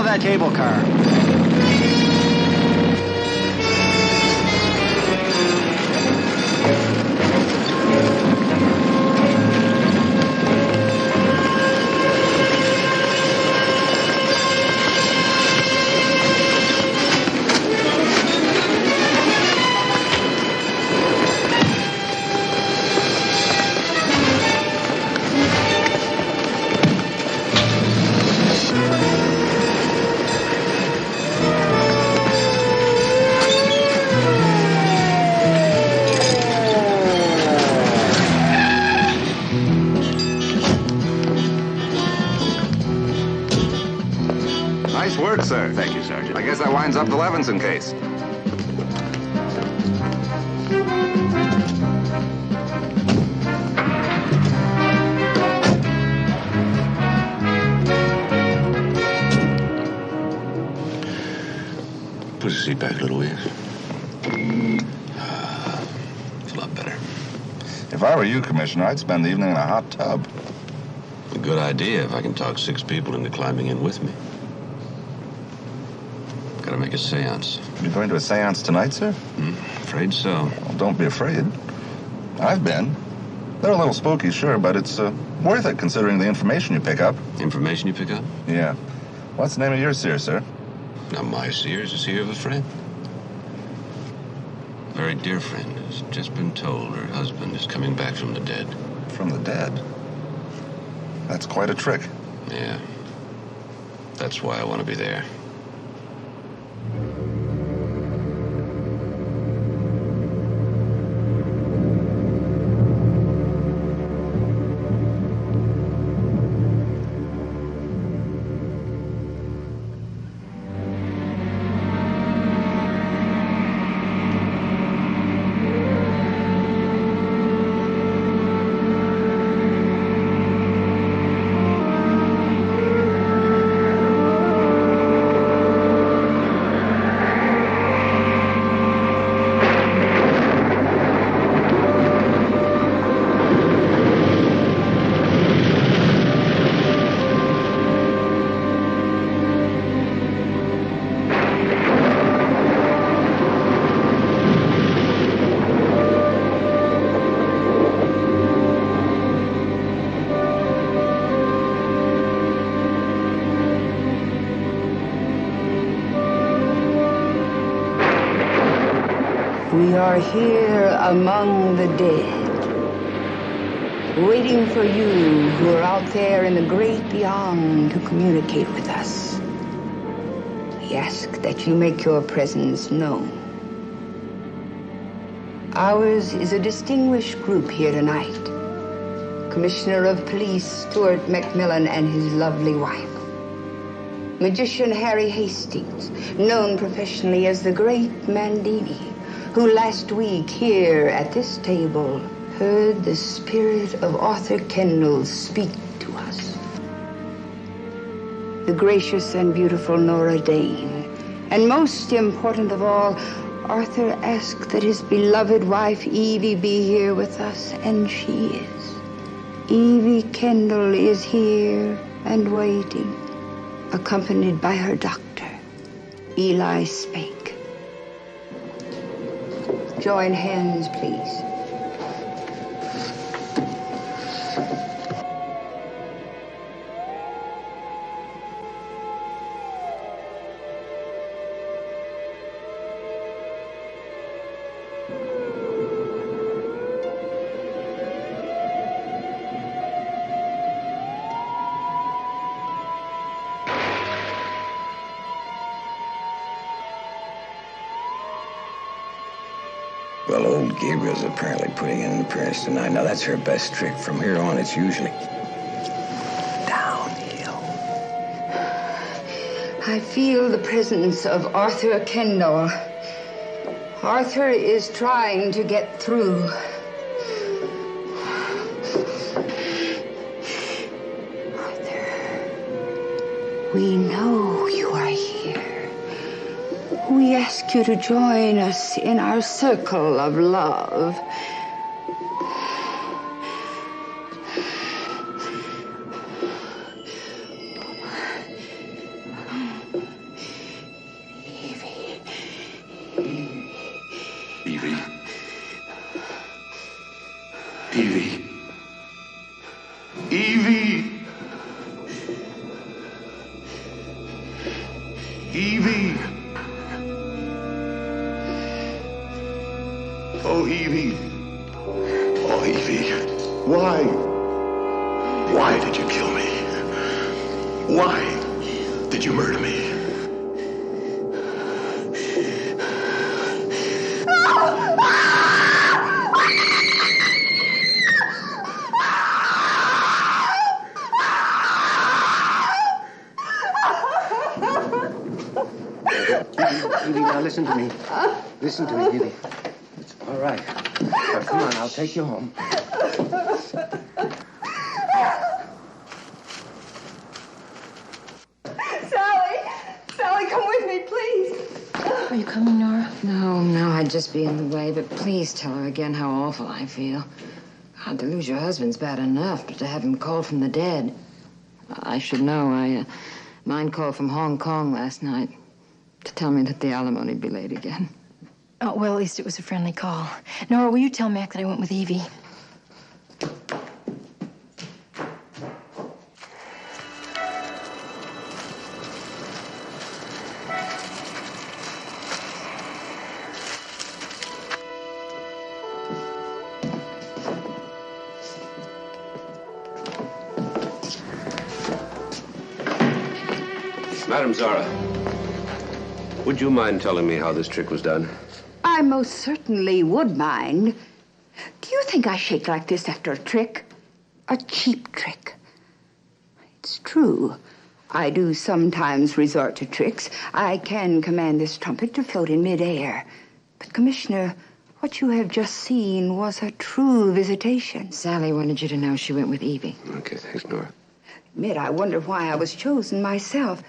that cable car. Nice work, sir. Thank you, Sergeant. I guess that winds up the Levinson case. Push the seat back a little, will you? It's a lot better. If I were you, Commissioner, I'd spend the evening in a hot tub. A good idea if I can talk 6 people into climbing in with me. Gotta make a seance. You're going to a seance tonight, sir? Afraid so. Well, don't be afraid. I've been. They're a little spooky, sure, but it's worth it considering the information you pick up. Information you pick up? Yeah. What's the name of your seer, sir? Not my seer, it's the seer of a friend. A very dear friend has just been told her husband is coming back from the dead. From the dead? That's quite a trick. Yeah. That's why I want to be there. We are here among the dead, waiting for you who are out there in the great beyond to communicate with us. We ask that you make your presence known. Ours is a distinguished group here tonight. Commissioner of Police Stuart McMillan and his lovely wife. Magician Harry Hastings, known professionally as the Great Mandini, who last week here at this table heard the spirit of Arthur Kendall speak to us. The gracious and beautiful Nora Dane. And most important of all, Arthur asked that his beloved wife Evie be here with us, and she is. Evie Kendall is here and waiting, accompanied by her doctor, Eli Spake. Join hands, please. Well, old Gabriel's apparently putting in an appearance tonight. Now, that's her best trick. From here on, it's usually downhill. I feel the presence of Arthur Kendall. Arthur is trying to get through. Arthur, we know you are here. We ask you to join us in our circle of love. Evie. Evie! Evie! Oh, Evie. Oh, Evie. Why? Why did you kill me? Why did you murder me? Evie, now listen to me. Listen to me, Evie. It's all right. Now, come on, I'll take you home. Sally, come with me, please. Are you coming, Nora? No, I'd just be in the way, but please tell her again how awful I feel. God, to lose your husband's bad enough, but to have him called from the dead. I should know. Mine called from Hong Kong last night to tell me that the alimony'd be late again. Oh, well, at least it was a friendly call. Nora, will you tell Mac that I went with Evie? Madam Zara, would you mind telling me how this trick was done? I most certainly would mind. Do you think I shake like this after a trick? A cheap trick. It's true. I do sometimes resort to tricks. I can command this trumpet to float in midair. But, Commissioner, what you have just seen was a true visitation. Sally wanted you to know she went with Evie. Okay, thanks, Nora. Admit, I wonder why I was chosen myself.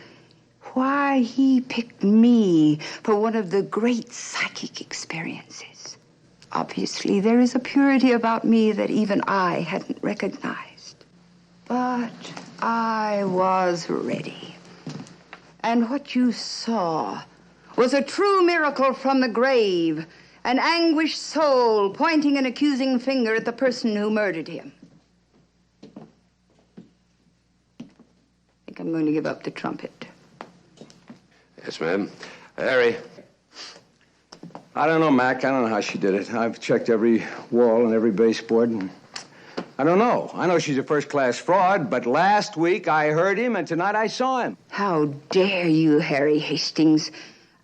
Why he picked me for one of the great psychic experiences. Obviously, there is a purity about me that even I hadn't recognized. But I was ready. And what you saw was a true miracle from the grave, an anguished soul pointing an accusing finger at the person who murdered him. I think I'm going to give up the trumpet. Yes, ma'am. Harry. I don't know, Mac. I don't know how she did it. I've checked every wall and every baseboard, and I don't know. I know she's a first-class fraud, but last week I heard him, and tonight I saw him. How dare you, Harry Hastings?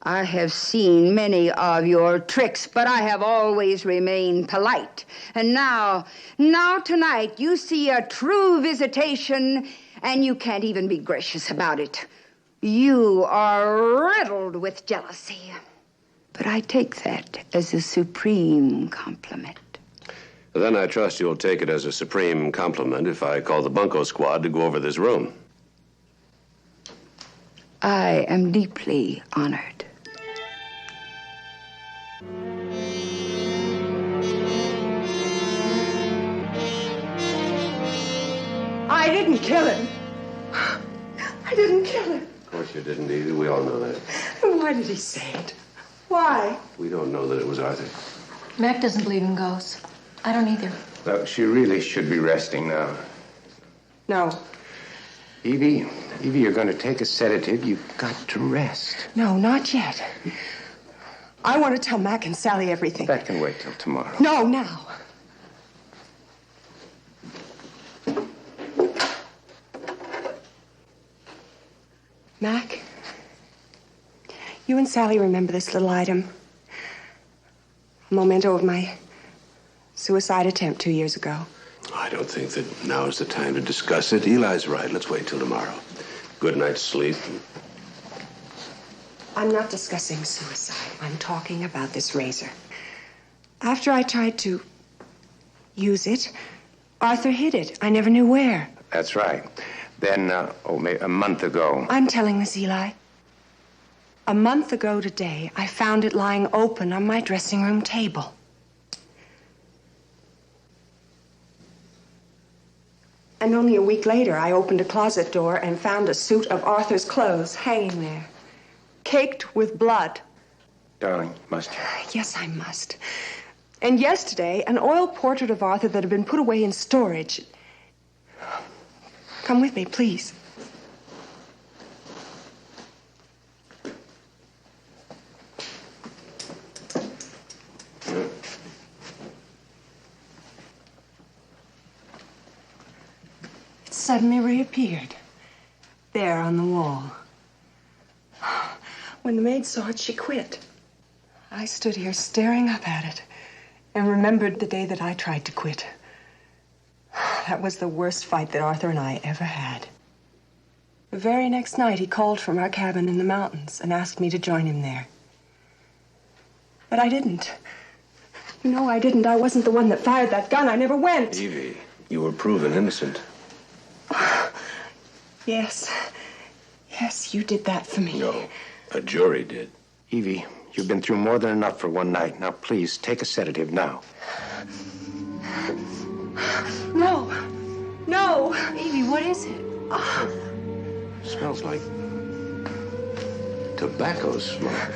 I have seen many of your tricks, but I have always remained polite. And now tonight, you see a true visitation, and you can't even be gracious about it. You are riddled with jealousy. But I take that as a supreme compliment. Then I trust you'll take it as a supreme compliment if I call the bunco squad to go over this room. I am deeply honored. I didn't kill him. I didn't kill him. Of course you didn't, Evie. We all know that. And why did he say it? Why? We don't know that it was Arthur. Mac doesn't believe in ghosts. I don't either. Look, she really should be resting now. No. Evie, you're going to take a sedative. You've got to rest. No, not yet. I want to tell Mac and Sally everything. That can wait till tomorrow. No, now. Mac, you and Sally remember this little item? A memento of my suicide attempt 2 years ago. I don't think that now is the time to discuss it. Eli's right. Let's wait till tomorrow. Good night's sleep. I'm not discussing suicide. I'm talking about this razor. After I tried to use it, Arthur hid it. I never knew where. That's right. Then, maybe a month ago. I'm telling this, Eli. A month ago today, I found it lying open on my dressing room table. And only a week later, I opened a closet door and found a suit of Arthur's clothes hanging there, caked with blood. Darling, must you? Yes, I must. And yesterday, an oil portrait of Arthur that had been put away in storage. Come with me, please. It suddenly reappeared. There on the wall. When the maid saw it, she quit. I stood here staring up at it and remembered the day that I tried to quit. That was the worst fight that Arthur and I ever had. The very next night, he called from our cabin in the mountains and asked me to join him there. But I didn't. No, I didn't. I wasn't the one that fired that gun. I never went. Evie, you were proven innocent. Yes. Yes, you did that for me. No, a jury did. Evie, you've been through more than enough for one night. Now, please, take a sedative now. No. No. Evie, what is it? Smells like tobacco smoke.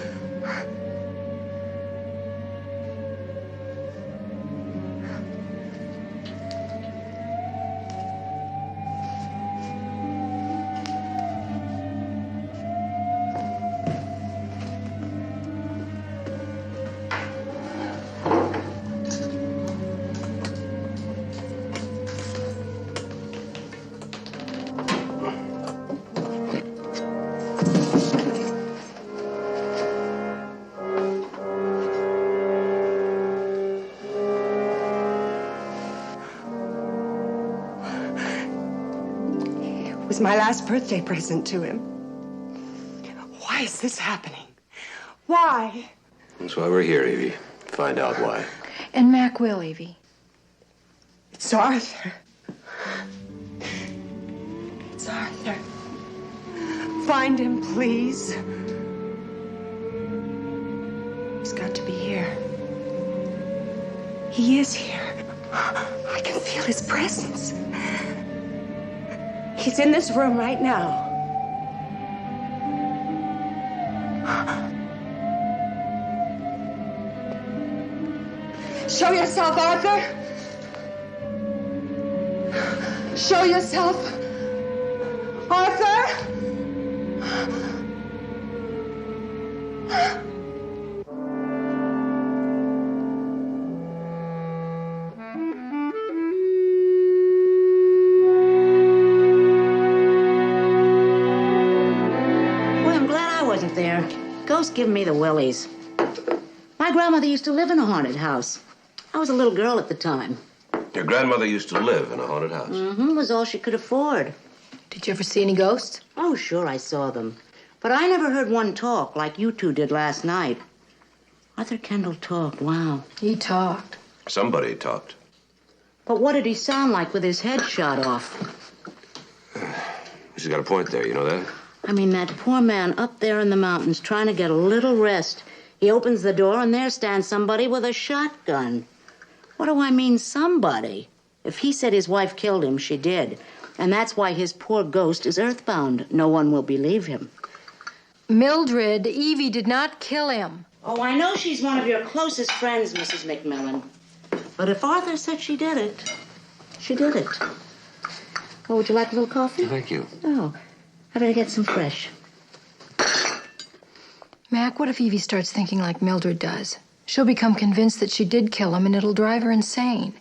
It was my last birthday present to him. Why is this happening? Why? That's why we're here, Evie. Find out why. And Mac will, Evie. It's Arthur. It's Arthur. Find him, please. He's got to be here. He is here. I can feel his presence. He's in this room right now. Show yourself, Arthur. Show yourself, Arthur. Ghost giving me the willies. My grandmother used to live in a haunted house. I was a little girl at the time. Your grandmother used to live in a haunted house? Mm-hmm, was all she could afford. Did you ever see any ghosts? Oh, sure, I saw them. But I never heard one talk like you two did last night. Arthur Kendall talked, wow. He talked. Somebody talked. But what did he sound like with his head shot off? She's got a point there, you know that? I mean, that poor man up there in the mountains trying to get a little rest. He opens the door and there stands somebody with a shotgun. What do I mean, somebody? If he said his wife killed him, she did. And that's why his poor ghost is earthbound. No one will believe him. Mildred, Evie did not kill him. Oh, I know she's one of your closest friends, Mrs. McMillan. But if Arthur said she did it, she did it. Oh, would you like a little coffee? Thank you. Oh, I better get some fresh. Mac, what if Evie starts thinking like Mildred does? She'll become convinced that she did kill him, and it'll drive her insane.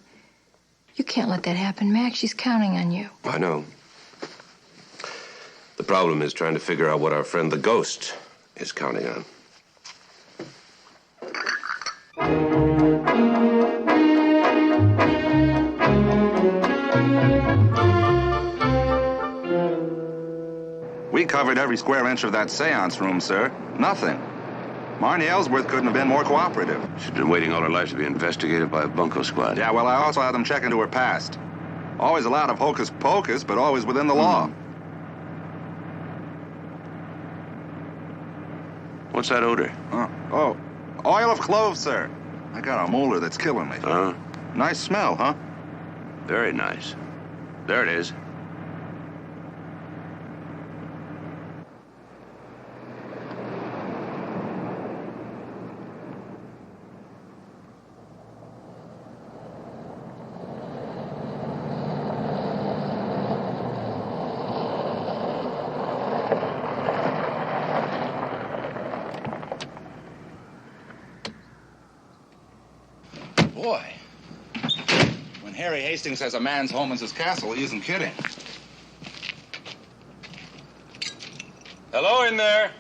You can't let that happen, Mac. She's counting on you. I know. The problem is trying to figure out what our friend the ghost is counting on. We covered every square inch of that seance room, sir. Nothing. Marnie Ellsworth couldn't have been more cooperative. She's been waiting all her life to be investigated by a bunco squad. Yeah, well, I also had them check into her past. Always a lot of hocus pocus, but always within the law. What's that odor? Oh, oil of cloves, sir. I got a molar that's killing me. Nice smell, huh? Very nice. There it is. boy. When Harry Hastings says a man's home is his castle, he isn't kidding. Hello in there.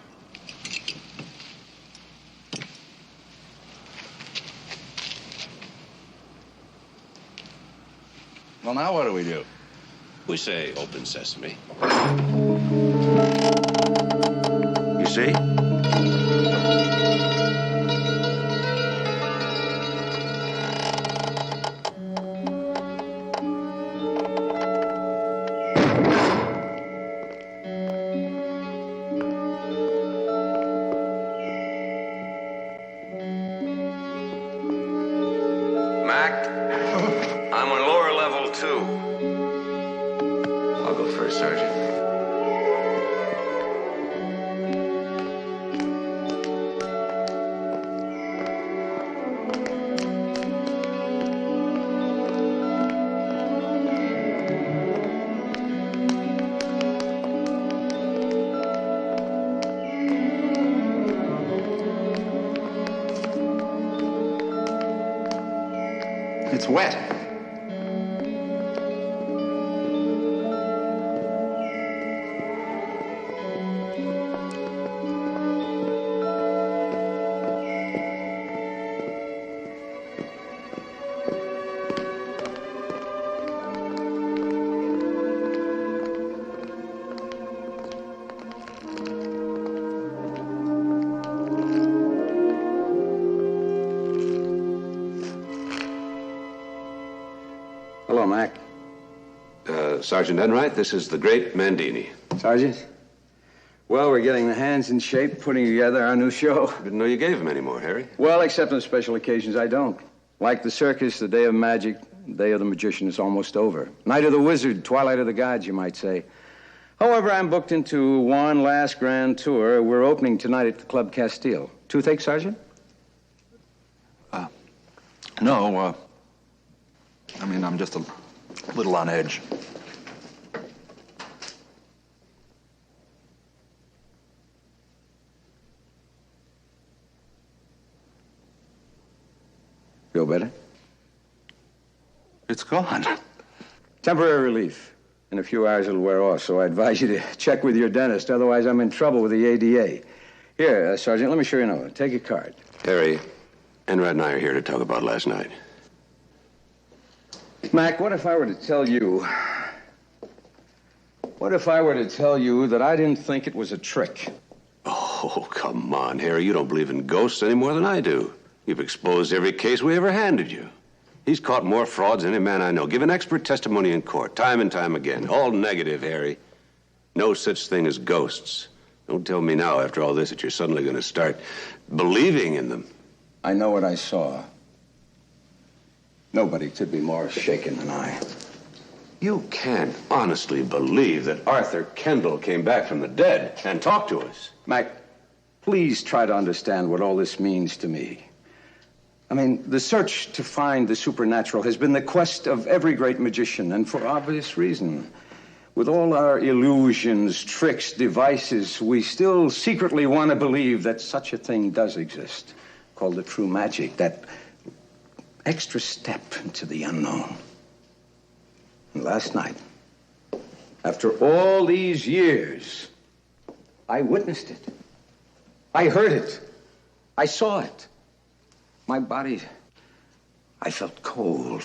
Well, now what do we do? We say open sesame. You see? Mac, I'm on lower level 2. I'll go first, Sergeant. It's wet. Hello, Mac. Sergeant Enright, this is the great Mandini. Sergeant? Well, we're getting the hands in shape, putting together our new show. Didn't know you gave him any more, Harry. Well, except on special occasions, I don't. Like the circus, the day of magic, the day of the magician is almost over. Night of the wizard, twilight of the gods, you might say. However, I'm booked into one last grand tour. We're opening tonight at the Club Castile. Toothache, Sergeant? No, I'm just a little on edge. Feel better? It's gone. Temporary relief. In a few hours, it'll wear off, so I advise you to check with your dentist. Otherwise, I'm in trouble with the ADA. Here, Sergeant, let me show you another. Take a card. Harry, Enright and I are here to talk about last night. Mac, what if I were to tell you... What if I were to tell you that I didn't think it was a trick? Oh, come on, Harry. You don't believe in ghosts any more than I do. You've exposed every case we ever handed you. He's caught more frauds than any man I know. Given expert testimony in court, time and time again. All negative, Harry. No such thing as ghosts. Don't tell me now, after all this, that you're suddenly going to start believing in them. I know what I saw. Nobody could be more shaken than I. You can't honestly believe that Arthur Kendall came back from the dead and talked to us. Mac, please try to understand what all this means to me. I mean, the search to find the supernatural has been the quest of every great magician, and for obvious reason. With all our illusions, tricks, devices, we still secretly want to believe that such a thing does exist, called the true magic, that extra step into the unknown. And last night, after all these years, I witnessed it. I heard it. I saw it. My body, I felt cold,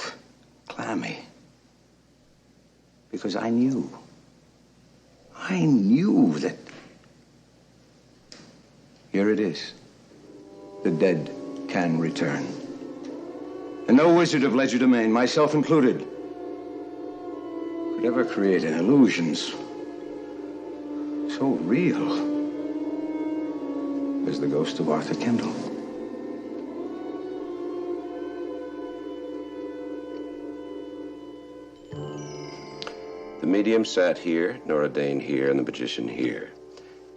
clammy. Because I knew that here it is. The dead can return. And no wizard of legerdemain, myself included, could ever create an illusions so real as the ghost of Arthur Kendall. The medium sat here, Nora Dane here, and the magician here.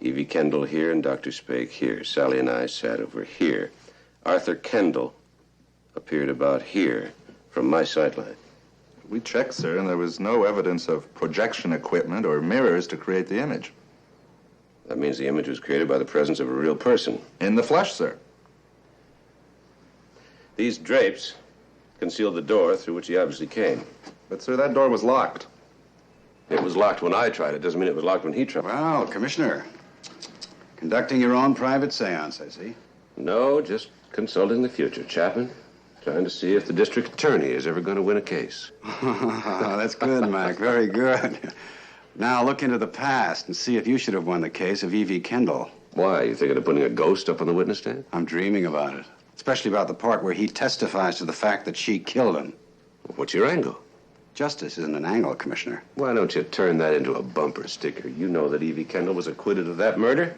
Evie Kendall here and Dr. Spake here. Sally and I sat over here. Arthur Kendall appeared about here from my sightline. We checked, sir, and there was no evidence of projection equipment or mirrors to create the image. That means the image was created by the presence of a real person. In the flesh, sir. These drapes concealed the door through which he obviously came. But, sir, that door was locked. It was locked when I tried it. Doesn't mean it was locked when he tried. Well, Commissioner, conducting your own private seance, I see. No, just consulting the future, Chapman. Trying to see if the district attorney is ever going to win a case. That's good, Mac. Very good. Now look into the past and see if you should have won the case of Evie Kendall. Why? You thinking of putting a ghost up on the witness stand? I'm dreaming about it. Especially about the part where he testifies to the fact that she killed him. What's your angle? Justice isn't an angle, Commissioner. Why don't you turn that into a bumper sticker? You know that Evie Kendall was acquitted of that murder.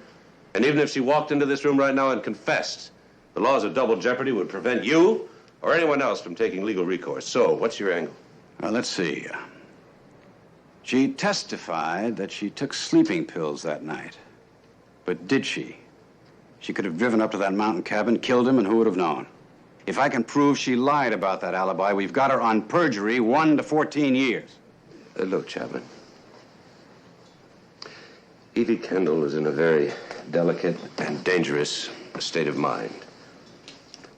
And even if she walked into this room right now and confessed, the laws of double jeopardy would prevent you or anyone else from taking legal recourse. So, what's your angle? Well, let's see. She testified that she took sleeping pills that night. But did she? She could have driven up to that mountain cabin, killed him, and who would have known? If I can prove she lied about that alibi, we've got her on perjury, 1 to 14 years. Look, Chapman. Evie Kendall is in a very delicate and dangerous state of mind.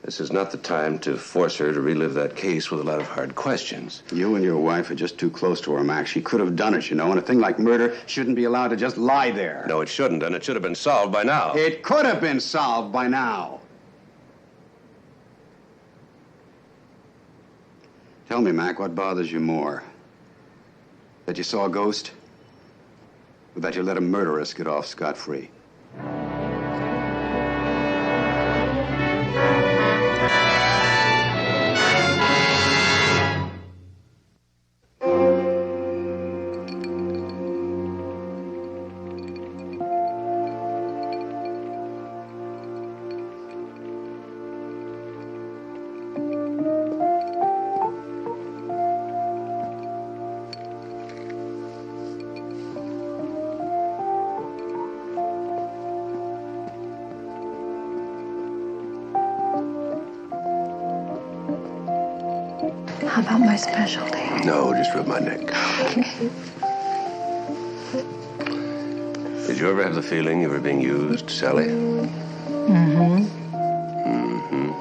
This is not the time to force her to relive that case with a lot of hard questions. You and your wife are just too close to her, Max. She could have done it, you know, and a thing like murder shouldn't be allowed to just lie there. No, it shouldn't, and it should have been solved by now. It could have been solved by now. Tell me, Mac, what bothers you more? That you saw a ghost? Or that you let a murderess get off scot-free? How about my specialty? No, just rub my neck. Did you ever have the feeling you were being used, Sally? Mm-hmm. Mm-hmm.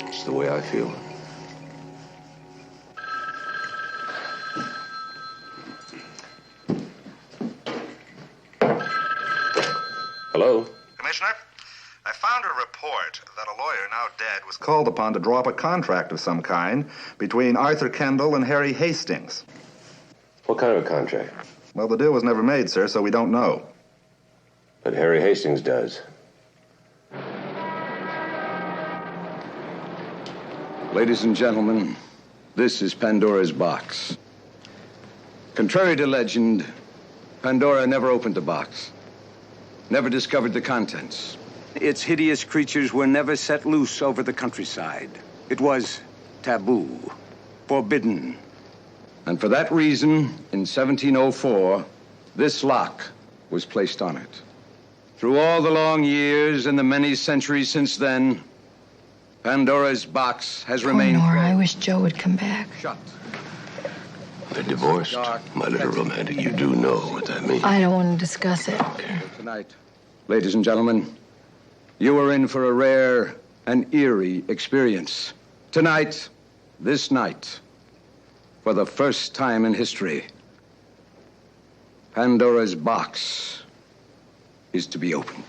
It's the way I feel. Hello? Commissioner, I found a report that a lawyer now dead was called upon to draw up a contract of some kind between Arthur Kendall and Harry Hastings. What kind of a contract? Well, the deal was never made, sir, so we don't know. But Harry Hastings does. Ladies and gentlemen, this is Pandora's box. Contrary to legend, Pandora never opened the box, never discovered the contents. Its hideous creatures were never set loose over the countryside. It was taboo, forbidden. And for that reason, in 1704, this lock was placed on it. Through all the long years and the many centuries since then, Pandora's box has remained Nora, I closed. wish Joe would come back. Shut. They're divorced. My little romantic, you do know what that means. I don't want to discuss it. Tonight, ladies and gentlemen, you are in for a rare and eerie experience. Tonight, this night, for the first time in history, Pandora's box is to be opened.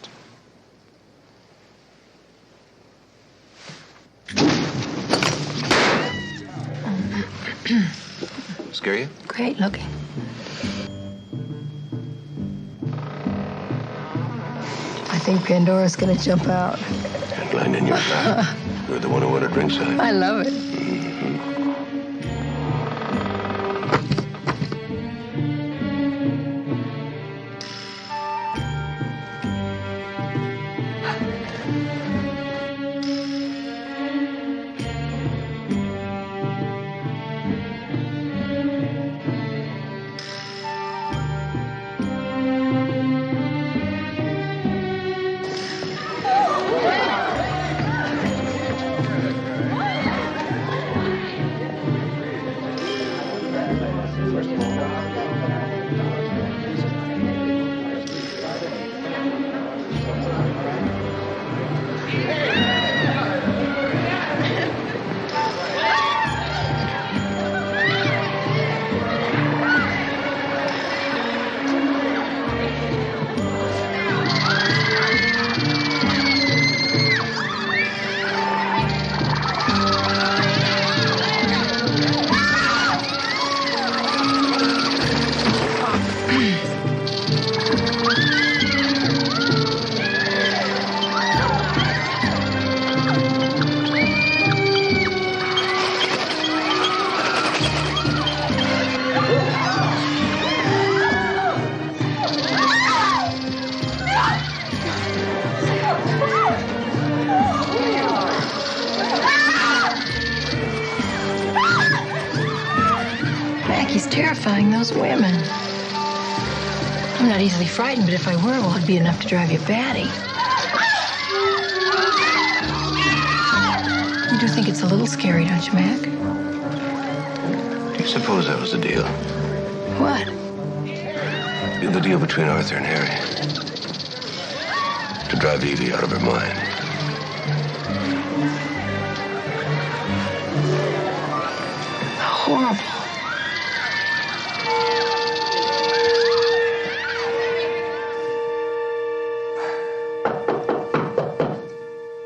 Scare you? Great looking. I think Pandora's gonna jump out. And land in your lap. You're the one who ordered ringside. I love it. Mac, he's terrifying those women. I'm not easily frightened, but if I were, well, it'd be enough to drive you batty. You do think it's a little scary, don't you, Mac? Do you suppose that was the deal? What? The deal between Arthur and Harry. To drive Evie out of her mind. Horrible.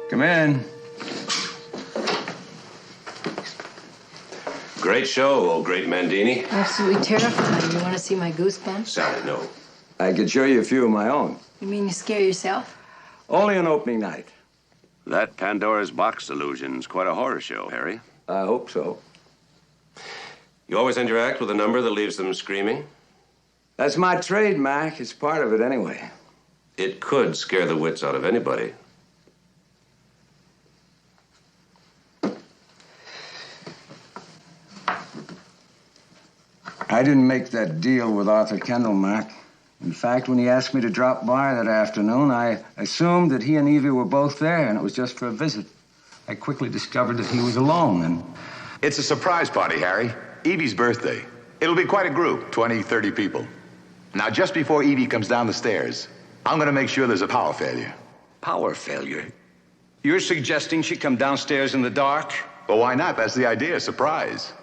Come in. Great show, old great Mandini. Absolutely terrifying. You want to see my goosebumps? Sally, no. I could show you a few of my own. You mean you scare yourself? Only on opening night. That Pandora's Box illusion's quite a horror show, Harry. I hope so. You always end your act with a number that leaves them screaming? That's my trade, Mac. It's part of it anyway. It could scare the wits out of anybody. I didn't make that deal with Arthur Kendall, Mac. In fact, when he asked me to drop by that afternoon, I assumed that he and Evie were both there, and it was just for a visit. I quickly discovered that he was alone, and... It's a surprise party, Harry. Evie's birthday. It'll be quite a group, 20, 30 people. Now, just before Evie comes down the stairs, I'm gonna make sure there's a power failure. Power failure? You're suggesting she come downstairs in the dark? Well, why not? That's the idea, surprise.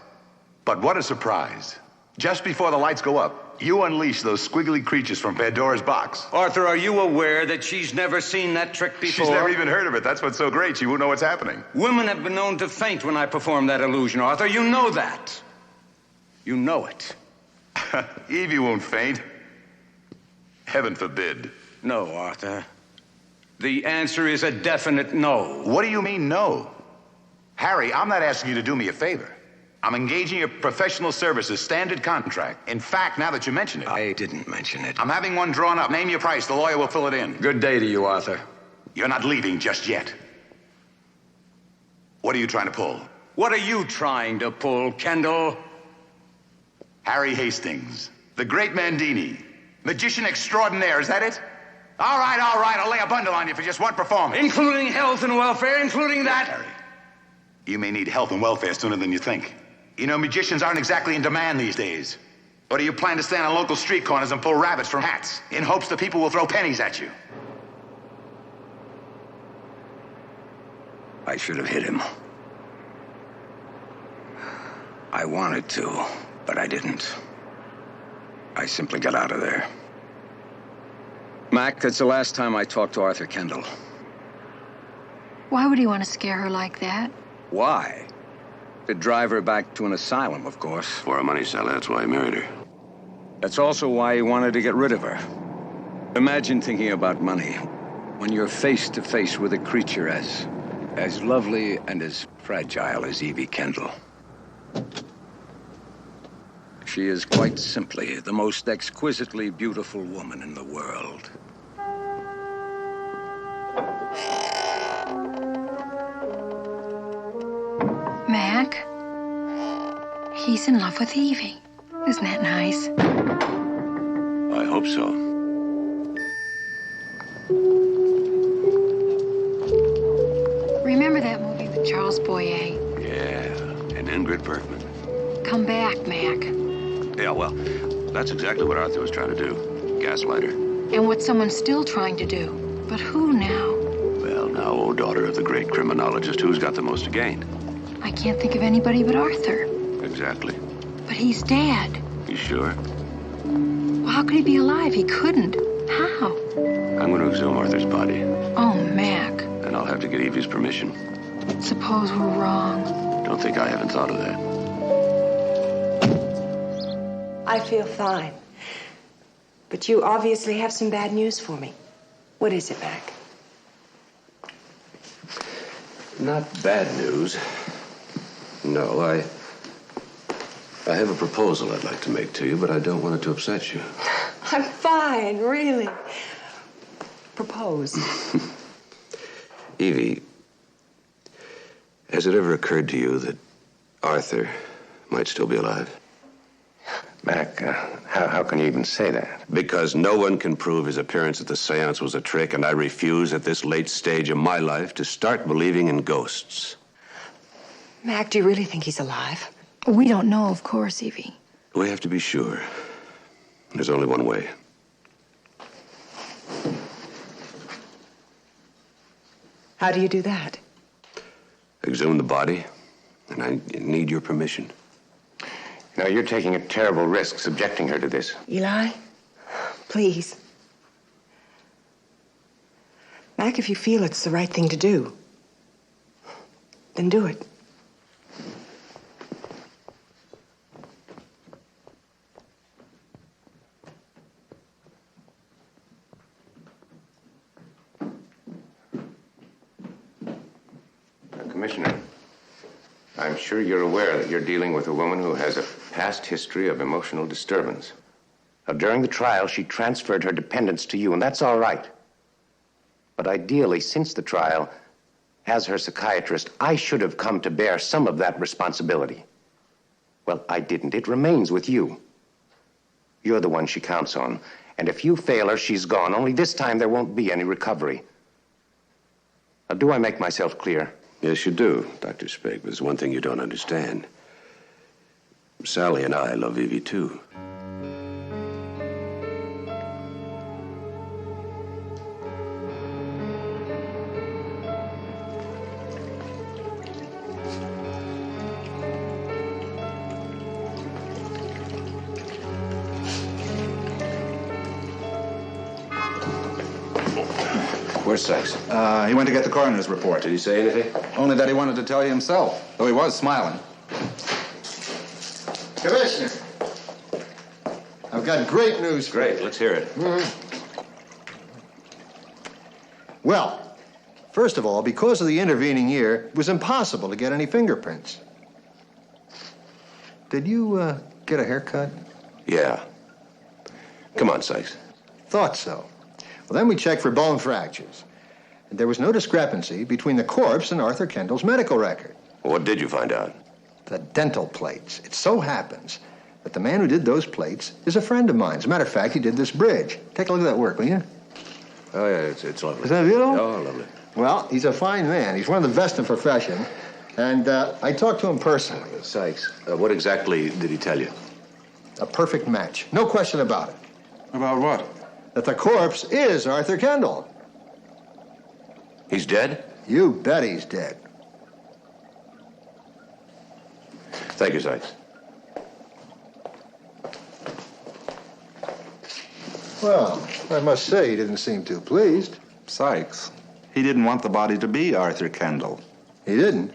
But what a surprise. Just before the lights go up, you unleash those squiggly creatures from Pandora's box. Arthur, are you aware that she's never seen that trick before? She's never even heard of it. That's what's so great. She won't know what's happening. Women have been known to faint when I perform that illusion, Arthur. You know that. You know it. Evie won't faint. Heaven forbid. No, Arthur. The answer is a definite no. What do you mean, no? Harry, I'm not asking you to do me a favor. I'm engaging your professional services, standard contract. In fact, now that you mention it... I didn't mention it. I'm having one drawn up. Name your price. The lawyer will fill it in. Good day to you, Arthur. You're not leaving just yet. What are you trying to pull? What are you trying to pull, Kendall? Harry Hastings, the great Mandini, magician extraordinaire, is that it? All right, I'll lay a bundle on you for just one performance. Including health and welfare, including that? Harry, you may need health and welfare sooner than you think. You know, magicians aren't exactly in demand these days. Or do you plan to stand on local street corners and pull rabbits from hats in hopes that people will throw pennies at you? I should have hit him. I wanted to, but I didn't. I simply got out of there. Mac, that's the last time I talked to Arthur Kendall. Why would he want to scare her like that? Why? To drive her back to an asylum, of course. For her money, Sally, that's why he married her. That's also why he wanted to get rid of her. Imagine thinking about money when you're face to face with a creature as lovely and as fragile as Evie Kendall. She is quite simply the most exquisitely beautiful woman in the world. Mac, he's in love with Evie. Isn't that nice? I hope so. Remember that movie with Charles Boyer? Yeah, and Ingrid Bergman. Come back, Mac. Yeah, well, that's exactly what Arthur was trying to do. Gaslight her. And what someone's still trying to do. But who now? Well, now, oh daughter of the great criminologist, who's got the most to gain? I can't think of anybody but Arthur. Exactly. But he's dead. You sure? Well, how could he be alive? He couldn't. How? I'm going to exhume Arthur's body. Oh, Mac. And I'll have to get Evie's permission. Suppose we're wrong. Don't think I haven't thought of that. I feel fine. But you obviously have some bad news for me. What is it, Mac? Not bad news. No, I have a proposal I'd like to make to you, but I don't want it to upset you. I'm fine, really. Propose. Evie, has it ever occurred to you that Arthur might still be alive? Mac, how can you even say that? Because no one can prove his appearance at the seance was a trick, and I refuse at this late stage of my life to start believing in ghosts. Mac, do you really think he's alive? We don't know, of course, Evie. We have to be sure. There's only one way. How do you do that? Exhume the body, and I need your permission. No, you're taking a terrible risk subjecting her to this. Eli, please. Mac, if you feel it's the right thing to do, then do it. Commissioner, I'm sure you're aware that you're dealing with a woman who has a past history of emotional disturbance. Now, during the trial, she transferred her dependence to you, and that's all right. But ideally, since the trial, as her psychiatrist, I should have come to bear some of that responsibility. Well, I didn't. It remains with you. You're the one she counts on. And if you fail her, she's gone. Only this time there won't be any recovery. Now, do I make myself clear? Yes, you do, Dr. Spig, but there's one thing you don't understand. Sally and I love Evie, too. Where's Sykes? He went to get the coroner's report. Did he say anything? Only that he wanted to tell you himself, though he was smiling. Commissioner, I've got great news for Great, let's hear it. Well, first of all, because of the intervening year, it was impossible to get any fingerprints. Did you get a haircut? Yeah. Come on, Sykes. Thought so. Well, then we checked for bone fractures. And there was no discrepancy between the corpse and Arthur Kendall's medical record. What did you find out? The dental plates. It so happens that the man who did those plates is a friend of mine. As a matter of fact, he did this bridge. Take a look at that work, will you? Oh, yeah, it's lovely. Is that beautiful? Oh, lovely. Well, he's a fine man. He's one of the best in the profession. And I talked to him personally. Sykes, what exactly did he tell you? A perfect match. No question about it. About what? That the corpse is Arthur Kendall. He's dead? You bet he's dead. Thank you, Sykes. Well, I must say he didn't seem too pleased. Sykes. He didn't want the body to be Arthur Kendall. He didn't?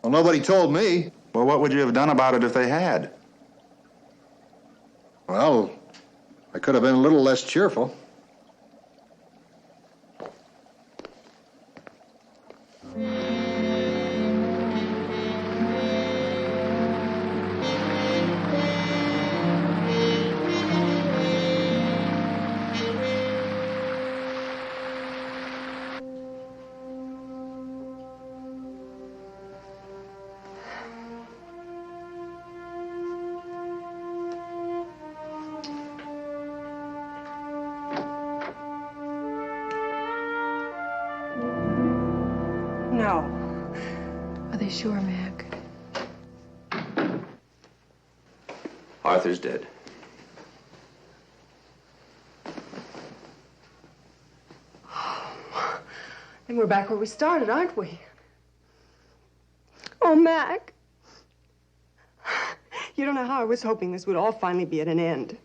Well, nobody told me. Well, what would you have done about it if they had? Well, I could have been a little less cheerful. No. Are they sure, Mac? Arthur's dead. And we're back where we started, aren't we? Oh, Mac. You don't know how I was hoping this would all finally be at an end.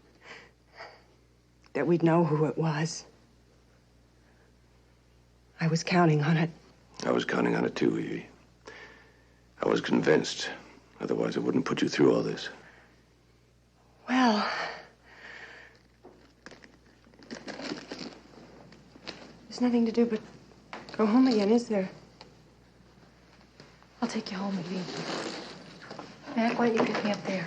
That we'd know who it was. I was counting on it. I was counting on it, too, Evie. I was convinced. Otherwise, I wouldn't put you through all this. Well, there's nothing to do but go home again, is there? I'll take you home, Evie. Mac, why don't you pick me up there?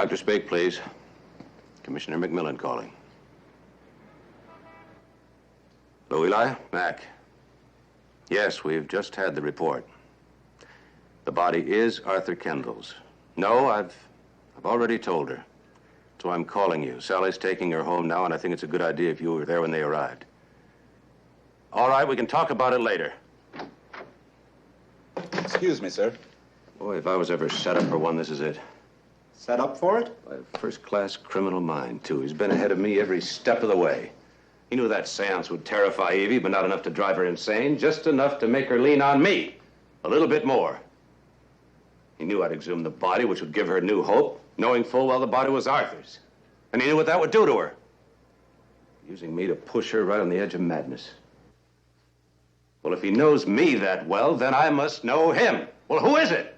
Dr. Spake, please. Commissioner McMillan calling. Hello, Eli? Mac. Yes, we've just had the report. The body is Arthur Kendall's. No, I've already told her. So I'm calling you. Sally's taking her home now, and I think it's a good idea if you were there when they arrived. All right, we can talk about it later. Excuse me, sir. Boy, if I was ever set up for one, this is it. Set up for it? By a first-class criminal mind, too. He's been ahead of me every step of the way. He knew that seance would terrify Evie, but not enough to drive her insane. Just enough to make her lean on me. A little bit more. He knew I'd exhume the body, which would give her new hope, knowing full well the body was Arthur's. And he knew what that would do to her. Using me to push her right on the edge of madness. Well, if he knows me that well, then I must know him. Well, who is it?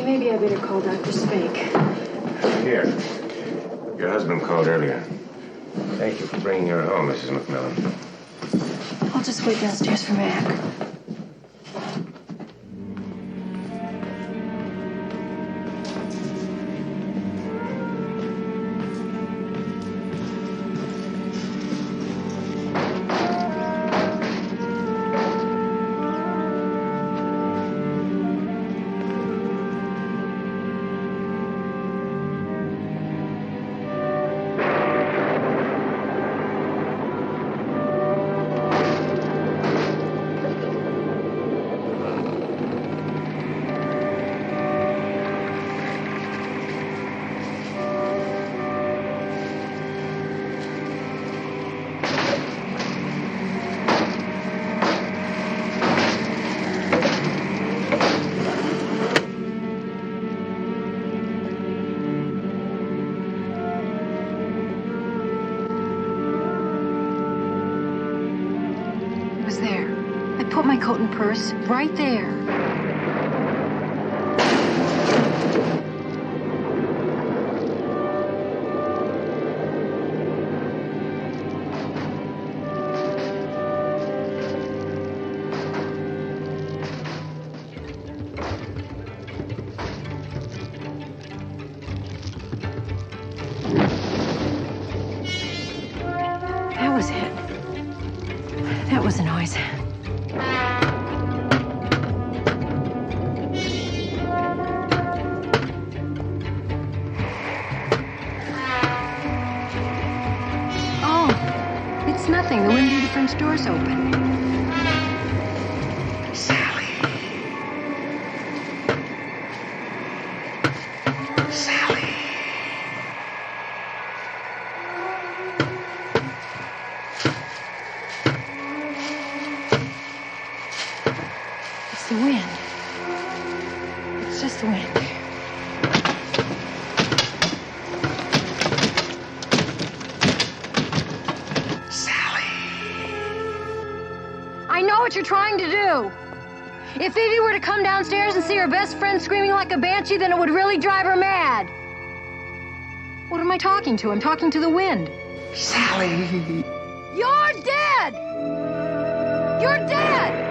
Maybe I better call Dr. Spake. Here. Your husband called earlier. Thank you for bringing her home, Mrs. McMillan. I'll just wait downstairs for Mac. My coat and purse right there. That was it. That was the noise. Nothing. The window to the French door's open. Sally. Sally. It's the wind. It's just the wind. I know what you're trying to do. If Evie were to come downstairs and see her best friend screaming like a banshee, then it would really drive her mad. What am I talking to? I'm talking to the wind. Sally! You're dead! You're dead!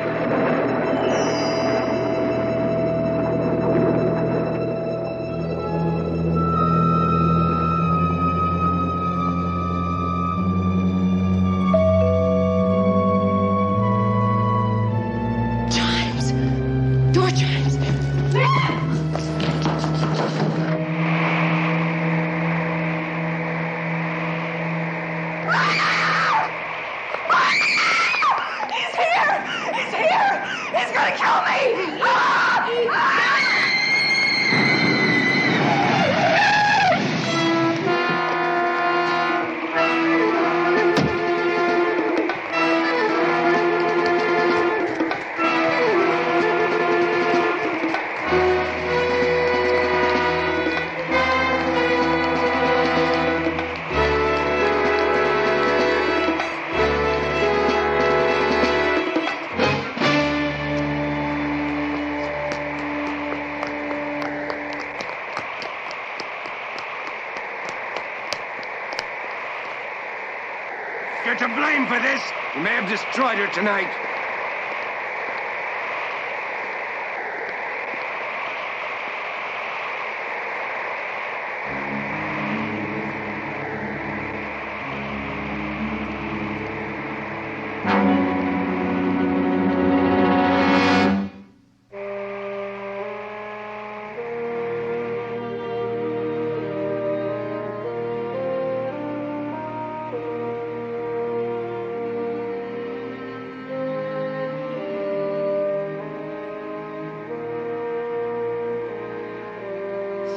you're to blame for this. You may have destroyed her tonight.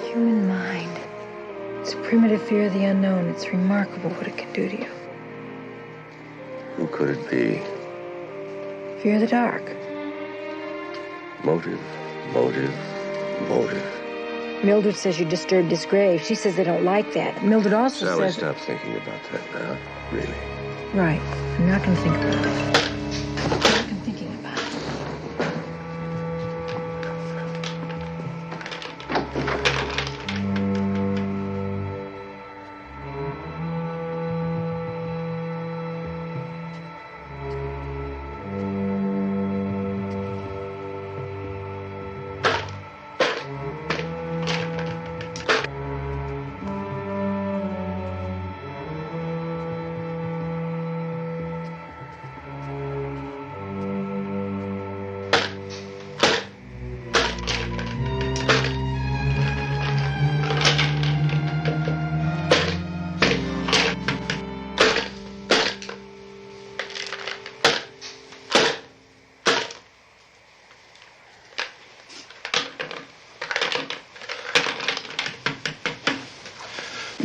Human mind. It's a primitive fear of the unknown. It's remarkable what it can do to you. Who could it be? Fear of the dark. Motive, motive, motive. Mildred says you disturbed his grave. She says they don't like that. Mildred also Sally, says... stop thinking about that now. Really. Right. I'm not going to think about it. I'm not going thinking about it.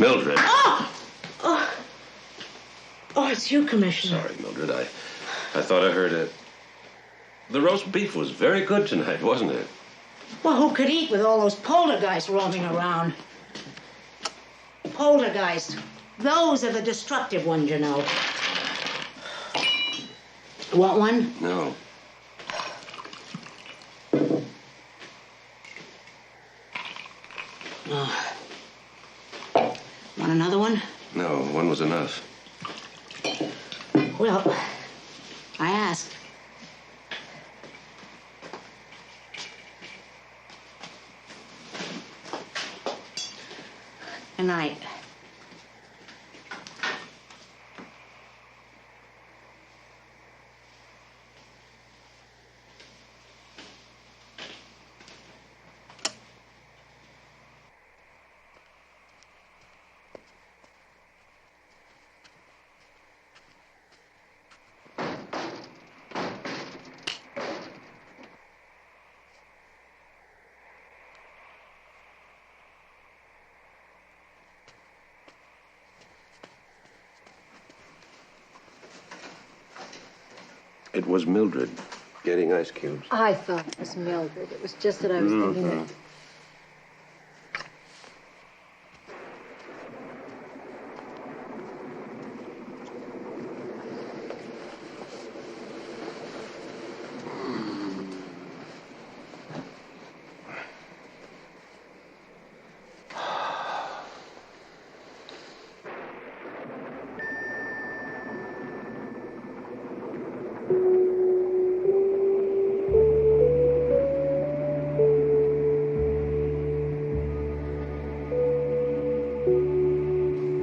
Mildred. Oh, it's you, Commissioner. Sorry, Mildred. I thought I heard it. The roast beef was very good tonight, wasn't it? Well, who could eat with all those poltergeists roaming around? Poltergeists. Those are the destructive ones, you know. Want one? No. Oh. Want another one? No, one was enough. Well, I asked. Good night. It was Mildred getting ice cubes. I thought it was Mildred. It was just that I was thinking that...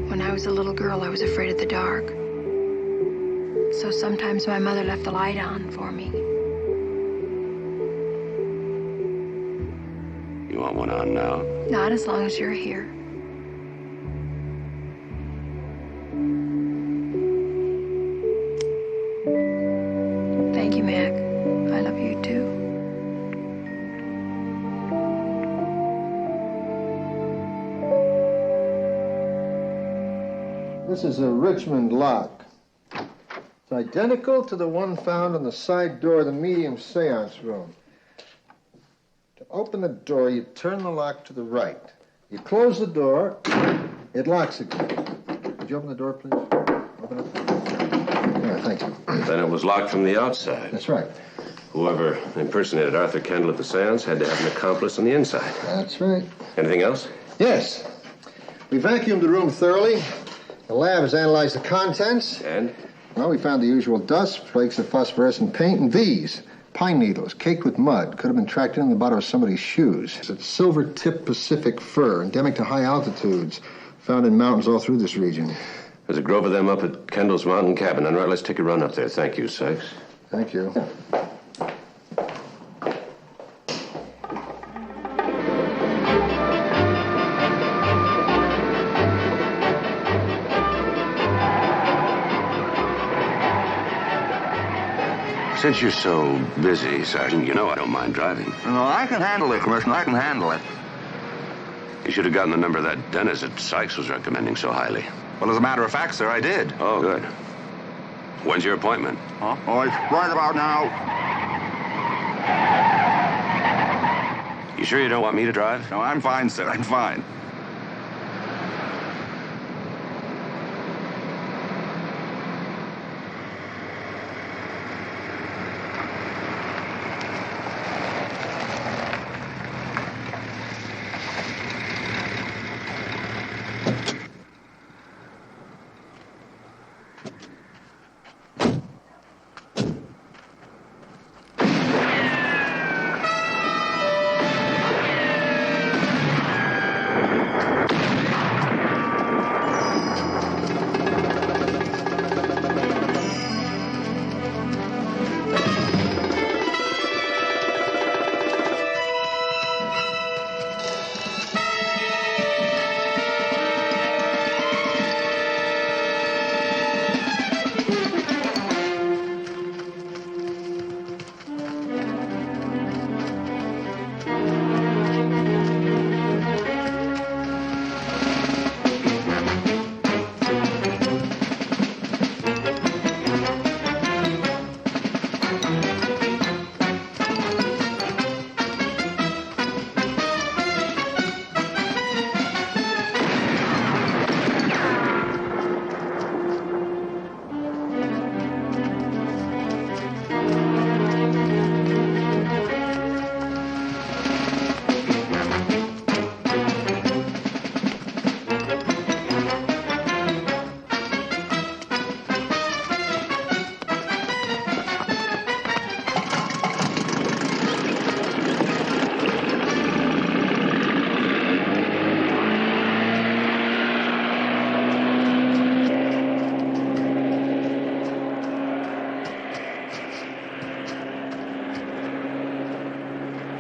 When I was a little girl, I was afraid of the dark. So sometimes my mother left the light on for me. You want one on now? Not as long as you're here. Thank you, Mac. I love you too. This is a Richmond lock. It's identical to the one found on the side door of the medium seance room. To open the door, you turn the lock to the right. You close the door, it locks again. Could you open the door, please? Open it. Yeah, thank you. Then it was locked from the outside. That's right. Whoever impersonated Arthur Kendall at the seance had to have an accomplice on the inside. That's right. Anything else? Yes. We vacuumed the room thoroughly. The lab has analyzed the contents. And? Well, we found the usual dust, flakes of phosphorescent paint, and these. Pine needles, caked with mud. Could have been tracked in the bottom of somebody's shoes. It's silver-tip Pacific fir, endemic to high altitudes. Found in mountains all through this region. There's a grove of them up at Kendall's mountain cabin. All right, let's take a run up there. Thank you, Sykes. Thank you. Since you're so busy, Sergeant, you know I don't mind driving. No, I can handle it, Commissioner. I can handle it. You should have gotten the number of that dentist that Sykes was recommending so highly. Well, as a matter of fact, sir, I did. Oh, good. When's your appointment? Huh? Oh, it's right about now. You sure you don't want me to drive? No, I'm fine, sir. I'm fine.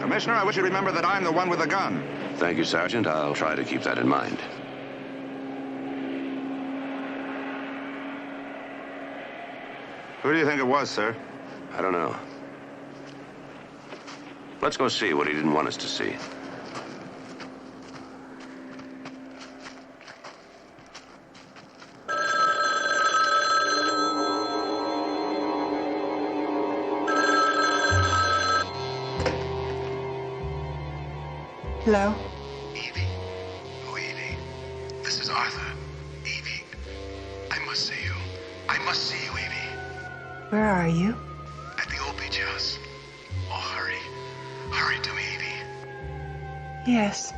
Commissioner, I wish you remember that I'm the one with the gun. Thank you, Sergeant. I'll try to keep that in mind. Who do you think it was, sir? I don't know. Let's go see what he didn't want us to see. Hello? Evie. Oh, Evie. This is Arthur. Evie. I must see you. I must see you, Evie. Where are you? At the old beach house. Oh, hurry. Hurry to me, Evie. Yes.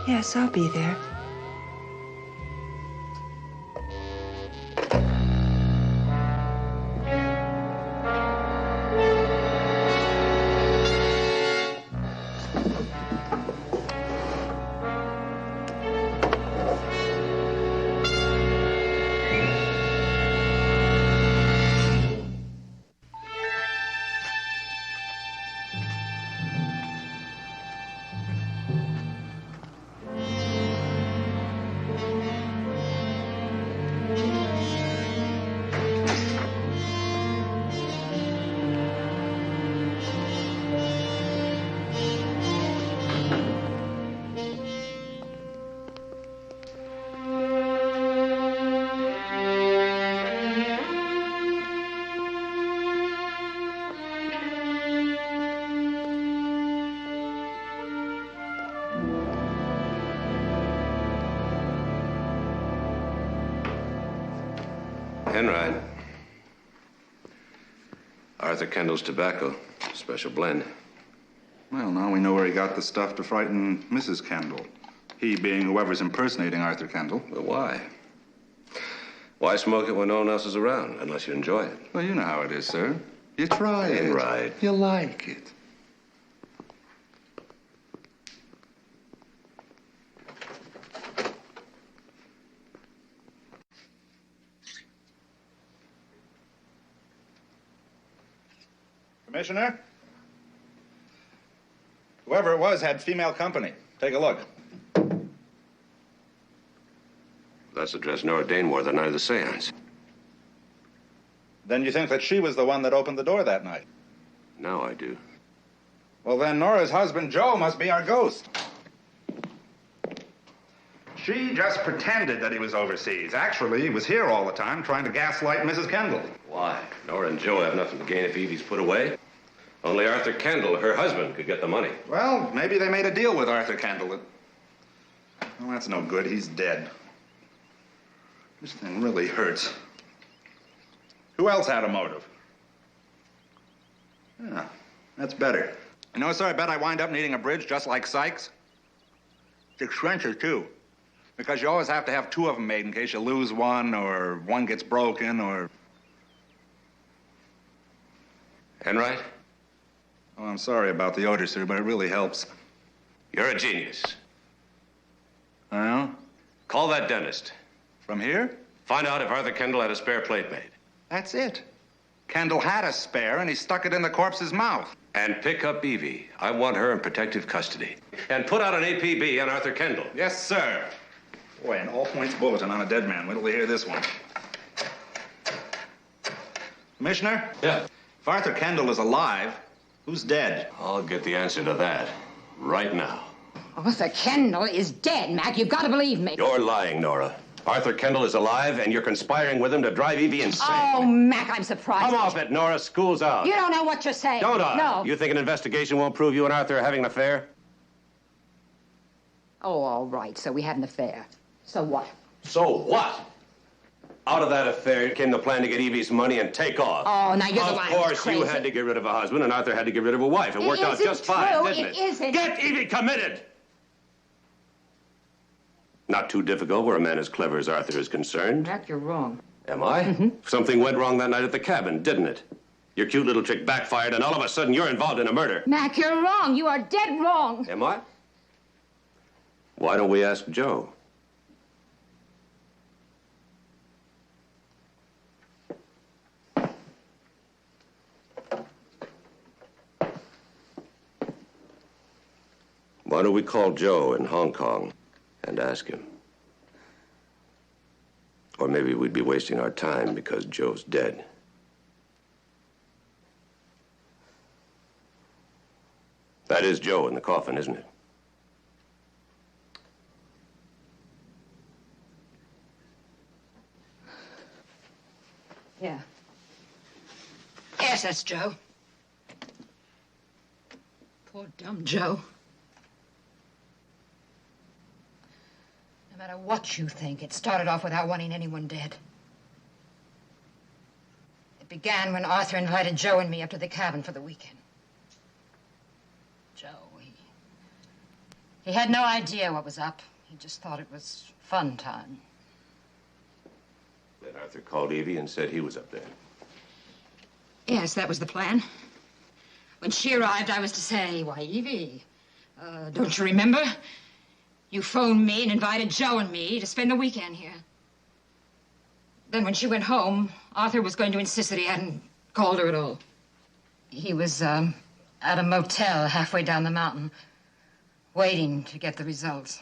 Yes, I'll be there. Enright. Arthur Kendall's tobacco. Special blend. Well, now we know where he got the stuff to frighten Mrs. Kendall. He being whoever's impersonating Arthur Kendall. But why? Why smoke it when no one else is around, unless you enjoy it? Well, you know how it is, sir. You try it. Right. You like it. Commissioner? Whoever it was had female company. Take a look. That's the dress Nora Dane wore the night of the seance. Then you think that she was the one that opened the door that night? Now I do. Well, then Nora's husband, Joe, must be our ghost. She just pretended that he was overseas. Actually, he was here all the time trying to gaslight Mrs. Kendall. Why? Nora and Joe have nothing to gain if Evie's put away. Only Arthur Kendall, her husband, could get the money. Well, maybe they made a deal with Arthur Kendall. Well, that's no good. He's dead. This thing really hurts. Who else had a motive? Yeah, that's better. You know, sir, I bet I wind up needing a bridge just like Sykes. It's expensive, too. Because you always have to have two of them made in case you lose one or one gets broken or... Enright? Oh, I'm sorry about the odor, sir, but it really helps. You're a genius. Well? Call that dentist. From here? Find out if Arthur Kendall had a spare plate made. That's it. Kendall had a spare, and he stuck it in the corpse's mouth. And pick up Evie. I want her in protective custody. And put out an APB on Arthur Kendall. Yes, sir. Boy, an all-points bulletin on a dead man. Wait till they hear this one. Commissioner? Yeah? If Arthur Kendall is alive, who's dead? I'll get the answer to that right now. Arthur Kendall is dead, Mac. You've got to believe me. You're lying, Nora. Arthur Kendall is alive, and you're conspiring with him to drive Evie insane. Oh, Mac, I'm surprised. Come off it, Nora. School's out. You don't know what you're saying. Don't I? No. You think an investigation won't prove you and Arthur are having an affair? Oh, all right. So we had an affair. So what? So what? Out of that affair came the plan to get Evie's money and take off. Oh, now you're the one Of who's course, crazy. you had to get rid of a husband, and Arthur had to get rid of a wife. It worked out just fine, didn't it? It isn't. Get Evie committed! Not too difficult where a man as clever as Arthur is concerned. Mac, you're wrong. Am I? Mm-hmm. Something went wrong that night at the cabin, didn't it? Your cute little trick backfired, and all of a sudden you're involved in a murder. Mac, you're wrong. You are dead wrong. Am I? Why don't we ask Joe? Why don't we call Joe in Hong Kong and ask him? Or maybe we'd be wasting our time because Joe's dead. That is Joe in the coffin, isn't it? Yeah. Yes, that's Joe. Poor dumb Joe. No matter what you think, it started off without wanting anyone dead. It began when Arthur invited Joe and me up to the cabin for the weekend. Joe, he had no idea what was up. He just thought it was fun time. Then Arthur called Evie and said he was up there. Yes, that was the plan. When she arrived, I was to say, why, Evie, don't you remember? You phoned me and invited Joe and me to spend the weekend here. Then when she went home, Arthur was going to insist that he hadn't called her at all. He was, at a motel halfway down the mountain, waiting to get the results.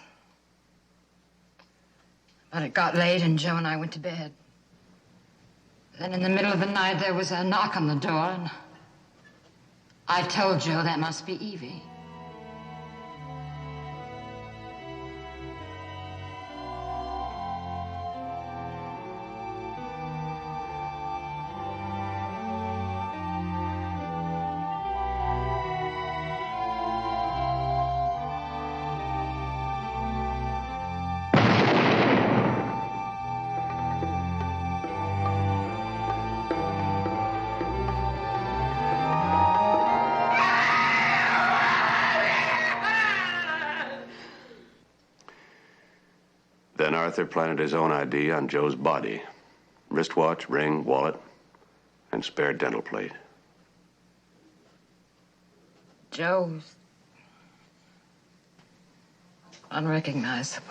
But it got late and Joe and I went to bed. Then in the middle of the night, there was a knock on the door, and I told Joe that must be Evie. Then Arthur planted his own ID on Joe's body. Wristwatch, ring, wallet, and spare dental plate. Joe's unrecognizable.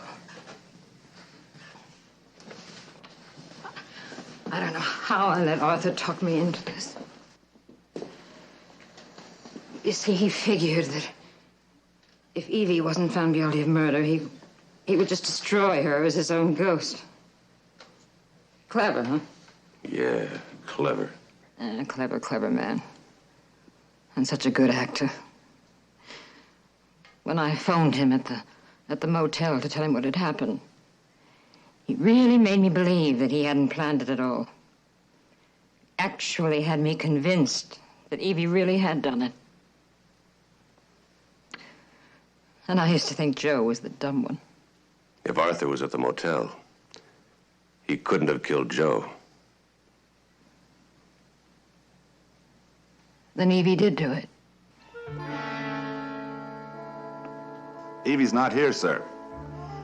I don't know how I let Arthur talk me into this. You see, he figured that if Evie wasn't found guilty of murder, he would just destroy her as his own ghost. Clever, huh? Yeah, clever. Clever man. And such a good actor. When I phoned him at the motel to tell him what had happened, he really made me believe that he hadn't planned it at all. Actually had me convinced that Evie really had done it. And I used to think Joe was the dumb one. If Arthur was at the motel, he couldn't have killed Joe. Then Evie did do it. Evie's not here, sir.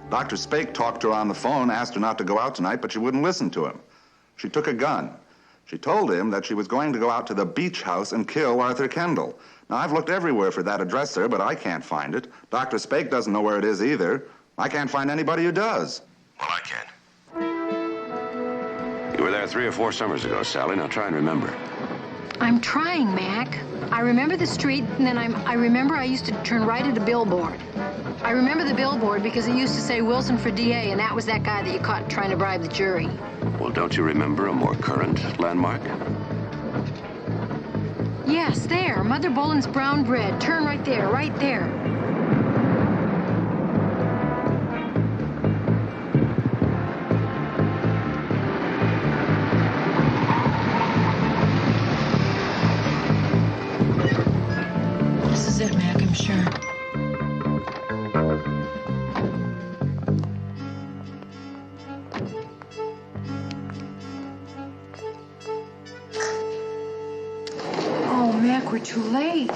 Dr. Spake talked to her on the phone, asked her not to go out tonight, but she wouldn't listen to him. She took a gun. She told him that she was going to go out to the beach house and kill Arthur Kendall. Now, I've looked everywhere for that address, sir, but I can't find it. Dr. Spake doesn't know where it is either. I can't find anybody who does. Well, I can. You were there 3 or 4 summers ago, Sally. Now try and remember. I'm trying, Mac. I remember the street, and then I remember I used to turn right at a billboard. I remember the billboard because it used to say Wilson for DA, and that was that guy that you caught trying to bribe the jury. Well, don't you remember a more current landmark? Yes, there. Mother Boland's brown bread. Turn right there, right there. This is it, Mac, I'm sure. Oh, Mac, we're too late.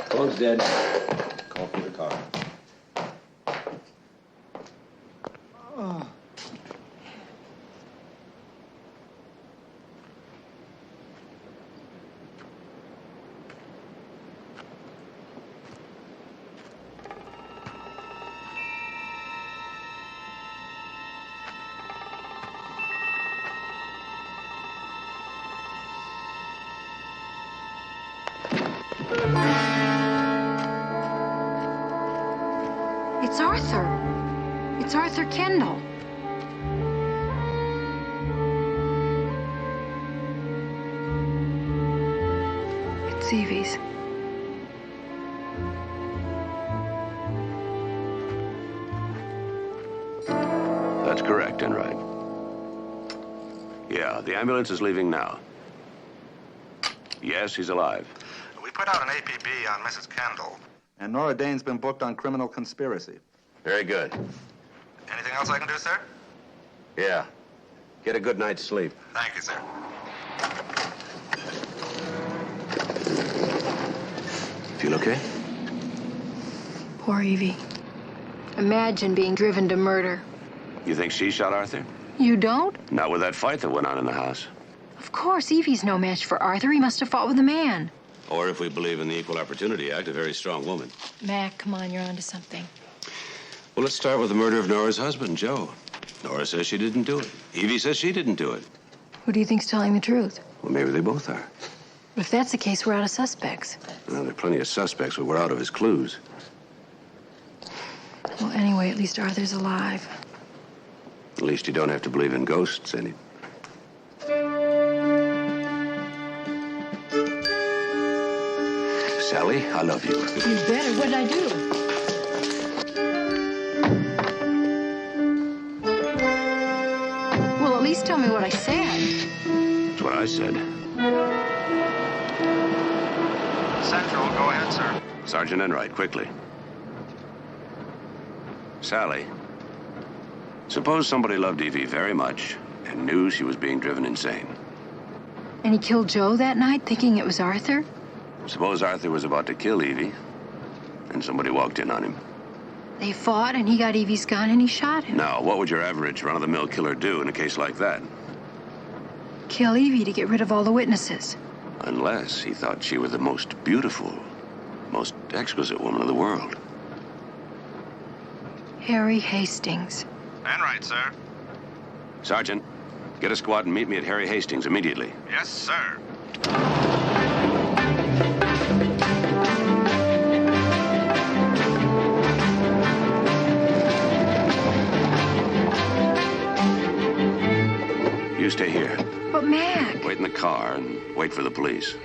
Phone's dead. Call for the car. It's Arthur. It's Arthur Kendall. It's Evie's. That's correct, Enright. Yeah, the ambulance is leaving now. Yes, he's alive. We put out an APB on Mrs. Kendall. And Nora Dane's been booked on criminal conspiracy. Very good. Anything else I can do, sir? Yeah. Get a good night's sleep. Thank you, sir. Feel okay? Poor Evie. Imagine being driven to murder. You think she shot Arthur? You don't? Not with that fight that went on in the house. Of course, Evie's no match for Arthur. He must have fought with a man. Or if we believe in the Equal Opportunity Act, a very strong woman. Mac, come on, you're onto something. Well, let's start with the murder of Nora's husband, Joe. Nora says she didn't do it. Evie says she didn't do it. Who do you think's telling the truth? Well, maybe they both are. If that's the case, we're out of suspects. Well, there are plenty of suspects, but we're out of his clues. Well, anyway, at least Arthur's alive. At least you don't have to believe in ghosts, any. Sally, I love you. You better. What did I do? at least tell me what I said. That's what I said. Central, go ahead, sir. Sergeant Enright, quickly. Sally, suppose somebody loved Evie very much and knew she was being driven insane. And he killed Joe that night, thinking it was Arthur? Suppose Arthur was about to kill Evie, and somebody walked in on him. They fought, and he got Evie's gun, and he shot him. Now, what would your average run-of-the-mill killer do in a case like that? Kill Evie to get rid of all the witnesses. Unless he thought she was the most beautiful, most exquisite woman in the world. Harry Hastings. Enright, sir. Sergeant, get a squad and meet me at Harry Hastings immediately. Yes, sir. You stay here. But Mac... Wait in the car and wait for the police.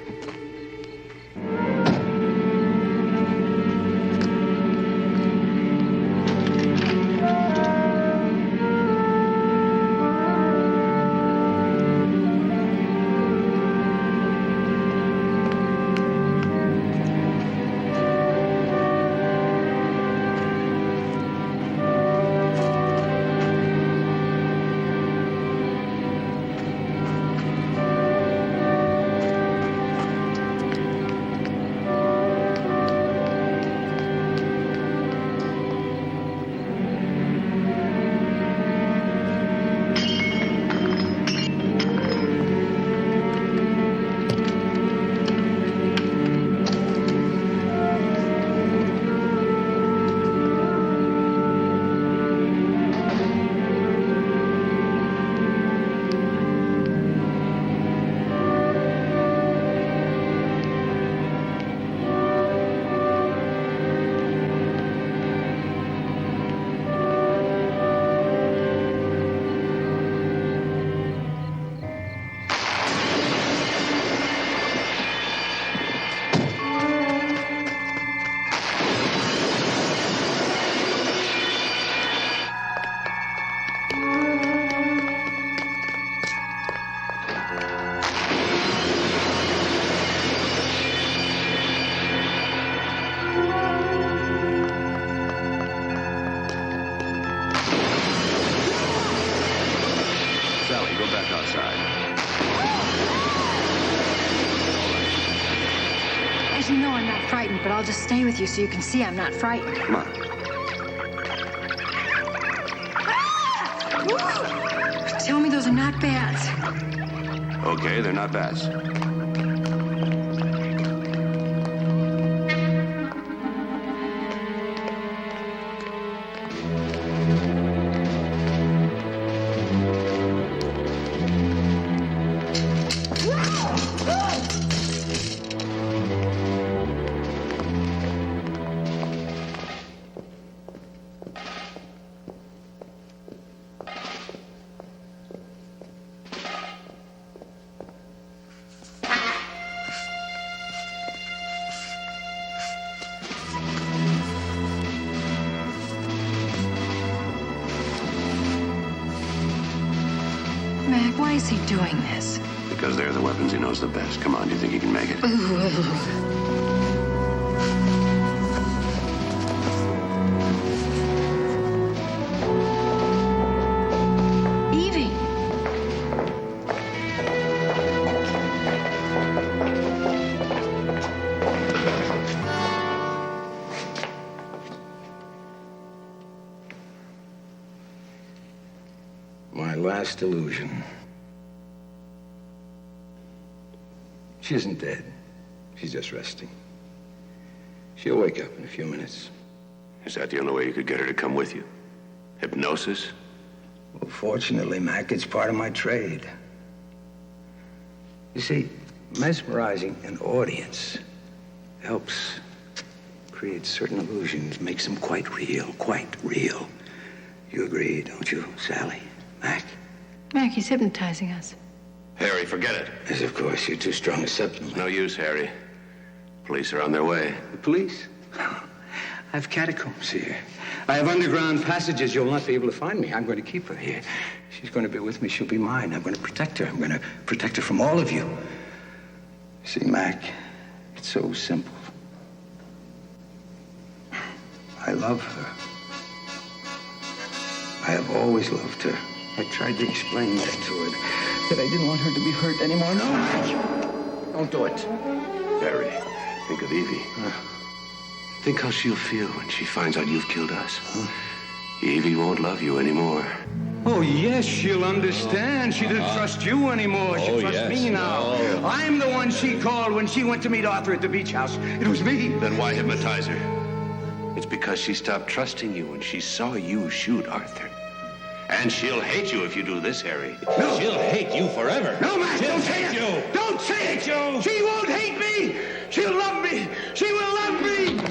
As you know, I'm not frightened, but I'll just stay with you so you can see I'm not frightened. Come on. Tell me those are not bats. Okay, they're not bats. Mac, why is he doing this? Because they're the weapons he knows the best. Come on, do you think he can make it? Evie! My last illusion. She isn't dead. She's just resting. She'll wake up in a few minutes. Is that the only way you could get her to come with you? Hypnosis? Well, fortunately, Mac, it's part of my trade. You see, mesmerizing an audience helps create certain illusions, makes them quite real, quite real. You agree, don't you, Sally? Mac? Mac, he's hypnotizing us. Harry, forget it. Yes, of course. You're too strong a substance. No use, Harry. Police are on their way. The police? I've catacombs here. I have underground passages. You'll not be able to find me. I'm going to keep her here. She's going to be with me. She'll be mine. I'm going to protect her. I'm going to protect her from all of you. See, Mac, it's so simple. I love her. I have always loved her. I tried to explain that to her, that I didn't want her to be hurt anymore. No, Mac, don't do it. Harry, think of Evie. Think how she'll feel when she finds out you've killed us. Evie won't love you anymore. Oh, yes, she'll understand. She doesn't trust you anymore. She'll trust me now. No. I'm the one she called when she went to meet Arthur at the beach house. It was me. Then why hypnotize her? It's because she stopped trusting you when she saw you shoot Arthur. And she'll hate you if you do this, Harry. No. She'll hate you forever. No, Matt, she'll don't say hate it. you. Don't say it, Joe. She won't hate me. She'll love me. She will love me.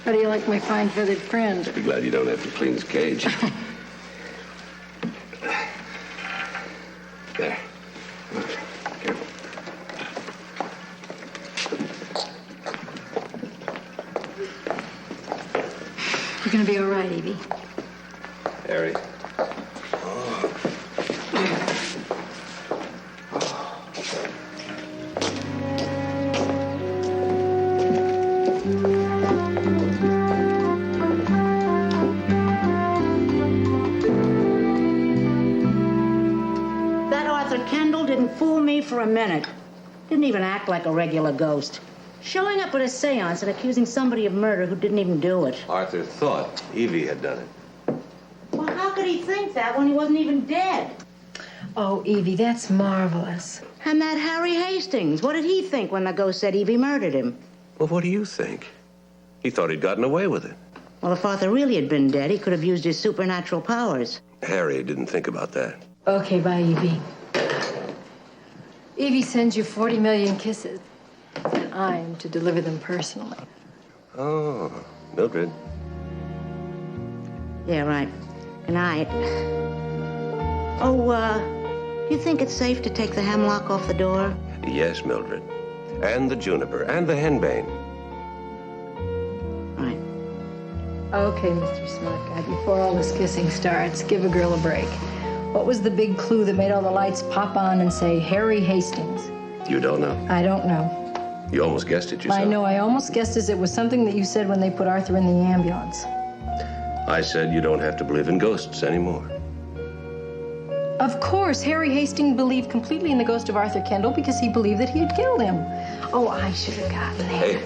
How do you like my fine feathered friend? Be glad you don't have to clean his cage. There. Careful. You're gonna be all right, Evie. Harry. For a minute. Didn't even act like a regular ghost. Showing up at a seance and accusing somebody of murder who didn't even do it. Arthur thought Evie had done it. Well, how could he think that when he wasn't even dead? Oh, Evie, that's marvelous. And that Harry Hastings, what did he think when the ghost said Evie murdered him? Well, what do you think? He thought he'd gotten away with it. Well, if Arthur really had been dead, he could have used his supernatural powers. Harry didn't think about that. Okay, bye, Evie. Evie sends you 40 million kisses, and I'm to deliver them personally. Oh, Mildred. Yeah, right. Good night. Oh, do you think it's safe to take the hemlock off the door? Yes, Mildred. And the juniper, and the henbane. Right. Okay, Mr. Smart Guy, before all this kissing starts, give a girl a break. What was the big clue that made all the lights pop on and say Harry Hastings? You don't know? I don't know. You almost guessed it yourself. I know. I almost guessed it was something that you said when they put Arthur in the ambulance. I said you don't have to believe in ghosts anymore. Of course, Harry Hastings believed completely in the ghost of Arthur Kendall because he believed that he had killed him. Oh, I should have gotten there. Hey.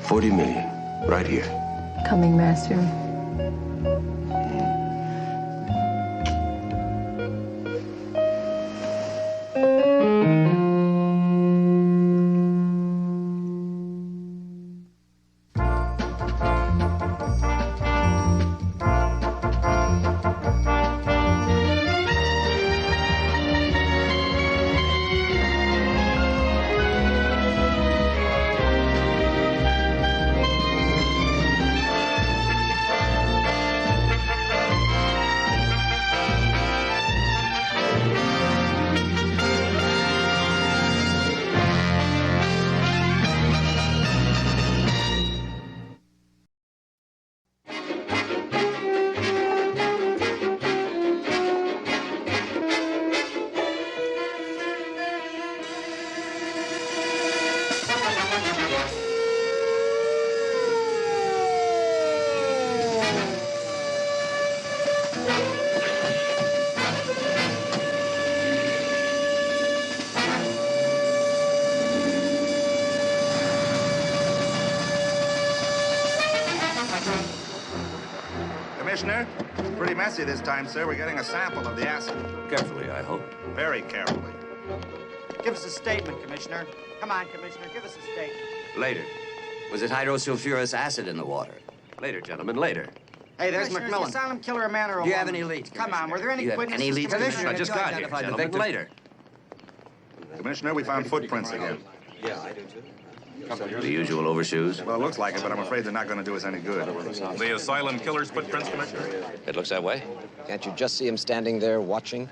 40 million, right here. Coming, Master. Commissioner. Pretty messy this time, sir. We're getting a sample of the acid. Carefully, I hope. Very carefully. Give us a statement, Commissioner. Come on, Commissioner, give us a statement. Later. Was it hydrosulfurous acid in the water? Later, gentlemen, later. Hey, there's Commissioner, is McMillan. the asylum killer a man or a Do you have woman? any leads, Come on, were there any Do you have witnesses? any leads, Commissioner? I just got here, gentlemen. Later. Commissioner, we found footprints again. The usual overshoes? Well, it looks like it, but I'm afraid they're not going to do us any good. The asylum killer's footprints, Commissioner? It looks that way. Can't you just see him standing there watching?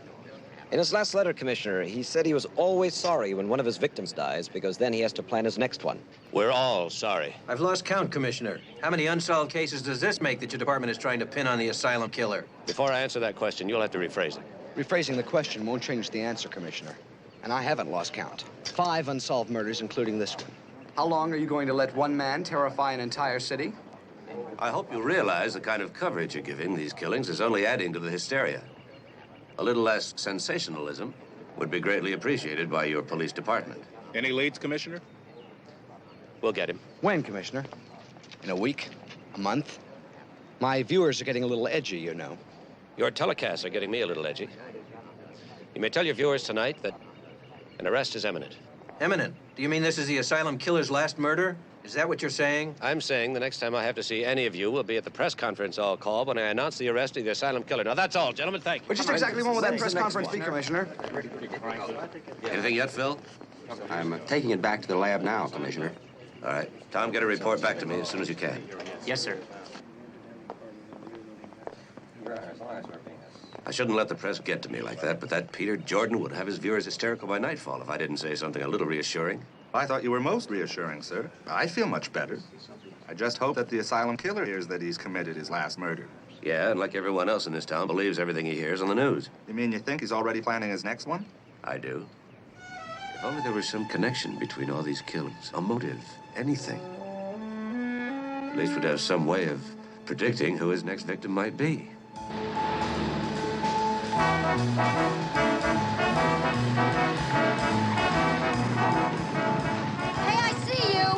In his last letter, Commissioner, he said he was always sorry when one of his victims dies because then he has to plan his next one. We're all sorry. I've lost count, Commissioner. How many unsolved cases does this make that your department is trying to pin on the asylum killer? Before I answer that question, you'll have to rephrase it. Rephrasing the question won't change the answer, Commissioner. And I haven't lost count. 5 unsolved murders, including this one. How long are you going to let one man terrify an entire city? I hope you realize the kind of coverage you're giving these killings is only adding to the hysteria. A little less sensationalism would be greatly appreciated by your police department. Any leads, Commissioner? We'll get him. When, Commissioner? In a week? A month? My viewers are getting a little edgy, you know. Your telecasts are getting me a little edgy. You may tell your viewers tonight that an arrest is imminent. Eminent? Do you mean this is the asylum killer's last murder? Is that what you're saying? I'm saying the next time I have to see any of you will be at the press conference I'll call when I announce the arrest of the asylum killer. Now, that's all, gentlemen. Thank you. But just exactly when will that press conference be, Commissioner? Anything yet, Phil? I'm taking it back to the lab now, Commissioner. All right. Tom, get a report back to me as soon as you can. Yes, sir. I shouldn't let the press get to me like that, but that Peter Jordan would have his viewers hysterical by nightfall if I didn't say something a little reassuring. I thought you were most reassuring, sir. I feel much better. I just hope that the asylum killer hears that he's committed his last murder. Yeah, and like everyone else in this town, believes everything he hears on the news. You mean you think he's already planning his next one? I do. If only there was some connection between all these killings, a motive, anything. At least we'd have some way of predicting who his next victim might be. Hey, I see you.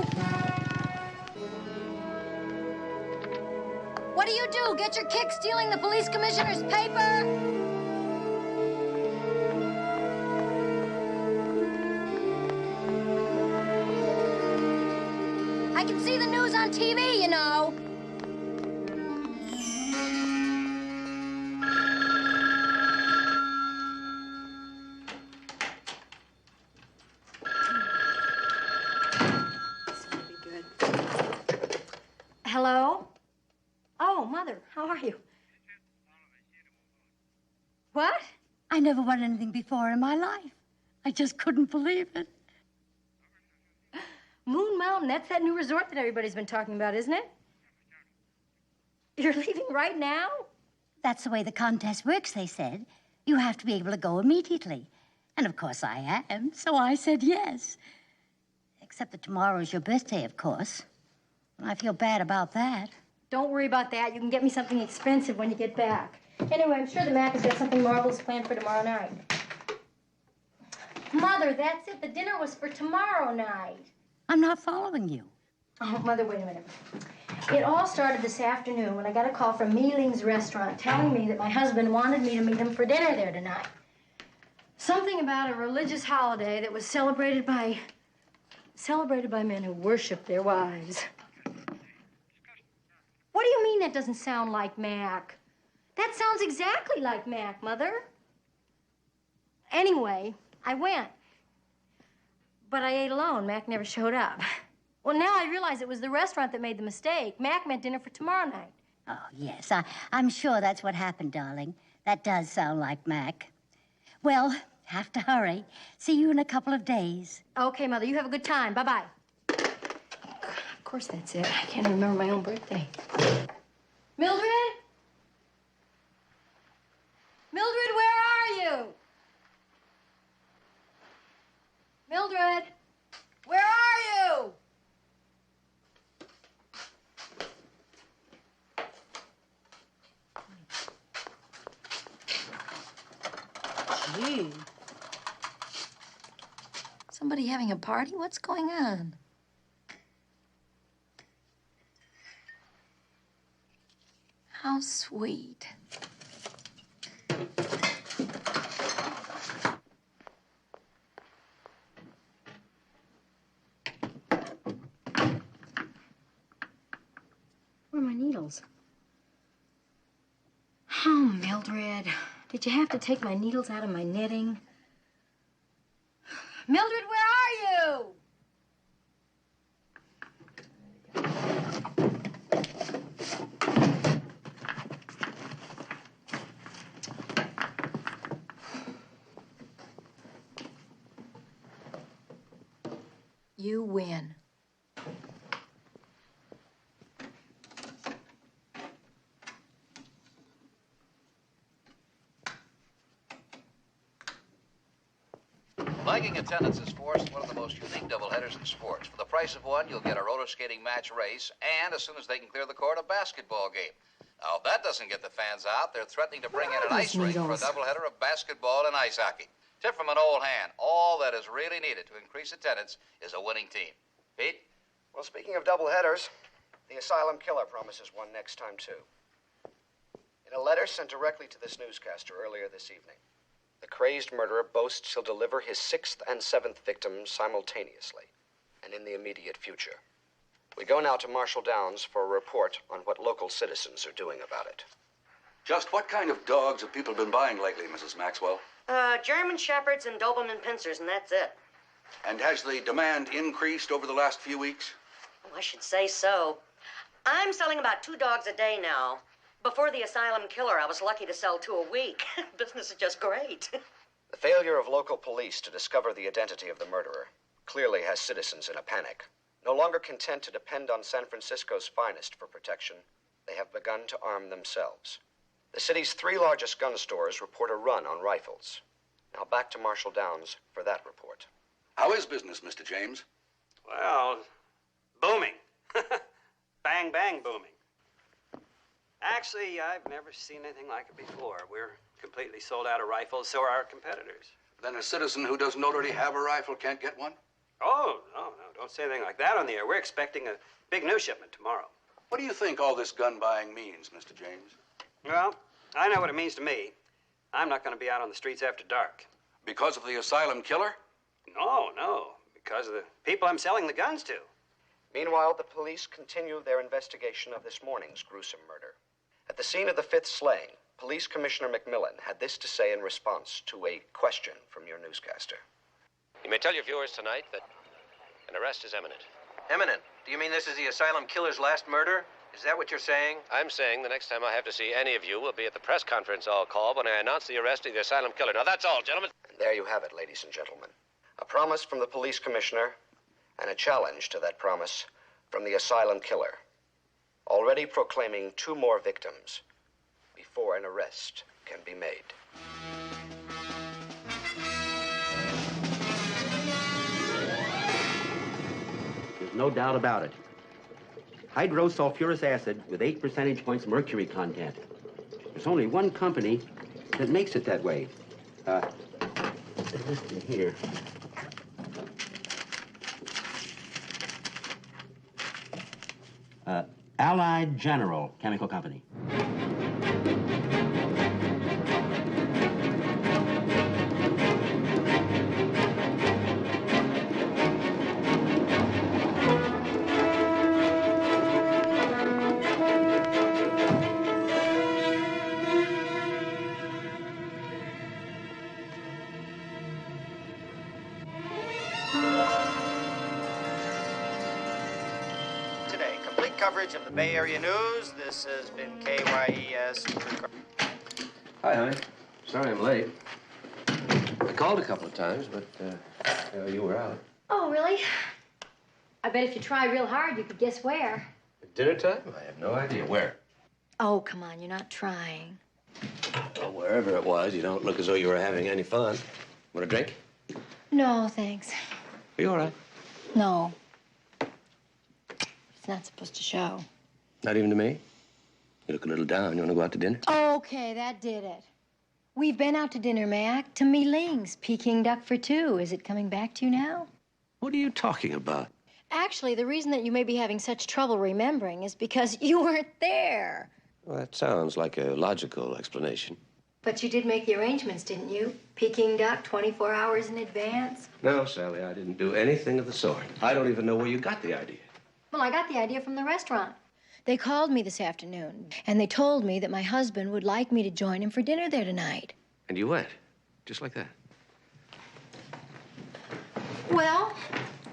What do you do? Get your kick stealing the police commissioner's paper? I can see the news on TV, you know. Hello? Oh, Mother, how are you? What? I never won anything before in my life. I just couldn't believe it. Moon Mountain, that's that new resort that everybody's been talking about, isn't it? You're leaving right now? That's the way the contest works, they said. You have to be able to go immediately. And of course I am, so I said yes. Except that tomorrow's your birthday, of course. I feel bad about that. Don't worry about that. You can get me something expensive when you get back. Anyway, I'm sure the Mac has got something marvelous planned for tomorrow night. Mother, that's it. The dinner was for tomorrow night. I'm not following you. Oh, Mother, wait a minute. It all started this afternoon when I got a call from McMillan's restaurant telling me that my husband wanted me to meet him for dinner there tonight. Something about a religious holiday that was celebrated by men who worship their wives. What do you mean that doesn't sound like Mac? That sounds exactly like Mac, Mother. Anyway, I went. But I ate alone. Mac never showed up. Well, now I realize it was the restaurant that made the mistake. Mac meant dinner for tomorrow night. Oh, yes, I'm sure that's what happened, darling. That does sound like Mac. Well, have to hurry. See you in a couple of days. Okay, Mother, you have a good time. Bye-bye. Of course that's it. I can't remember my own birthday. Mildred? Mildred, where are you? Mildred, where are you? Gee. Somebody having a party? What's going on? How sweet. Where are my needles? Oh, Mildred, did you have to take my needles out of my knitting? Mildred, where are you? You win. Flagging attendance is forced one of the most unique doubleheaders in sports. For the price of one, you'll get a roller skating match race, and as soon as they can clear the court, a basketball game. Now, if that doesn't get the fans out, they're threatening to bring in an ice rink for a doubleheader of basketball and ice hockey. Tip from an old hand, all that is really needed to increase attendance is a winning team. Pete? Well, speaking of doubleheaders, the asylum killer promises one next time, too. In a letter sent directly to this newscaster earlier this evening, the crazed murderer boasts he'll deliver his 6th and 7th victims simultaneously and in the immediate future. We go now to Marshall Downs for a report on what local citizens are doing about it. Just what kind of dogs have people been buying lately, Mrs. Maxwell? German Shepherds and Doberman Pinschers, and that's it. And has the demand increased over the last few weeks? Oh, I should say so. I'm selling about 2 dogs a day now. Before the asylum killer, I was lucky to sell 2 a week. Business is just great. The failure of local police to discover the identity of the murderer clearly has citizens in a panic. No longer content to depend on San Francisco's finest for protection, they have begun to arm themselves. The city's 3 largest gun stores report a run on rifles. Now back to Marshall Downs for that report. How is business, Mr. James? Well, booming. Bang, bang, booming. Actually, I've never seen anything like it before. We're completely sold out of rifles, so are our competitors. Then a citizen who doesn't already have a rifle can't get one? Oh, no, don't say anything like that on the air. We're expecting a big new shipment tomorrow. What do you think all this gun buying means, Mr. James? Well, I know what it means to me. I'm not going to be out on the streets after dark. Because of the asylum killer? No. Because of the people I'm selling the guns to. Meanwhile, the police continue their investigation of this morning's gruesome murder. At the scene of the 5th slaying, Police Commissioner McMillan had this to say in response to a question from your newscaster. You may tell your viewers tonight that an arrest is imminent. Eminent, do you mean this is the asylum killer's last murder? Is that what you're saying? I'm saying the next time I have to see any of you will be at the press conference I'll call when I announce the arrest of the asylum killer. Now, that's all, gentlemen. And there you have it, ladies and gentlemen. A promise from the police commissioner and a challenge to that promise from the asylum killer, already proclaiming 2 more victims before an arrest can be made. There's no doubt about it. Hydrosulfurous acid with 8 percentage points mercury content. There's only one company that makes it that way. Here. Allied General Chemical Company. Today, complete coverage of the Bay Area news. This has been KYES. Hi, honey. Sorry I'm late. I called a couple of times, but you were out. Oh, really? I bet if you try real hard, you could guess where. At dinner time? I have no idea. Where? Oh, come on, you're not trying. Well, wherever it was, you don't look as though you were having any fun. Want a drink? No, thanks. Are you all right? No. It's not supposed to show. Not even to me? You look a little down. You want to go out to dinner? Okay, that did it. We've been out to dinner, Mac, to Mi Ling's, Peking duck for 2. Is it coming back to you now? What are you talking about? Actually, the reason that you may be having such trouble remembering is because you weren't there. Well, that sounds like a logical explanation. But you did make the arrangements, didn't you? Peking duck 24 hours in advance? No, Sally, I didn't do anything of the sort. I don't even know where you got the idea. Well, I got the idea from the restaurant. They called me this afternoon, and they told me that my husband would like me to join him for dinner there tonight. And you went, just like that. Well,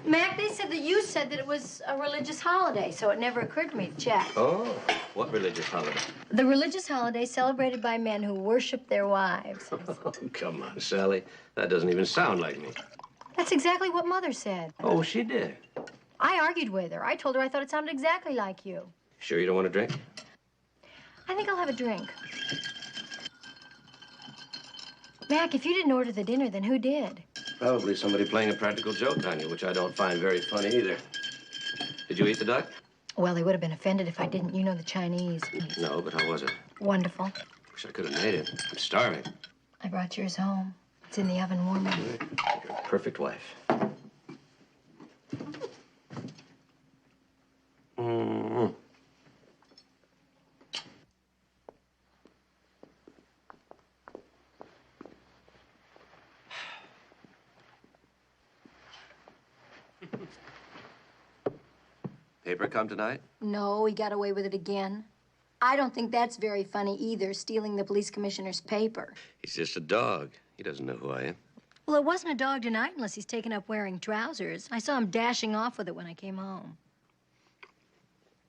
Mac, they said that you said that it was a religious holiday, so it never occurred to me to check. Oh, what religious holiday? The religious holiday celebrated by men who worship their wives. Oh, come on, Sally. That doesn't even sound like me. That's exactly what Mother said. Oh, she did. I argued with her. I told her I thought it sounded exactly like you. Sure you don't want a drink? I think I'll have a drink. Mac, if you didn't order the dinner, then who did? Probably somebody playing a practical joke on you, which I don't find very funny either. Did you eat the duck? Well, they would have been offended if I didn't. You know the Chinese. No, but how was it? Wonderful. Wish I could have made it. I'm starving. I brought yours home. It's in the oven warming. You're a perfect wife. Mm-hmm. Paper come tonight? No, he got away with it again. I don't think that's very funny either, stealing the police commissioner's paper. He's just a dog. He doesn't know who I am. Well, it wasn't a dog tonight unless he's taken up wearing trousers. I saw him dashing off with it when I came home.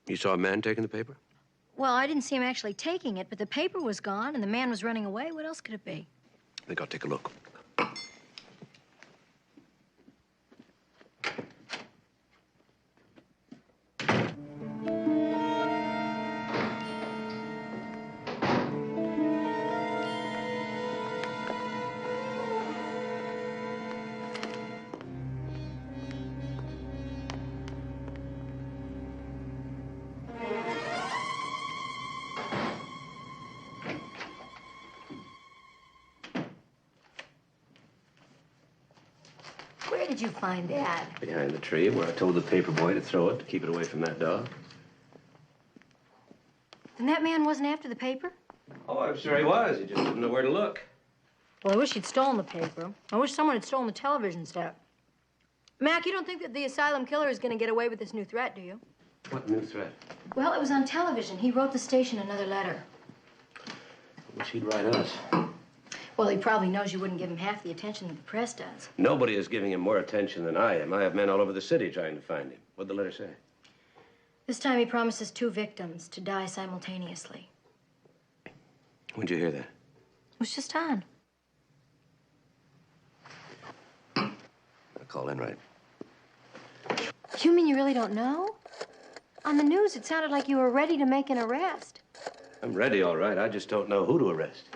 You saw a man taking the paper? Well, I didn't see him actually taking it, but the paper was gone and the man was running away. What else could it be? I think I'll take a look. Where did you find that? Behind the tree where I told the paper boy to throw it to keep it away from that dog. Then that man wasn't after the paper? Oh, I'm sure he was. He just didn't know where to look. Well, I wish he'd stolen the paper. I wish someone had stolen the television set. Mac, you don't think that the asylum killer is going to get away with this new threat, do you? What new threat? Well, it was on television. He wrote the station another letter. I wish he'd write us. Well, he probably knows you wouldn't give him half the attention that the press does. Nobody is giving him more attention than I am. I have men all over the city trying to find him. What'd the letter say? This time he promises 2 victims to die simultaneously. When'd you hear that? It was just on. I'll call in right. You mean you really don't know? On the news, it sounded like you were ready to make an arrest. I'm ready, all right. I just don't know who to arrest.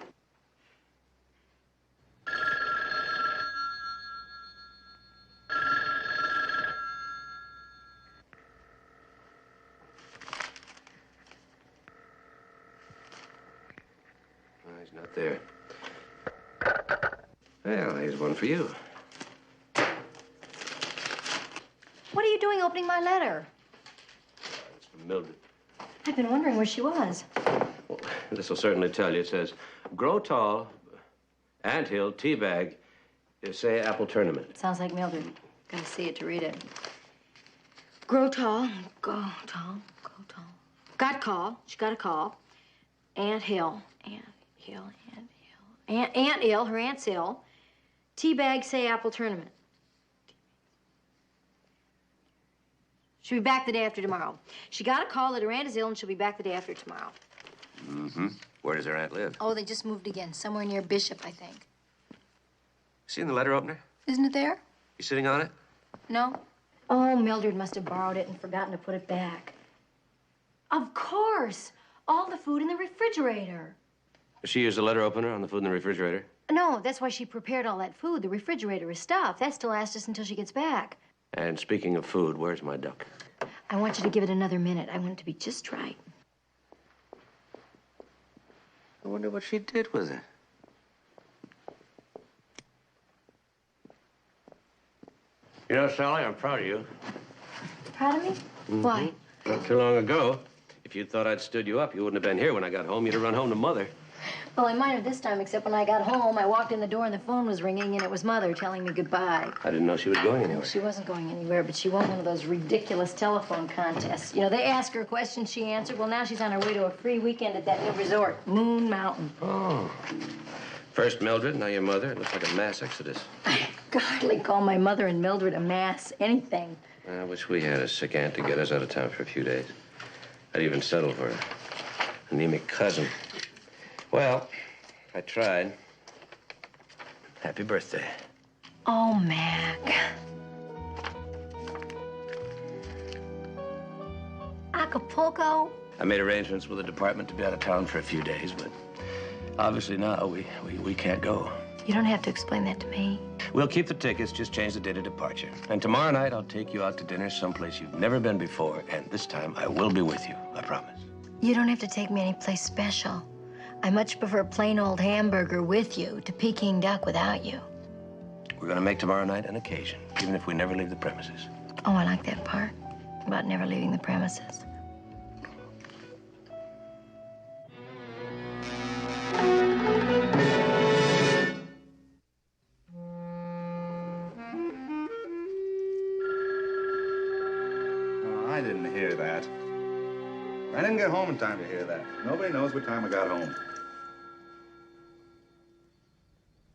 He's not there. Well, here's one for you. What are you doing opening my letter? It's from Mildred. I've been wondering where she was. Well, this will certainly tell you. It says, grow tall, anthill, teabag, say apple tournament. Sounds like Mildred. Gotta see it to read it. Grow tall, go tall, go tall. Got call. She got a call. Aunt Hill. Aunt ill. Her aunt's ill. Teabag, say apple tournament. She'll be back the day after tomorrow. She got a call that her aunt is ill and she'll be back the day after tomorrow. Mm-hmm. Where does her aunt live? Oh, they just moved again. Somewhere near Bishop, I think. Seen the letter opener? Isn't it there? You sitting on it? No? Oh, Mildred must have borrowed it and forgotten to put it back. Of course! All the food in the refrigerator. Does she use the letter opener on the food in the refrigerator? No, that's why she prepared all that food. The refrigerator is stuffed. That's to last us until she gets back. And speaking of food, where's my duck? I want you to give it another minute. I want it to be just right. I wonder what she did with it. You know, Sally, I'm proud of you. Proud of me? Mm-hmm. Why? Not too long ago, If you'd thought I'd stood you up, you wouldn't have been here when I got home. You'd have run home to Mother. Well, I might have this time, except when I got home, I walked in the door and the phone was ringing, and it was Mother telling me goodbye. I didn't know she was going anywhere. She wasn't going anywhere, but she won one of those ridiculous telephone contests. You know, they ask her questions, she answered. Well, now she's on her way to a free weekend at that new resort, Moon Mountain. Oh. First Mildred, now your mother. It looks like a mass exodus. I could hardly call my mother and Mildred a mass anything. I wish we had a sick aunt to get us out of town for a few days. I'd even settle for an anemic cousin. Well, I tried. Happy birthday. Oh, Mac. Acapulco? I made arrangements with the department to be out of town for a few days, but obviously now we can't go. You don't have to explain that to me. We'll keep the tickets, just change the date of departure. And tomorrow night, I'll take you out to dinner someplace you've never been before, and this time I will be with you, I promise. You don't have to take me anyplace special. I much prefer plain old hamburger with you to Peking duck without you. We're gonna make tomorrow night an occasion, even if we never leave the premises. Oh, I like that part about never leaving the premises. I didn't hear that. I didn't get home in time to hear that. Nobody knows what time I got home.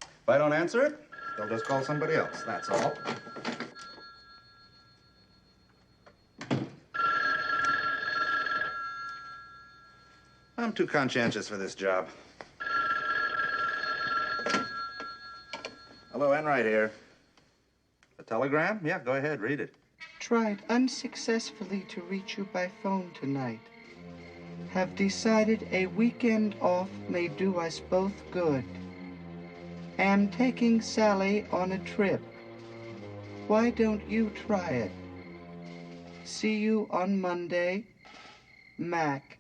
If I don't answer it, they'll just call somebody else, that's all. I'm too conscientious for this job. Hello, Enright here. A telegram? Yeah, go ahead, read it. Tried unsuccessfully to reach you by phone tonight. Have decided a weekend off may do us both good. Am taking Sally on a trip. Why don't you try it? See you on Monday. Mac.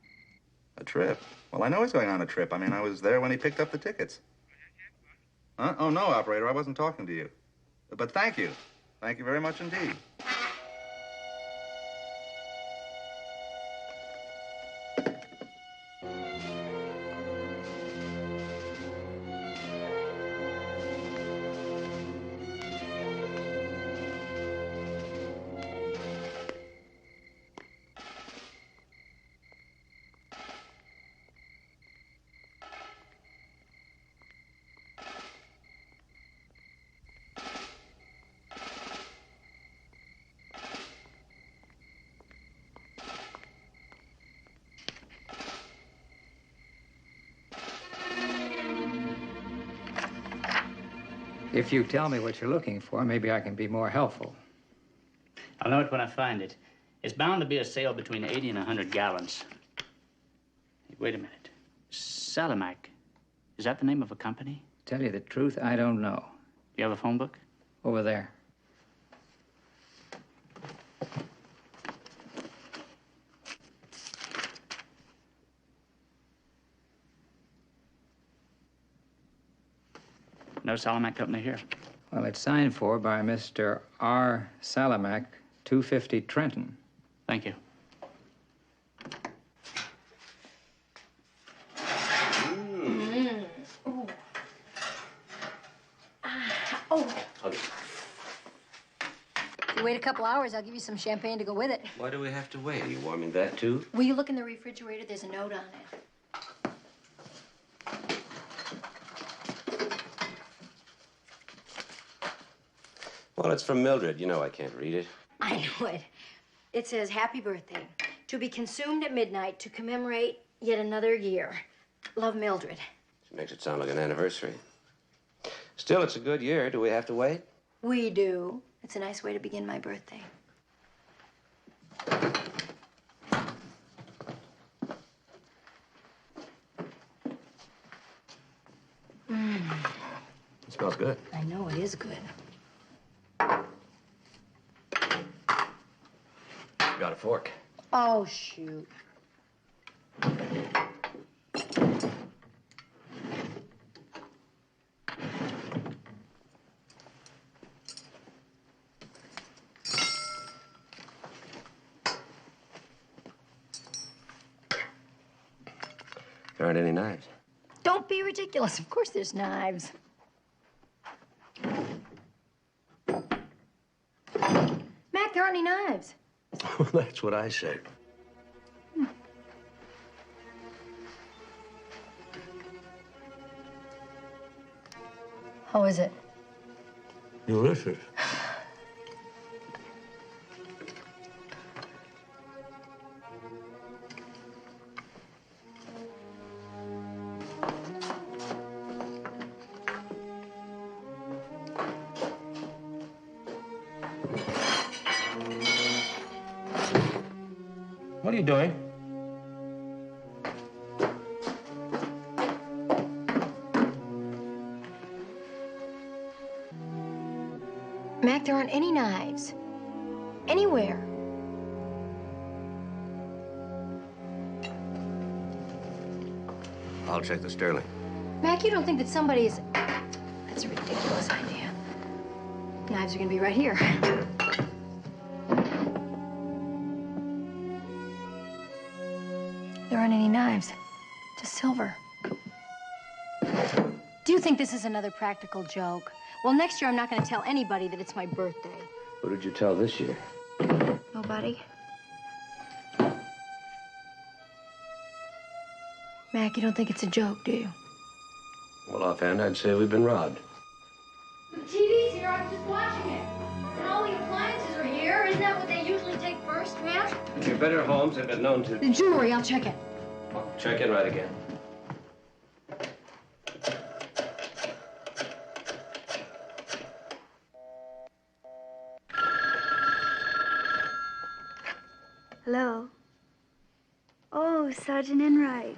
A trip? Well, I know he's going on a trip. I mean, I was there when he picked up the tickets. Huh? Oh, no, operator, I wasn't talking to you. But thank you. Thank you very much indeed. If you tell me what you're looking for, maybe I can be more helpful. I'll know it when I find it. It's bound to be a sale between 80 and 100 gallons. Hey, wait a minute. Salamac. Is that the name of a company? Tell you the truth, I don't know. Do you have a phone book? Over there. No Salamac company here. Well, it's signed for by Mr. R. Salamac, 250 Trenton. Thank you. Oh. Oh. Okay. If you wait a couple hours, I'll give you some champagne to go with it. Why do we have to wait? Are you warming that, too? Will you look in the refrigerator? There's a note on it. Well, it's from Mildred. You know I can't read it. I know it. It says, "Happy birthday. To be consumed at midnight to commemorate yet another year. Love, Mildred." She makes it sound like an anniversary. Still, it's a good year. Do we have to wait? We do. It's a nice way to begin my birthday. It smells good. I know it is good. Got a fork. Oh, shoot. There aren't any knives. Don't be ridiculous. Of course there's knives. Mac, there aren't any knives. That's what I said. How is it? Delicious. What are you doing? Mac, there aren't any knives. Anywhere. I'll check the Sterling. Mac, you don't think that somebody's... That's a ridiculous idea. Knives are gonna be right here. There aren't any knives. Just silver. Do you think this is another practical joke? Well, next year I'm not gonna tell anybody that it's my birthday. Who did you tell this year? Nobody? Mac, you don't think it's a joke, do you? Well, offhand, I'd say we've been robbed. The TV's here. I'm just watching it. And all the appliances are here. Isn't that what they usually take first, Mac? Your better homes have been known to... The jewelry, I'll check it. Check in right again. Hello. Oh, Sergeant Enright.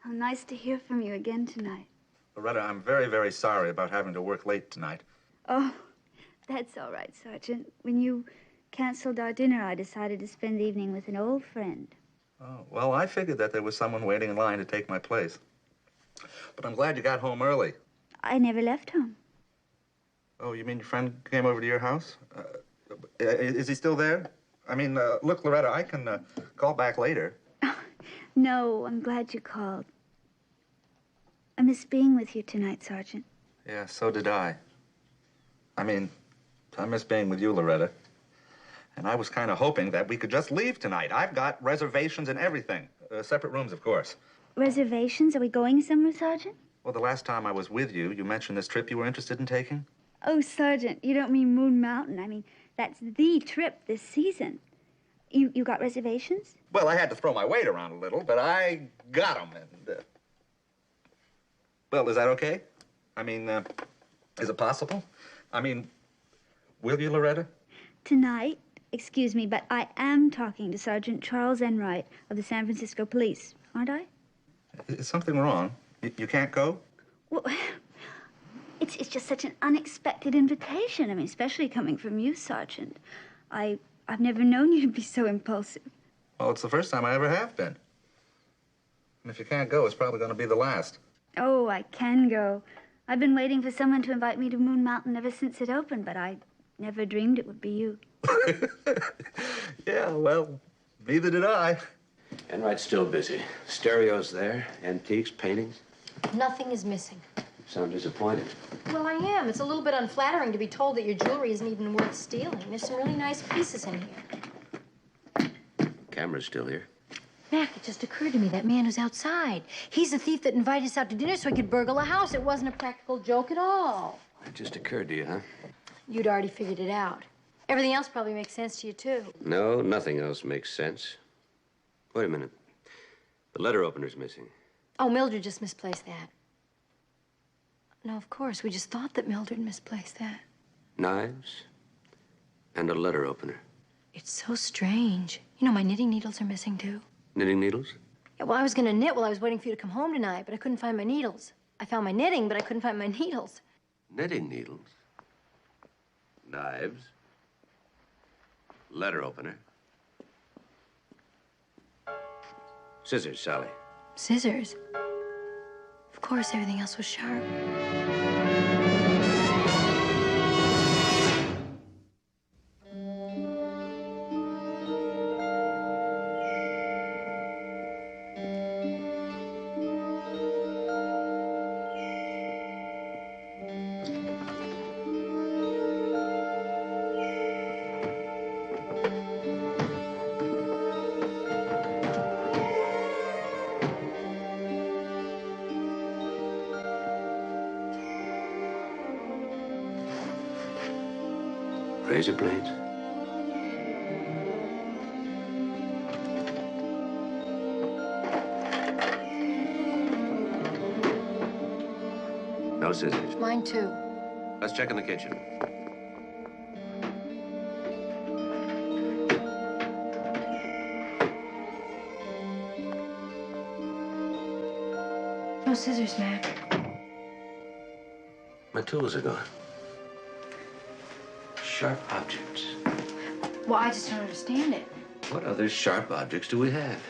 How nice to hear from you again tonight. Loretta, I'm very, very sorry about having to work late tonight. Oh, that's all right, Sergeant. When you canceled our dinner, I decided to spend the evening with an old friend. Oh, well, I figured that there was someone waiting in line to take my place. But I'm glad you got home early. I never left home. Oh, you mean your friend came over to your house? Is he still there? I mean, look, Loretta, I can call back later. No, I'm glad you called. I miss being with you tonight, Sergeant. Yeah, so did I. I mean, I miss being with you, Loretta. And I was kind of hoping that we could just leave tonight. I've got reservations and everything. Separate rooms, of course. Reservations? Are we going somewhere, Sergeant? Well, the last time I was with you, you mentioned this trip you were interested in taking. Oh, Sergeant, you don't mean Moon Mountain. I mean, that's the trip this season. You got reservations? Well, I had to throw my weight around a little, but I got them. And, well, is that okay? I mean, is it possible? I mean, will you, Loretta? Tonight, excuse me, but I am talking to Sergeant Charles Enright of the San Francisco Police, aren't I? Is something wrong? You can't go? Well, it's just such an unexpected invitation. I mean, especially coming from you, Sergeant. I've never known you to be so impulsive. Well, it's the first time I ever have been. And if you can't go, it's probably going to be the last. Oh, I can go. I've been waiting for someone to invite me to Moon Mountain ever since it opened, but I never dreamed it would be you. Yeah, well, neither did I. Enright's still busy. Stereos there, antiques, paintings. Nothing is missing. You sound disappointed. Well, I am. It's a little bit unflattering to be told that your jewelry isn't even worth stealing. There's some really nice pieces in here. Camera's still here. Mac, it just occurred to me that man who's outside. He's the thief that invited us out to dinner so he could burgle a house. It wasn't a practical joke at all. It just occurred to you, huh? You'd already figured it out. Everything else probably makes sense to you, too. No, nothing else makes sense. Wait a minute. The letter opener's missing. Oh, Mildred just misplaced that. No, of course. We just thought that Mildred misplaced that. Knives and a letter opener. It's so strange. You know, my knitting needles are missing, too. Knitting needles? Yeah, well, I was going to knit while I was waiting for you to come home tonight, but I couldn't find my needles. I found my knitting, but I couldn't find my needles. Knitting needles. Knives. Letter opener. Scissors, Sally. Scissors? Of course, everything else was sharp. Razor blades? No scissors. Mine too. Let's check in the kitchen. No scissors, Mac. My tools are gone. Sharp objects. Well, I just don't understand it. What other sharp objects do we have?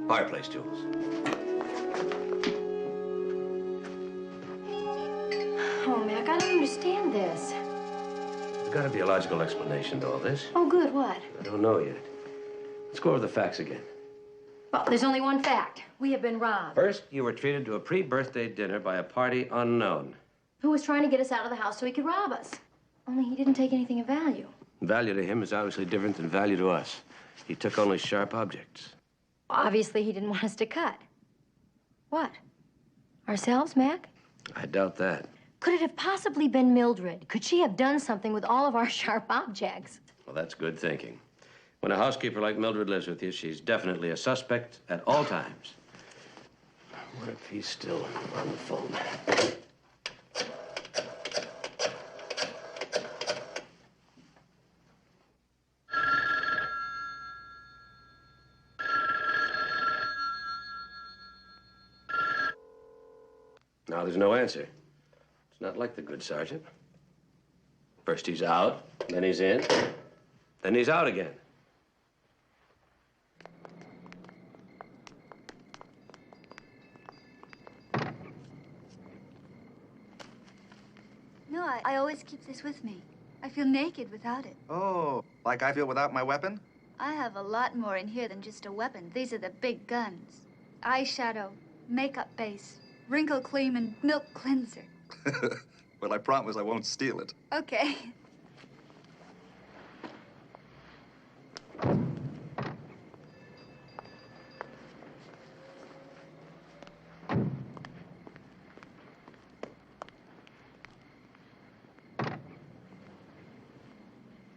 Fireplace tools. Oh, Mac, I don't understand this. There's got to be a logical explanation to all this. Oh, good, what? I don't know yet. Let's go over the facts again. Well, there's only one fact. We have been robbed. First, you were treated to a pre-birthday dinner by a party unknown. Who was trying to get us out of the house so he could rob us. Only he didn't take anything of value. Value to him is obviously different than value to us. He took only sharp objects. Obviously, he didn't want us to cut. What? Ourselves, Mac? I doubt that. Could it have possibly been Mildred? Could she have done something with all of our sharp objects? Well, that's good thinking. When a housekeeper like Mildred lives with you, she's definitely a suspect at all times. What if he's still on the phone? Now there's no answer. It's not like the good sergeant. First he's out, then he's in, then he's out again. No, I always keep this with me. I feel naked without it. Oh, like I feel without my weapon? I have a lot more in here than just a weapon. These are the big guns. Eyeshadow, makeup base, wrinkle cream, and milk cleanser. Well, I promise I won't steal it. Okay.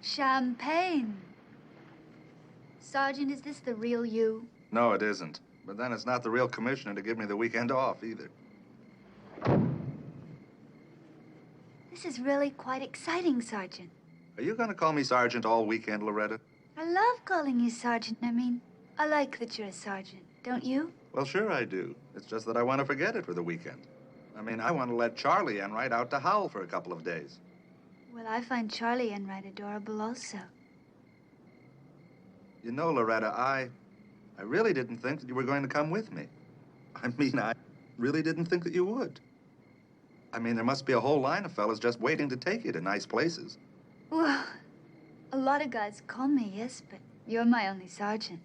Champagne. Sergeant, is this the real you? No, it isn't. But then it's not the real commissioner to give me the weekend off either. This is really quite exciting, Sergeant. Are you going to call me Sergeant all weekend, Loretta? I love calling you Sergeant. I mean, I like that you're a sergeant, don't you? Well, sure I do. It's just that I want to forget it for the weekend. I mean, I want to let Charlie Enright out to howl for a couple of days. Well, I find Charlie Enright adorable also. You know, Loretta, I really didn't think that you were going to come with me. I mean, I really didn't think that you would. I mean, there must be a whole line of fellas just waiting to take you to nice places. Well, a lot of guys call me, yes, but you're my only sergeant.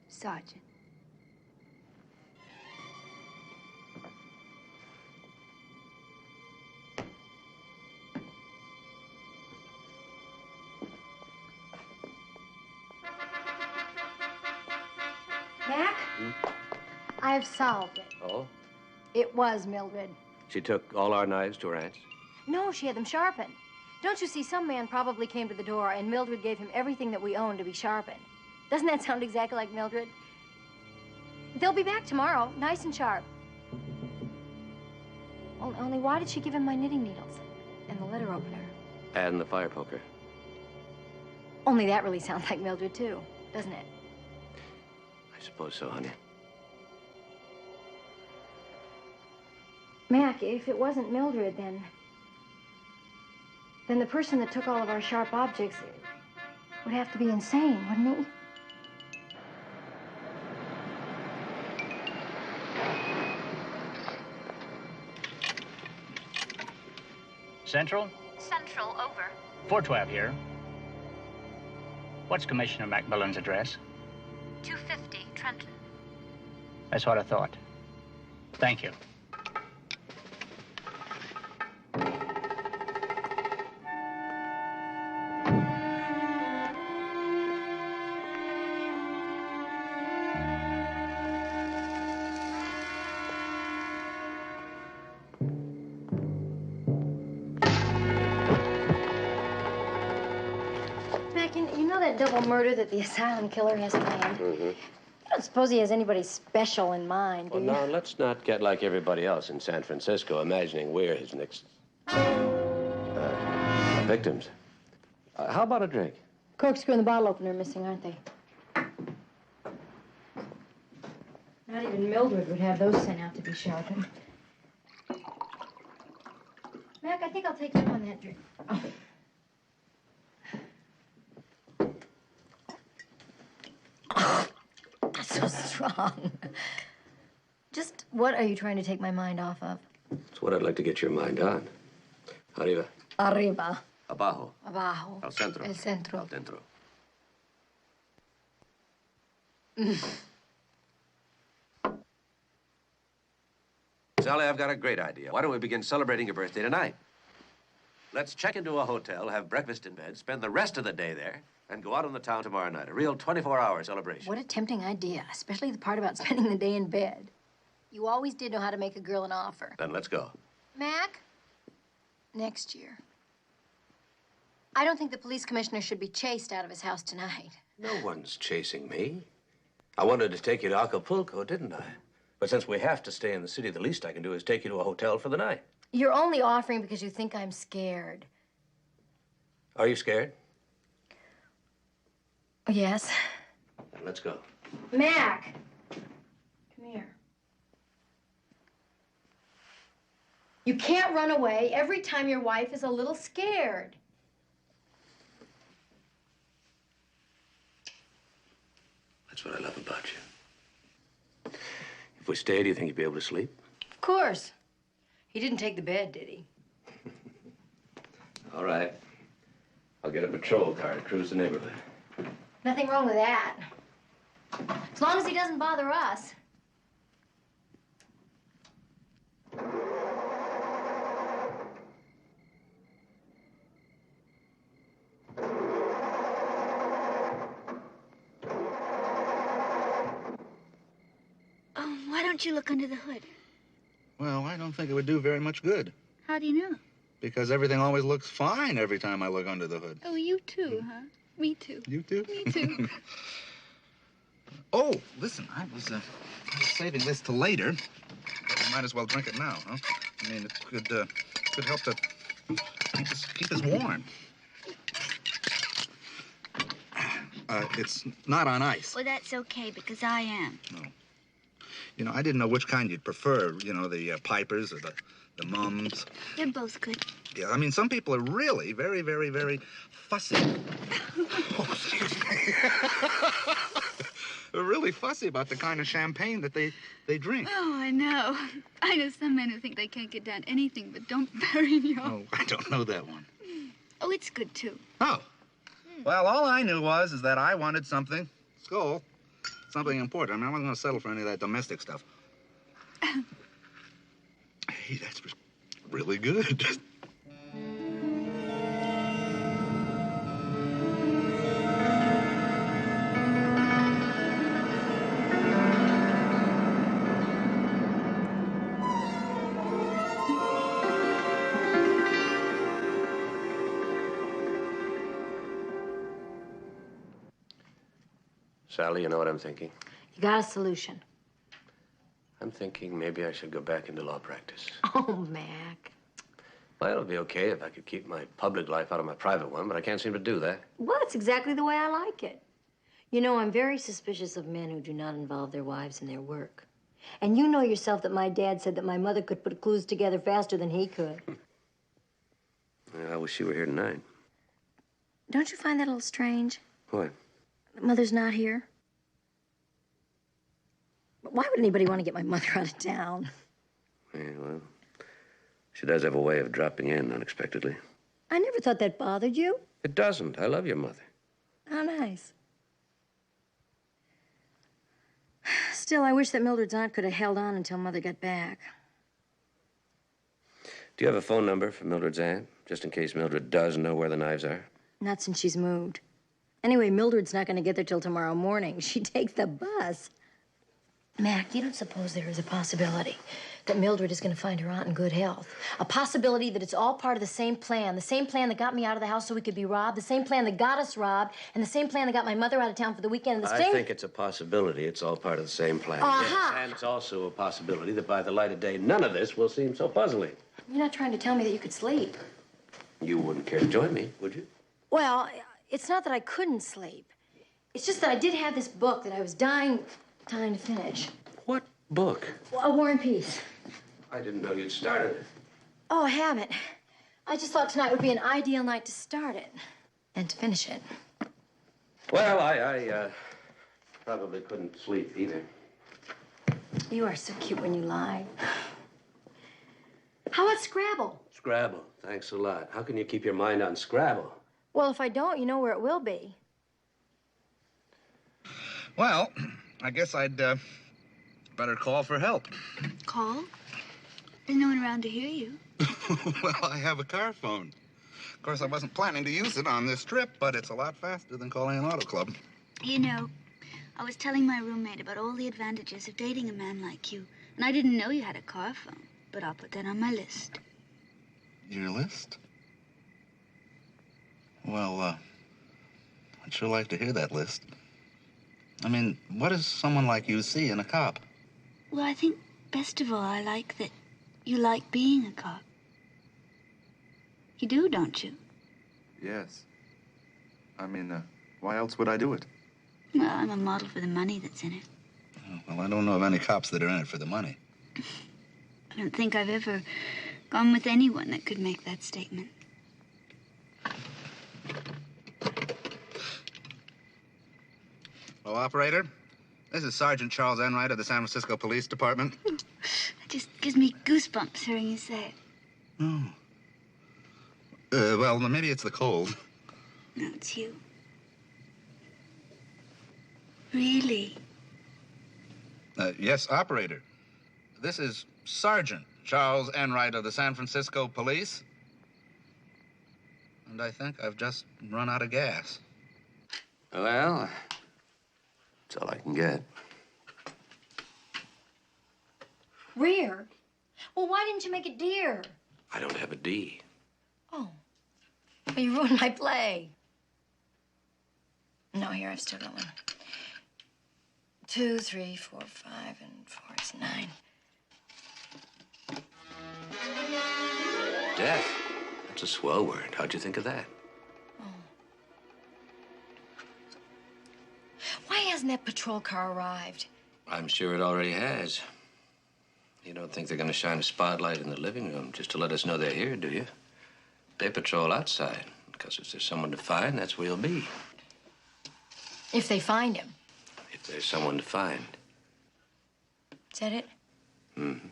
Sergeant. Mac? I've solved it. Oh? It was Mildred. She took all our knives to her aunt's? No, she had them sharpened. Don't you see, some man probably came to the door and Mildred gave him everything that we own to be sharpened. Doesn't that sound exactly like Mildred? They'll be back tomorrow, nice and sharp. Only why did she give him my knitting needles and the letter opener? And the fire poker. Only that really sounds like Mildred, too, doesn't it? I suppose so, honey. Mac, if it wasn't Mildred, then the person that took all of our sharp objects would have to be insane, wouldn't he? Central? Central, over. 412 here. What's Commissioner McMillan's address? 250, Trenton. That's what I thought. Thank you. that double murder that the asylum killer has planned. Mm-hmm. I don't suppose he has anybody special in mind, do Well, you? now, let's not get like everybody else in San Francisco, imagining we're his next victims. How about a drink? Corkscrew and the bottle opener are missing, aren't they? Not even Mildred would have those sent out to be sharpened. Mac, I think I'll take you up on that drink. Oh. That's so strong. Just what are you trying to take my mind off of? It's what I'd like to get your mind on. Arriba. Arriba. Abajo. Abajo. Al centro. El centro. Al dentro. Sally, I've got a great idea. Why don't we begin celebrating your birthday tonight? Let's check into a hotel, have breakfast in bed, spend the rest of the day there, and go out on the town tomorrow night. A real 24-hour celebration. What a tempting idea, especially the part about spending the day in bed. You always did know how to make a girl an offer. Then let's go. Mac, next year. I don't think the police commissioner should be chased out of his house tonight. No one's chasing me. I wanted to take you to Acapulco, didn't I? But since we have to stay in the city, the least I can do is take you to a hotel for the night. You're only offering because you think I'm scared. Are you scared? Oh, yes. Then let's go. Mac! Come here. You can't run away every time your wife is a little scared. That's what I love about you. If we stay, do you think you'd be able to sleep? Of course. He didn't take the bed, did he? All right. I'll get a patrol car to cruise the neighborhood. Nothing wrong with that. As long as he doesn't bother us. Why don't you look under the hood? Well, I don't think it would do very much good. How do you know? Because everything always looks fine every time I look under the hood. Oh, you too, huh? Me too. You too? Me too. Oh, listen, I was saving this till later. But we might as well drink it now, huh? I mean, it could help to keep us warm. It's not on ice. Well, that's okay, because I am. No. You know, I didn't know which kind you'd prefer. You know, the pipers or the mums. They're both good. Yeah, I mean, some people are really very, very, very fussy. Oh, excuse me. They're really fussy about the kind of champagne that they drink. Oh, I know. I know some men who think they can't get down anything but Dom Perignon. Oh, I don't know that one. Oh, it's good, too. Oh. Well, all I knew is that I wanted something, Skull, something important. I mean, I wasn't going to settle for any of that domestic stuff. Hey, that's really good. Sally, you know what I'm thinking? You got a solution. I'm thinking maybe I should go back into law practice. Oh, Mac. Well, it'll be okay if I could keep my public life out of my private one, but I can't seem to do that. Well, it's exactly the way I like it. You know, I'm very suspicious of men who do not involve their wives in their work. And you know yourself that my dad said that my mother could put clues together faster than he could. I wish she were here tonight. Don't you find that a little strange? What? That Mother's not here? But why would anybody want to get my mother out of town? Yeah, well, she does have a way of dropping in unexpectedly. I never thought that bothered you. It doesn't. I love your mother. How nice. Still, I wish that Mildred's aunt could have held on until Mother got back. Do you have a phone number for Mildred's aunt, just in case Mildred does know where the knives are? Not since she's moved. Anyway, Mildred's not going to get there till tomorrow morning. She takes the bus. Mac, you don't suppose there is a possibility that Mildred is going to find her aunt in good health? A possibility that it's all part of the same plan that got me out of the house so we could be robbed, the same plan that got us robbed, and the same plan that got my mother out of town for the weekend, and the I same... think it's a possibility. It's all part of the same plan. Aha! Yes, and it's also a possibility that by the light of day, none of this will seem so puzzling. You're not trying to tell me that you could sleep. You wouldn't care to join me, would you? Well, it's not that I couldn't sleep. It's just that I did have this book that I was dying to finish. What book? A War and Peace. I didn't know you'd started it. Oh, I haven't. I just thought tonight would be an ideal night to start it and to finish it. Well, I probably couldn't sleep either. You are so cute when you lie. How about Scrabble? Scrabble, thanks a lot. How can you keep your mind on Scrabble? Well, if I don't, you know where it will be. Well, I guess I'd better call for help. Call? There's no one around to hear you. Well, I have a car phone. Of course, I wasn't planning to use it on this trip, but it's a lot faster than calling an auto club. You know, I was telling my roommate about all the advantages of dating a man like you, and I didn't know you had a car phone, but I'll put that on my list. Your list? Well, I'd sure like to hear that list. I mean, what does someone like you see in a cop? Well, I think, best of all, I like that you like being a cop. You do, don't you? Yes. I mean, why else would I do it? Well, I'm a model for the money that's in it. Oh, well, I don't know of any cops that are in it for the money. I don't think I've ever gone with anyone that could make that statement. Hello, operator. This is Sergeant Charles Enright of the San Francisco Police Department. It just gives me goosebumps hearing you say it. Oh. Well, maybe it's the cold. No, it's you. Really? Yes, operator. This is Sergeant Charles Enright of the San Francisco Police. And I think I've just run out of gas. Well, that's all I can get. Rear? Well, why didn't you make it deer? I don't have a D. Oh. Well, you ruined my play. No, here, I've still got one. 2, 3, 4, 5, and 4 is 9. Death. That's a swell word. How'd you think of that? Why hasn't that patrol car arrived? I'm sure it already has. You don't think they're going to shine a spotlight in the living room just to let us know they're here, do you? They patrol outside, because if there's someone to find, that's where he'll be. If they find him. If there's someone to find. Is that it? Mm-hmm.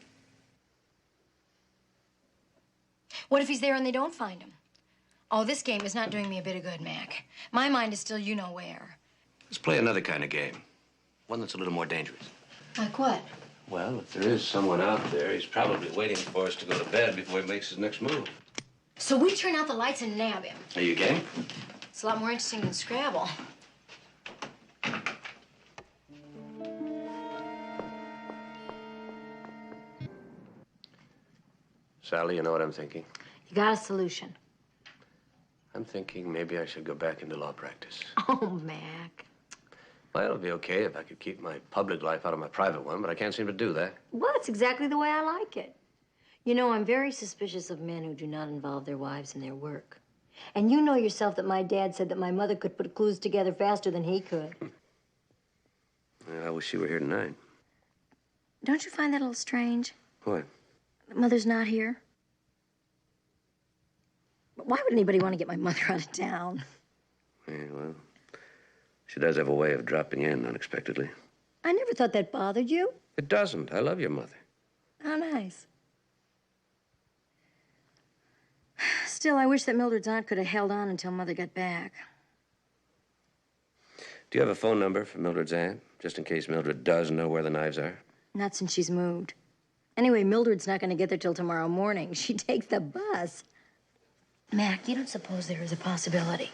What if he's there and they don't find him? Oh, this game is not doing me a bit of good, Mac. My mind is still you-know-where. Let's play another kind of game. One that's a little more dangerous. Like what? Well, if there is someone out there, he's probably waiting for us to go to bed before he makes his next move. So we turn out the lights and nab him. Are you game? It's a lot more interesting than Scrabble. Sally, you know what I'm thinking? You got a solution. I'm thinking maybe I should go back into law practice. Oh, Mac. Well, it'll be okay if I could keep my public life out of my private one, but I can't seem to do that. Well, that's exactly the way I like it. You know, I'm very suspicious of men who do not involve their wives in their work. And you know yourself that my dad said that my mother could put clues together faster than he could. Yeah, I wish she were here tonight. Don't you find that a little strange? What? That Mother's not here? But why would anybody want to get my mother out of town? Yeah, well, she does have a way of dropping in unexpectedly. I never thought that bothered you. It doesn't. I love your mother. How nice. Still, I wish that Mildred's aunt could have held on until Mother got back. Do you have a phone number for Mildred's aunt, just in case Mildred does know where the knives are? Not since she's moved. Anyway, Mildred's not going to get there till tomorrow morning. She takes the bus. Mac, you don't suppose there is a possibility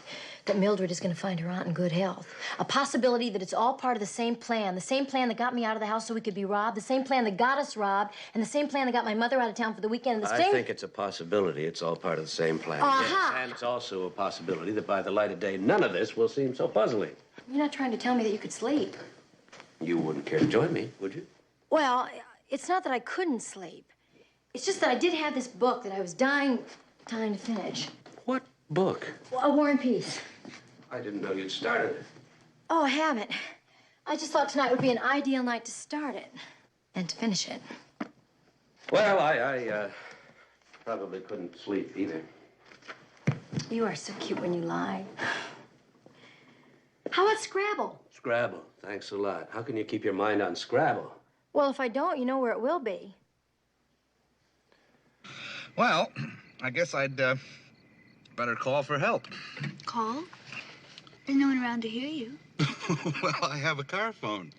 that Mildred is going to find her aunt in good health. A possibility that it's all part of the same plan that got me out of the house so we could be robbed, the same plan that got us robbed, and the same plan that got my mother out of town for the weekend. And the I think it's a possibility. It's all part of the same plan. Aha! Yes, and it's also a possibility that by the light of day, none of this will seem so puzzling. You're not trying to tell me that you could sleep. You wouldn't care to join me, would you? Well, it's not that I couldn't sleep. It's just that I did have this book that I was dying to finish. What book? A War and Peace. I didn't know you'd started it. Oh, I haven't. I just thought tonight would be an ideal night to start it and to finish it. Well, I probably couldn't sleep either. You are so cute when you lie. How about Scrabble? Scrabble, thanks a lot. How can you keep your mind on Scrabble? Well, if I don't, you know where it will be. Well, I guess I'd better call for help. Call? There's no one around to hear you. Well, I have a car phone.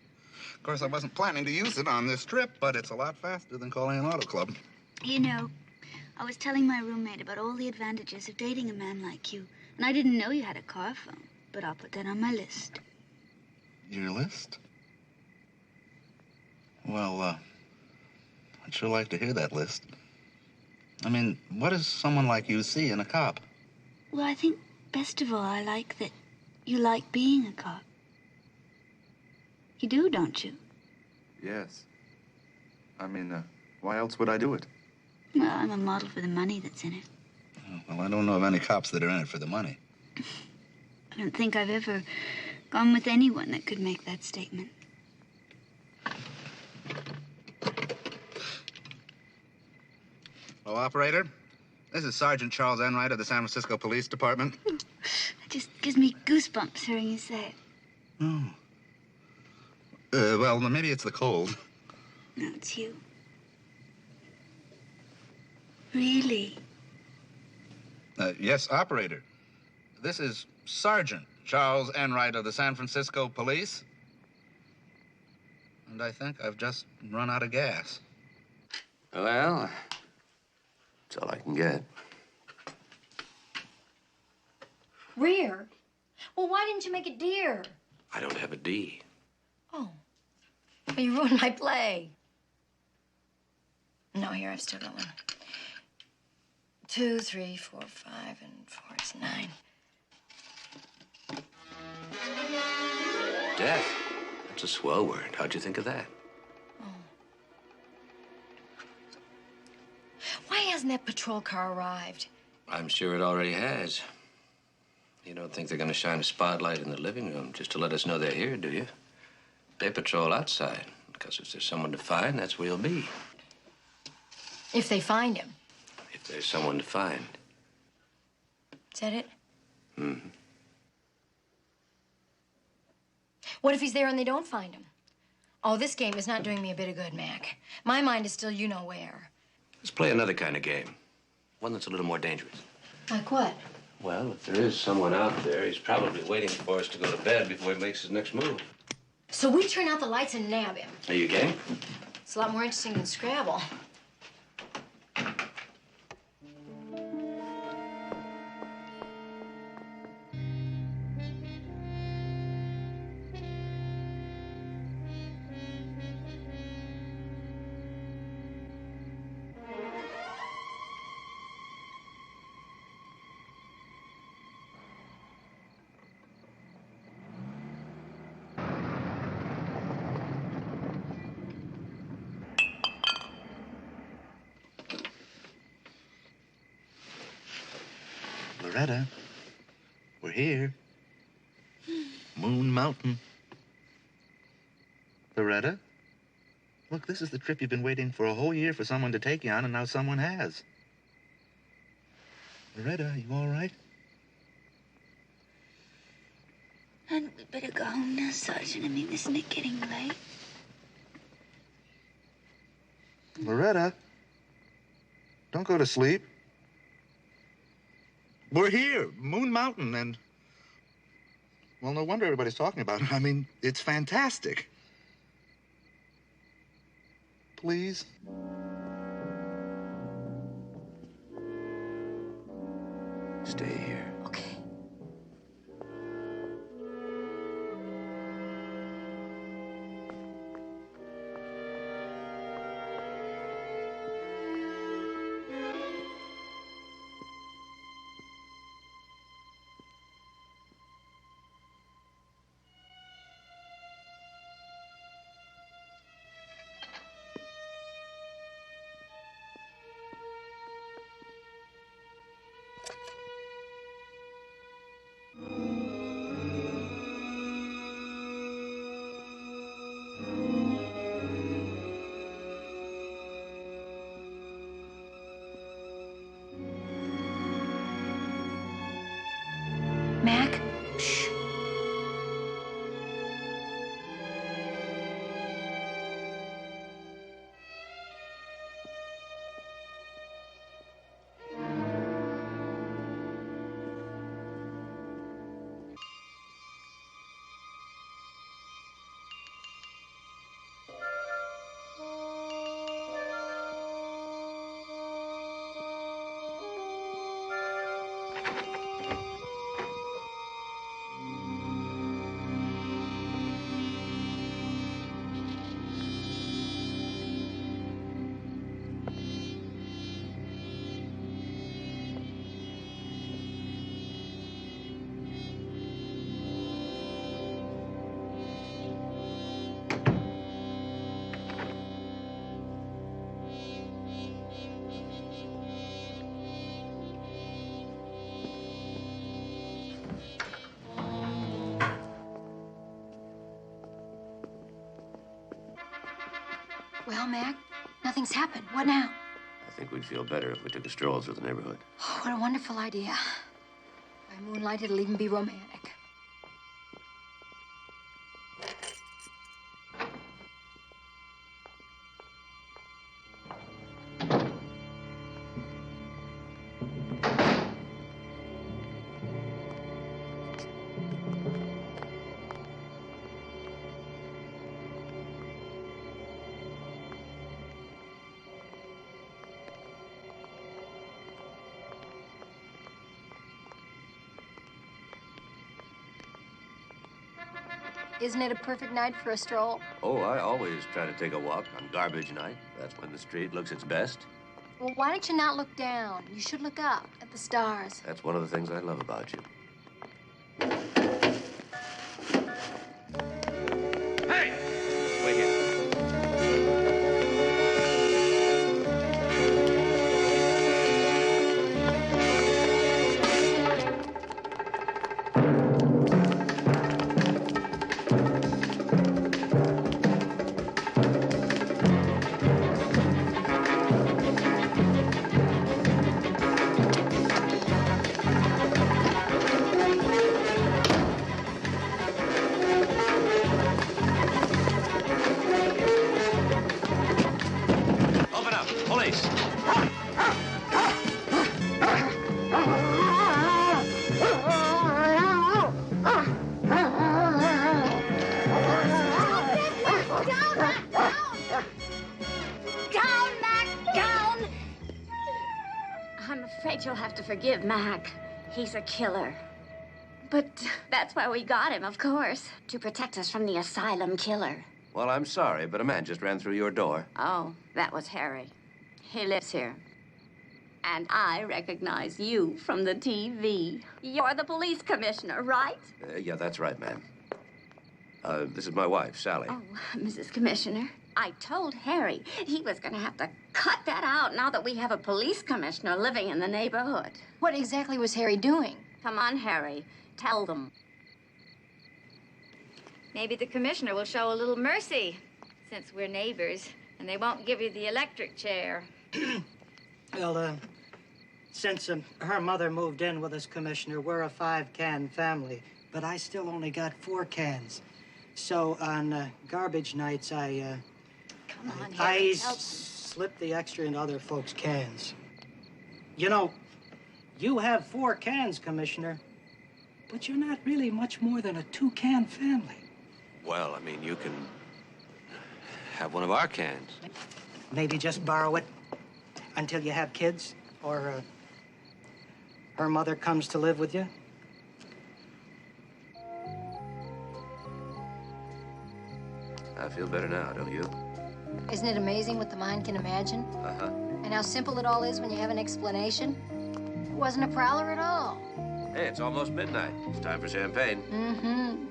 Of course, I wasn't planning to use it on this trip, but it's a lot faster than calling an auto club. You know, I was telling my roommate about all the advantages of dating a man like you, and I didn't know you had a car phone, but I'll put that on my list. Your list? Well, I'd sure like to hear that list. I mean, what does someone like you see in a cop? Well, I think best of all, I like that you like being a cop. You do, don't you? Yes. I mean, why else would I do it? Well, I'm a model for the money that's in it. Oh, well, I don't know of any cops that are in it for the money. I don't think I've ever gone with anyone that could make that statement. Hello, operator. This is Sergeant Charles Enright of the San Francisco Police Department. It just gives me goosebumps hearing you say it. Oh. Well, maybe it's the cold. No, it's you. Really? Yes, operator. This is Sergeant Charles Enright of the San Francisco Police. And I think I've just run out of gas. Well, that's all I can get. Rear? Well, why didn't you make it deer? I don't have a D. Oh. Well, you ruined my play. No, here, I've still got one. 2, 3, 4, 5, and 4 is 9. Death. That's a swell word. How'd you think of that? Why hasn't that patrol car arrived? I'm sure it already has. You don't think they're going to shine a spotlight in the living room just to let us know they're here, do you? They patrol outside, because if there's someone to find, that's where you'll be. If they find him. If there's someone to find. Is that it? Mm-hmm. What if he's there and they don't find him? Oh, this game is not doing me a bit of good, Mac. My mind is still you know where. Let's play another kind of game. One that's a little more dangerous. Like what? Well, if there is someone out there, he's probably waiting for us to go to bed before he makes his next move. So we turn out the lights and nab him. Are you game? It's a lot more interesting than Scrabble. Loretta, we're here. Moon Mountain. Loretta, look, this is the trip you've been waiting for a whole year for someone to take you on, and now someone has. Loretta, you all right? Hadn't we better go home now, Sergeant? I mean, isn't it getting late? Loretta, don't go to sleep. We're here, Moon Mountain, and... well, no wonder everybody's talking about it. I mean, it's fantastic. Please? Stay here. Okay. Well, Mac, nothing's happened. What now? I think we'd feel better if we took a stroll through the neighborhood. Oh, what a wonderful idea. By moonlight, it'll even be romantic. Isn't it a perfect night for a stroll? Oh, I always try to take a walk on garbage night. That's when the street looks its best. Well, why don't you not look down? You should look up at the stars. That's one of the things I love about you. Hey! Wait here. Open up. Police. Down, Mac, down! I'm afraid you'll have to forgive Mac. He's a killer. But that's why we got him, of course. To protect us from the asylum killer. Well, I'm sorry, but a man just ran through your door. Oh, that was Harry. He lives here. And I recognize you from the TV. You're the police commissioner, right? Yeah, that's right, ma'am. This is my wife, Sally. Oh, Mrs. Commissioner, I told Harry he was going to have to cut that out now that we have a police commissioner living in the neighborhood. What exactly was Harry doing? Come on, Harry. Tell them. Maybe the commissioner will show a little mercy, since we're neighbors, and they won't give you the electric chair. Well, since her mother moved in with us, Commissioner, we're a 5-can family, but I still only got 4 cans. So on garbage nights, Come on, Harry, slip the extra into other folks' cans. You know, you have 4 cans, Commissioner, but you're not really much more than a 2-can family. Well, I mean, you can have one of our cans. Maybe just borrow it until you have kids, or her mother comes to live with you. I feel better now, don't you? Isn't it amazing what the mind can imagine? Uh-huh. And how simple it all is when you have an explanation? It wasn't a prowler at all. Hey, it's almost midnight. It's time for champagne. Mm-hmm.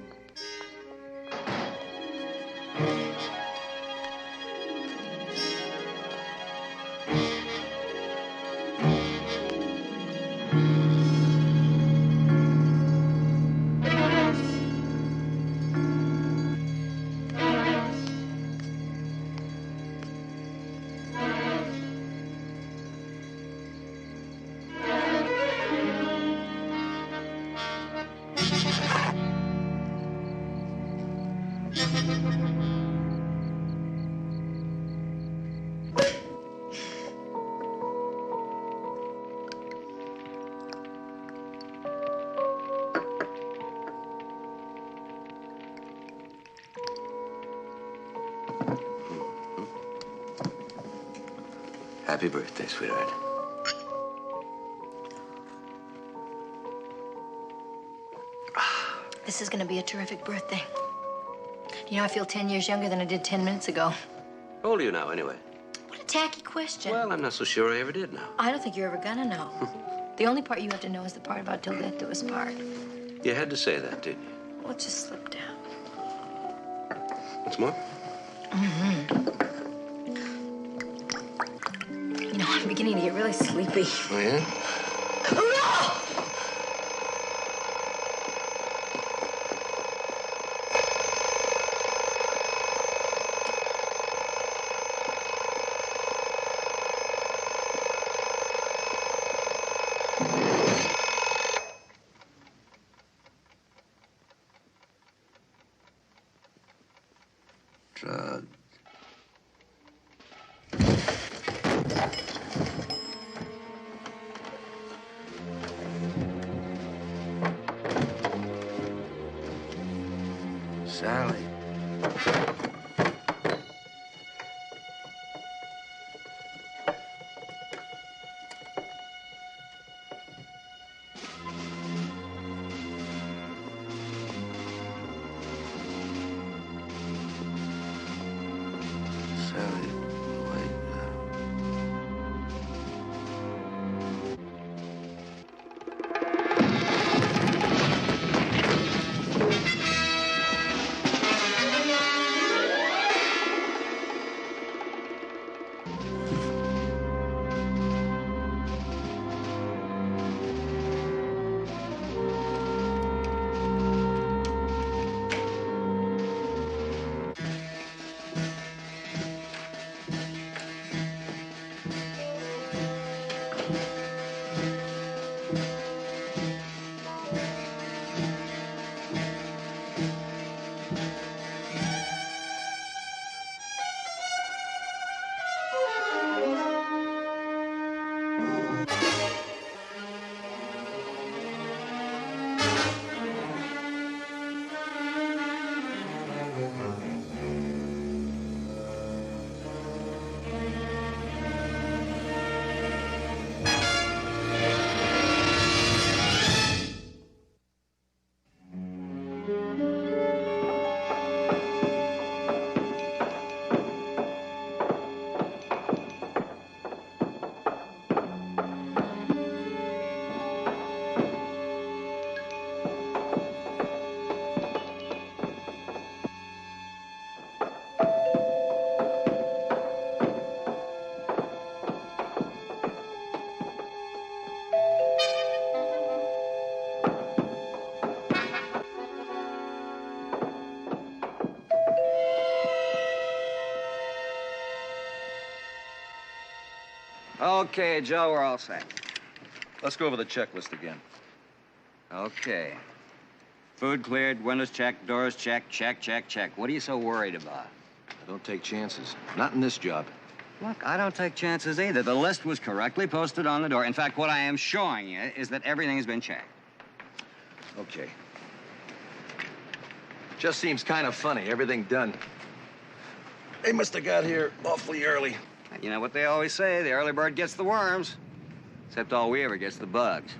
Happy birthday, sweetheart. This is going to be a terrific birthday. You know, I feel 10 years younger than I did 10 minutes ago. How old are you now, anyway? What a tacky question. Well, I'm not so sure I ever did now. I don't think you're ever gonna know. The only part you have to know is the part about till death do us part. You had to say that, didn't you? Well, it just slipped out. What's more? Mm-hmm. You know, I'm beginning to get really sleepy. Oh, yeah? Sally. Sally, wait now. Okay, Joe, we're all set. Let's go over the checklist again. Okay. Food cleared, windows checked, doors checked, check, check, check. What are you so worried about? I don't take chances. Not in this job. Look, I don't take chances either. The list was correctly posted on the door. In fact, what I am showing you is that everything has been checked. Okay. Just seems kind of funny, everything done. They must have got here awfully early. You know what they always say, the early bird gets the worms. Except all we ever gets the bugs.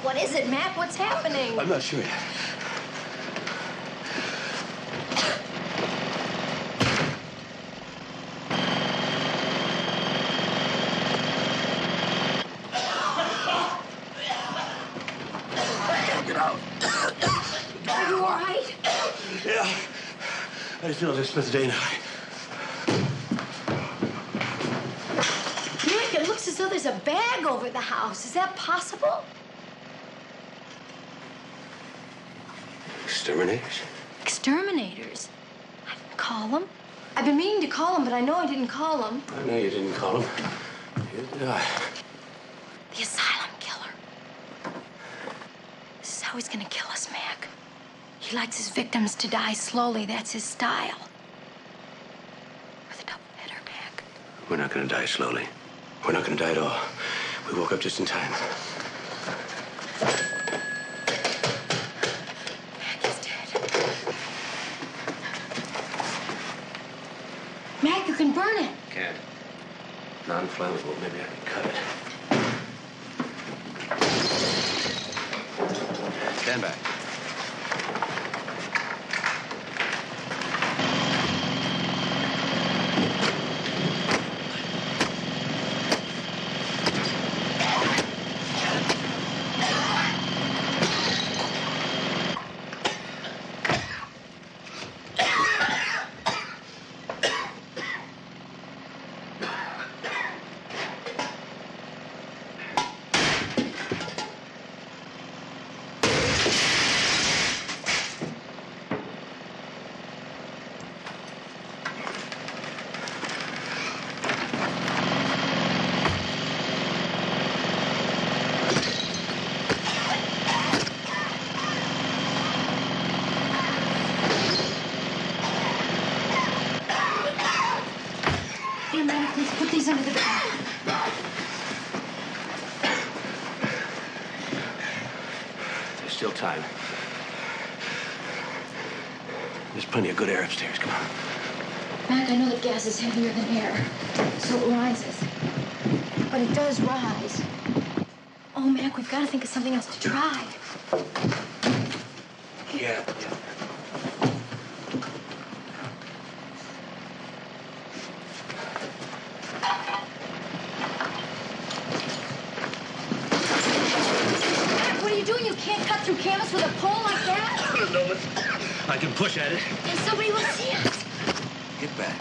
What is it, Matt? What's happening? I'm not sure yet. Get out. Are you all right? Yeah. I just feel as if spent the day now. Nick, it looks as though there's a bag over the house. Is that possible? Exterminators? Exterminators? I didn't call them. I've been meaning to call them, but I know I didn't call them. I know you didn't call them. Neither did I. The asylum killer. This is how he's gonna kill us, Mac. He likes his victims to die slowly. That's his style. With a double header, Mac. We're not gonna die slowly. We're not gonna die at all. We woke up just in time. Mac, non-flammable. Maybe I can cut it. Stand back. Put these under the bed. There's still time. There's plenty of good air upstairs. Come on. Mac, I know that gas is heavier than air, so it rises. But it does rise. Oh, Mac, we've got to think of something else to try. Yeah. Mac, what are you doing? You can't cut through canvas with a pole like that? No, but I can push at it. And somebody will see us. Get back.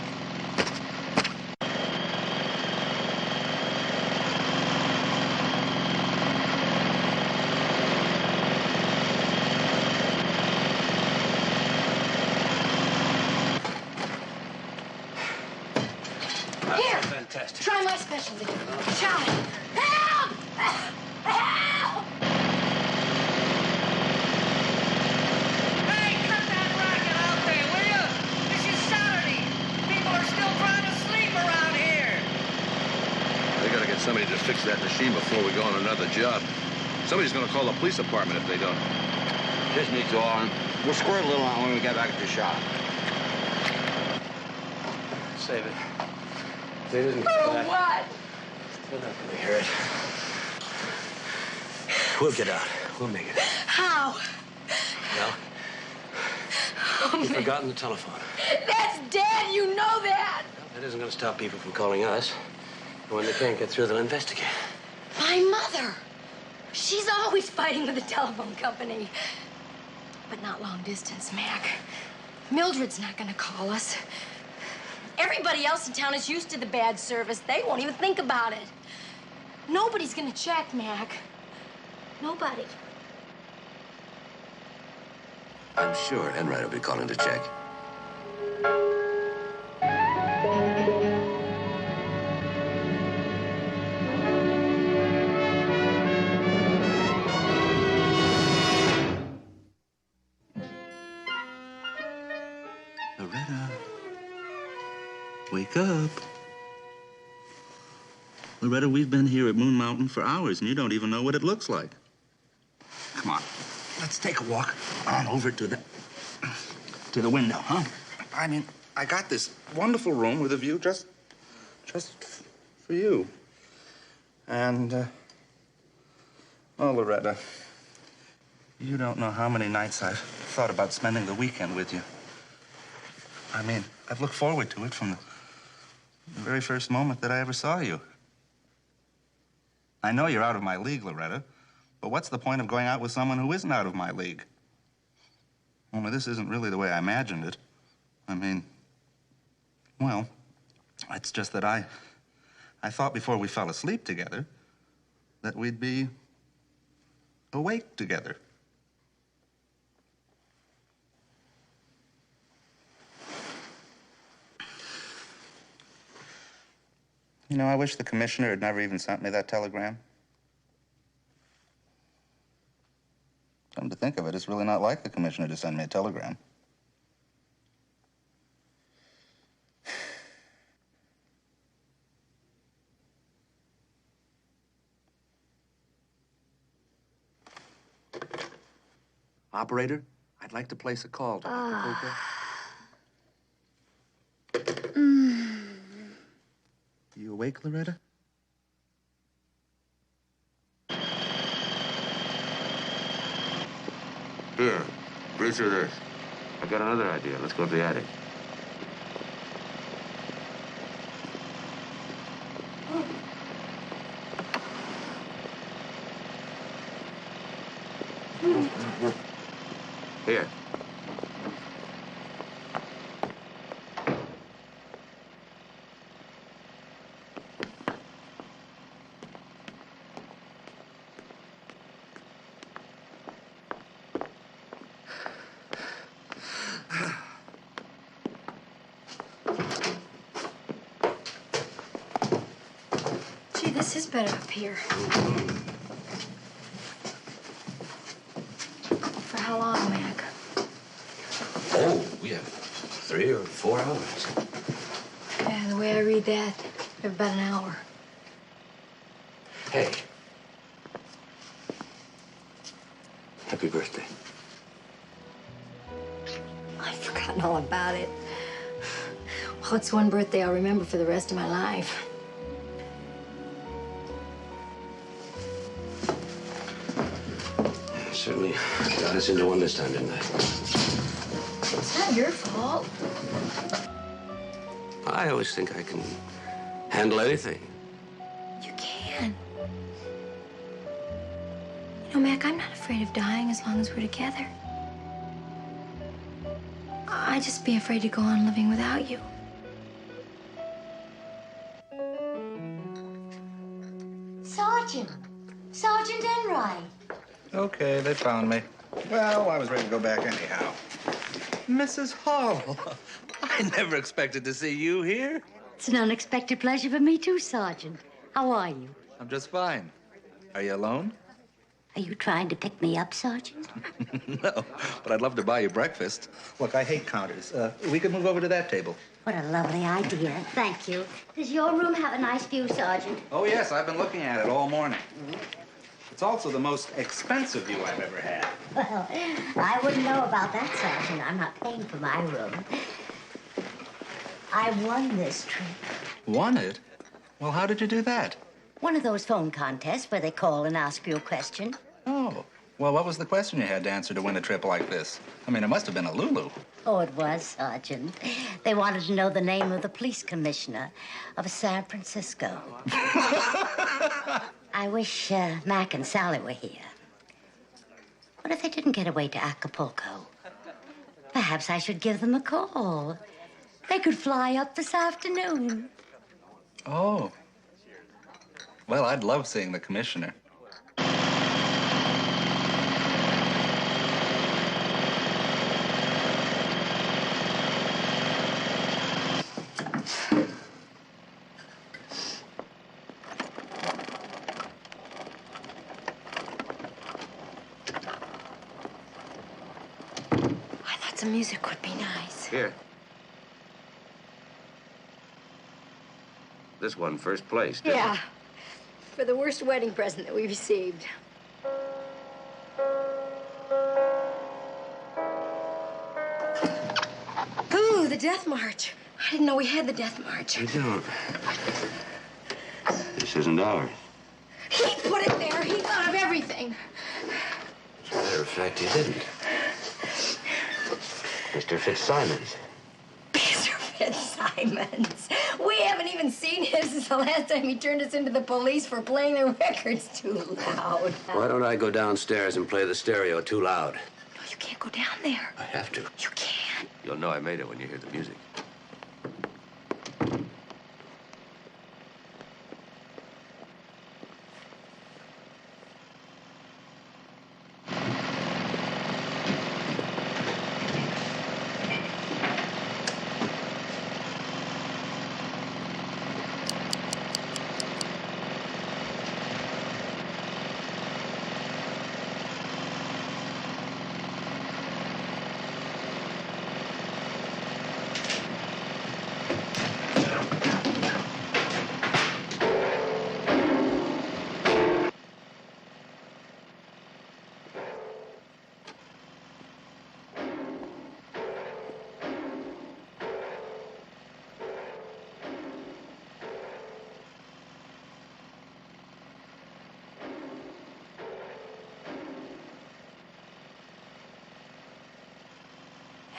Here, Fantastic. try my specialty. Try. Help! Help! Hey, cut that racket out there, will you? This is Saturday. People are still trying to sleep around here. They gotta get somebody to fix that machine before we go on another job. Somebody's gonna call the police department if they don't. Just need to on. We'll squirt a little out when we get back at the shop. Save it. They didn't. What? They're not gonna hear it. We'll get out. We'll make it. How? No. Oh, You've man. forgotten the telephone. That's dead. You know that. That isn't gonna stop people from calling us. And when they can't get through, they'll investigate. My mother. She's always fighting with the telephone company. But not long distance, Mac. Mildred's not gonna call us. Everybody else in town is used to the bad service. They won't even think about it. Nobody's gonna check, Mac. Nobody. I'm sure Enright will be calling to check. Loretta, wake up. Loretta, we've been here at Moon Mountain for hours, and you don't even know what it looks like. Come on, let's take a walk on over to the window, huh? I mean, I got this wonderful room with a view just for you. And, oh, Loretta, you don't know how many nights I've thought about spending the weekend with you. I mean, I've looked forward to it from the very first moment that I ever saw you. I know you're out of my league, Loretta, but what's the point of going out with someone who isn't out of my league? Only this isn't really the way I imagined it. I mean, well, it's just that I thought before we fell asleep together that we'd be awake together. You know, I wish the commissioner had never even sent me that telegram. Come to think of it, it's really not like the commissioner to send me a telegram. Operator, I'd like to place a call to Mr. Cooper. You awake, Loretta? Here, breathe through this. I got another idea. Let's go to the attic. Here. Gee, this is better up here. For how long, Mac? Oh, we have 3 or 4 hours. Yeah, the way I read that, we have about an hour. Hey. Happy birthday. I've forgotten all about it. Well, it's one birthday I'll remember for the rest of my life. Certainly got us into one this time, didn't I? It's not your fault. I always think I can handle anything. You can. You know, Mac, I'm not afraid of dying as long as we're together. I'd just be afraid to go on living without you. Sergeant! Sergeant Enright! Okay, they found me. Well, I was ready to go back anyhow. Mrs. Hall, I never expected to see you here. It's an unexpected pleasure for me, too, Sergeant. How are you? I'm just fine. Are you alone? Are you trying to pick me up, Sergeant? No, but I'd love to buy you breakfast. Look, I hate counters. We could move over to that table. What a lovely idea. Thank you. Does your room have a nice view, Sergeant? Oh, yes, I've been looking at it all morning. It's also the most expensive view I've ever had. Well, I wouldn't know about that, Sergeant. I'm not paying for my room. I won this trip. Won it? Well, how did you do that? One of those phone contests where they call and ask you a question. Oh, well, what was the question you had to answer to win a trip like this? I mean, it must have been a Lulu. Oh, it was, Sergeant. They wanted to know the name of the police commissioner of San Francisco. I wish Mac and Sally were here. What if they didn't get away to Acapulco? Perhaps I should give them a call. They could fly up this afternoon. Oh. Well, I'd love seeing the commissioner. I thought some music would be nice. Here. This won first place, didn't Yeah. For the worst wedding present that we received. Ooh, the Death March. I didn't know we had the Death March. You don't. This isn't ours. He put it there. He thought of everything. As a matter of fact, he didn't. Mr. Fitzsimons. Mr. Fitzsimons. We haven't even seen him since the last time he turned us into the police for playing the records too loud. Why don't I go downstairs and play the stereo too loud? No, you can't go down there. I have to. You can't. You'll know I made it when you hear the music.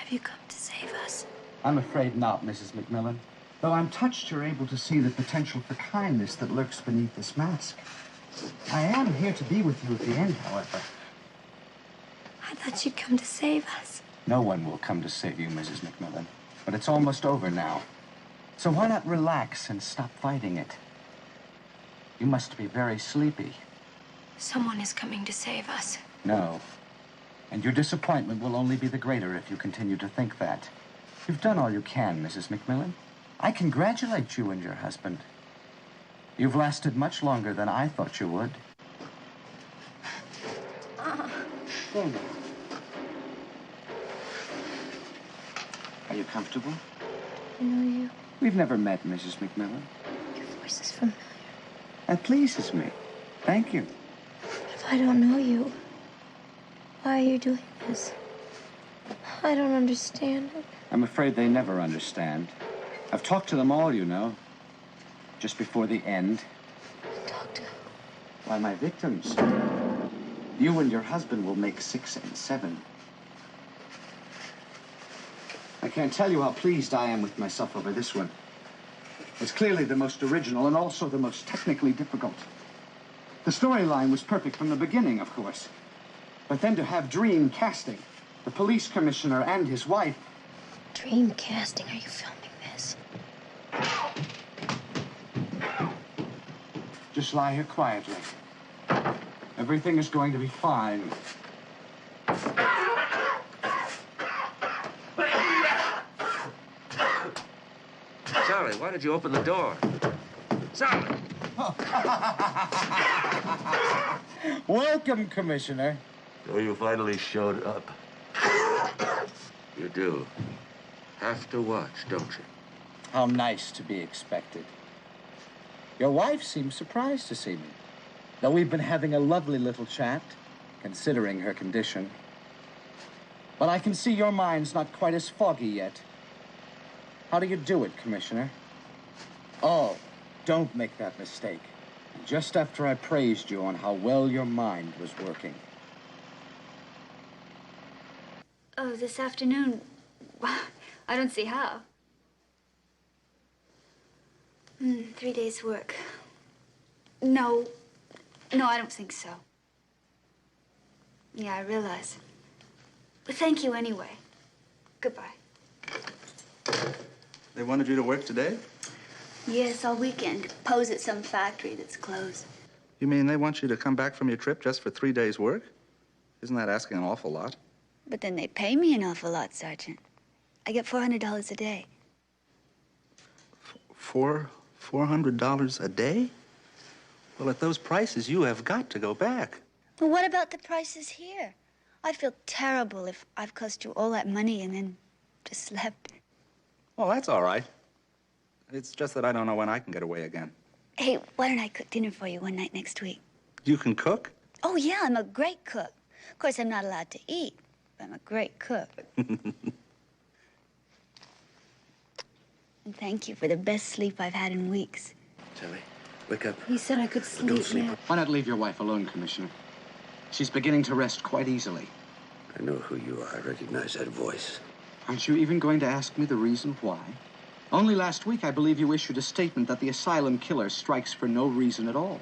Have you come to save us? I'm afraid not, Mrs. McMillan. Though I'm touched you're able to see the potential for kindness that lurks beneath this mask. I am here to be with you at the end, however. I thought you'd come to save us. No one will come to save you, Mrs. McMillan. But it's almost over now. So why not relax and stop fighting it? You must be very sleepy. Someone is coming to save us. No. And your disappointment will only be the greater if you continue to think that. You've done all you can, Mrs. McMillan. I congratulate you and your husband. You've lasted much longer than I thought you would. There now. Are you comfortable? I know you. We've never met, Mrs. McMillan. Your voice is familiar. That pleases me. Thank you. If I don't know you, why are you doing this? I don't understand it. I'm afraid they never understand. I've talked to them all, you know. Just before the end. Talk to who? Why, my victims. You and your husband will make 6 and 7. I can't tell you how pleased I am with myself over this one. It's clearly the most original and also the most technically difficult. The storyline was perfect from the beginning, of course. But then to have dream casting, the police commissioner and his wife. Dream casting? Are you filming this? Just lie here quietly. Everything is going to be fine. Sally, why did you open the door? Sally! Welcome, Commissioner. So you finally showed up. You do. Have to watch, don't you? How nice to be expected. Your wife seems surprised to see me. Though we've been having a lovely little chat, considering her condition. But I can see your mind's not quite as foggy yet. How do you do it, Commissioner? Oh, don't make that mistake. Just after I praised you on how well your mind was working. Oh, this afternoon? I don't see how. 3 days' work. No, I don't think so. Yeah, I realize. But thank you anyway. Goodbye. They wanted you to work today? Yes, all weekend. Pose at some factory that's closed. You mean they want you to come back from your trip just for 3 days' work? Isn't that asking an awful lot? But then they pay me an awful lot, Sergeant. I get $400 a day. $400 a day? Well, at those prices, you have got to go back. Well, what about the prices here? I feel terrible if I've cost you all that money and then just left. Well, that's all right. It's just that I don't know when I can get away again. Hey, why don't I cook dinner for you one night next week? You can cook? Oh, yeah, I'm a great cook. Of course, I'm not allowed to eat, but I'm a great cook. And thank you for the best sleep I've had in weeks. Sally, wake up. He said I could sleep now. Why not leave your wife alone, Commissioner? She's beginning to rest quite easily. I know who you are. I recognize that voice. Aren't you even going to ask me the reason why? Only last week, I believe you issued a statement that the asylum killer strikes for no reason at all.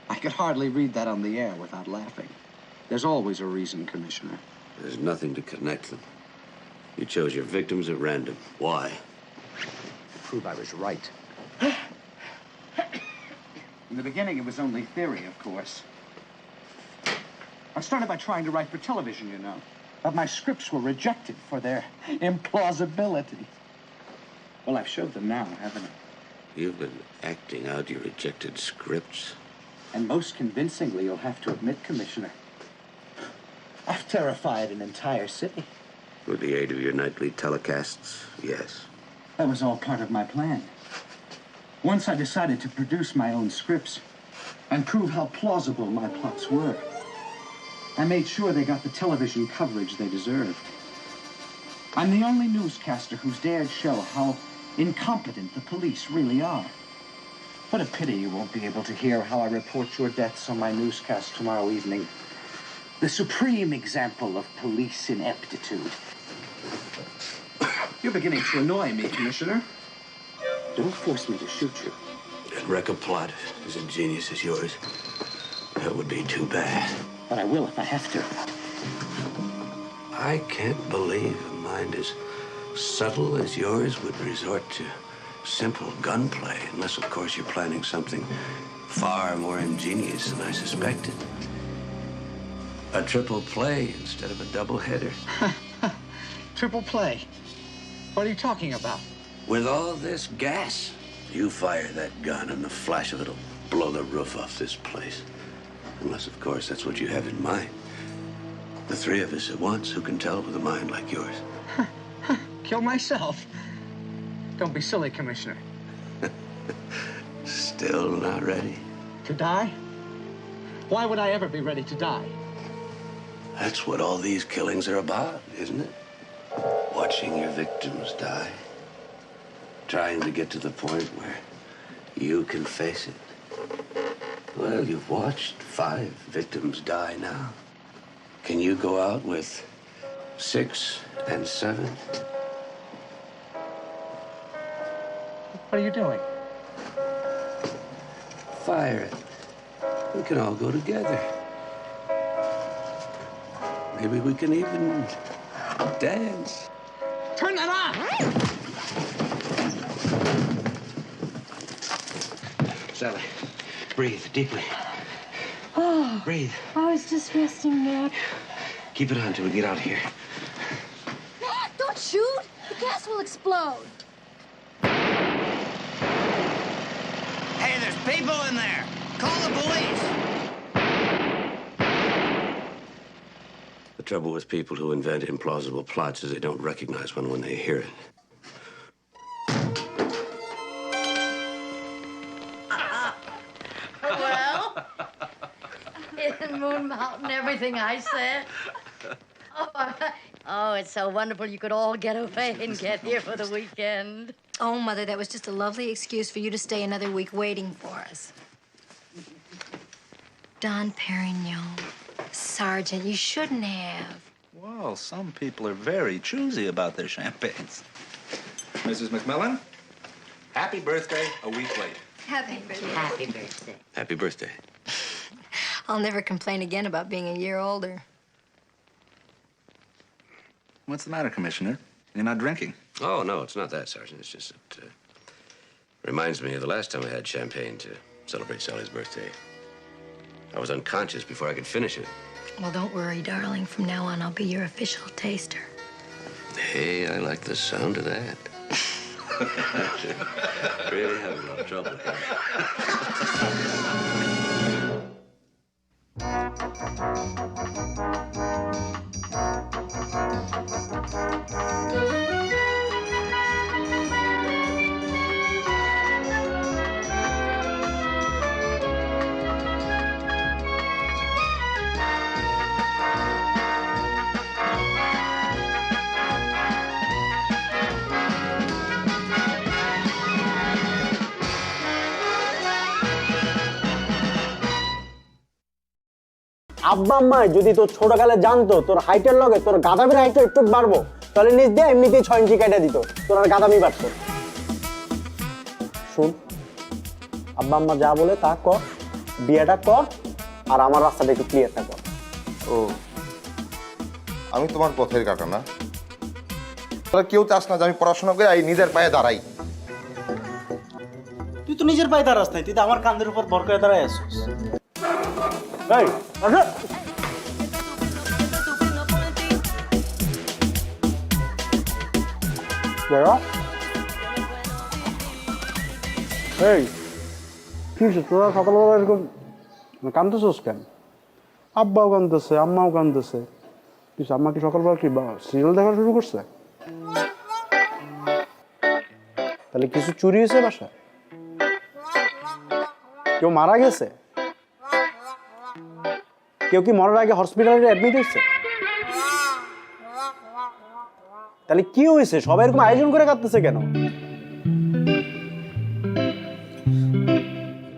I could hardly read that on the air without laughing. There's always a reason, Commissioner. There's nothing to connect them. You chose your victims at random. Why? To prove I was right. In the beginning, it was only theory, of course. I started by trying to write for television, you know. But my scripts were rejected for their implausibility. Well, I've showed them now, haven't I? You've been acting out your rejected scripts. And most convincingly, you'll have to admit, Commissioner. I've terrified an entire city. With the aid of your nightly telecasts, yes. That was all part of my plan. Once I decided to produce my own scripts and prove how plausible my plots were, I made sure they got the television coverage they deserved. I'm the only newscaster who's dared show how incompetent the police really are. What a pity you won't be able to hear how I report your deaths on my newscast tomorrow evening. The supreme example of police ineptitude. You're beginning to annoy me, Commissioner. Don't force me to shoot you. And wreck a plot as ingenious as yours. That would be too bad. But I will if I have to. I can't believe a mind as subtle as yours would resort to simple gunplay, unless, of course, you're planning something far more ingenious than I suspected. A triple play instead of a double header. Triple play? What are you talking about? With all this gas, you fire that gun and the flash of it'll blow the roof off this place. Unless, of course, that's what you have in mind. The three of us at once, who can tell with a mind like yours? Kill myself. Don't be silly, Commissioner. Still not ready? To die? Why would I ever be ready to die? That's what all these killings are about, isn't it? Watching your victims die. Trying to get to the point where you can face it. Well, you've watched 5 victims die now. Can you go out with 6 and 7? What are you doing? Fire it. We can all go together. Maybe we can even dance. Turn that on! Sally, breathe deeply. Oh. Breathe. I was just resting, Mac. Keep it on till we get out here. Mac, don't shoot! The gas will explode. Hey, there's people in there. Call the police. The trouble with people who invent implausible plots is they don't recognize one when they hear it. Well, isn't Moon Mountain everything I said? Oh, it's so wonderful you could all get away and get here for the weekend. Oh, Mother, that was just a lovely excuse for you to stay another week waiting for us. Don Perignon. Sergeant, you shouldn't have. Well, some people are very choosy about their champagnes. Mrs. McMillan, happy birthday a week late. Happy birthday. Happy birthday. Happy birthday. I'll never complain again about being a year older. What's the matter, Commissioner? You're not drinking. Oh, no, it's not that, Sergeant. It's just that reminds me of the last time I had champagne to celebrate Sally's birthday. I was unconscious before I could finish it. Well, don't worry, darling. From now on, I'll be your official taster. Hey, I like the sound of that. Really having a lot of trouble here. আব্বা আম্মা যদি তোর ছোটকালে জানতো তোর হাইটের লগে তোর গাদামির হাইটটা একটু বাড়বো তাহলে নিজ দিয়ে এমনিতেই 6 ইঞ্চি কেটে দিত তোর আর গাদামি বাড়তো শুন আব্বা আম্মা যা বলে তা কর বিয়েটা কর আর আমার রাস্তাটা একটু ক্লিয়ারটা কর ও আমি তোমার পথের কাটা না তোরা কেউ চাস না যে আমি পড়াশোনা করে এই নিজের পায়ে দাঁড়াই তুই তো নিজের পায়ে দাঁড়াস নাই তুই তো আমার কাঁধের উপর ভর করে দাঁড়ায় আছিস এই আসো বড় এই কি তোরা সকালবেলা এরকম কাঁদতেছিস কেন আব্বাও কাঁদতেছে আম্মাও কাঁদতেছে কিছু আম্মা কি সকালবেলা কি সিরিয়াল দেখা শুরু করছে তাহলে কিছু চুরি হয়েছে বাসা কেউ মারা গেছে কেউ কি মরার আগে হসপিটালে অ্যাডমিট হয়েছে তাহলে কি হয়েছে সবাই এরকম আয়োজন করে কাঁদতেছে কেন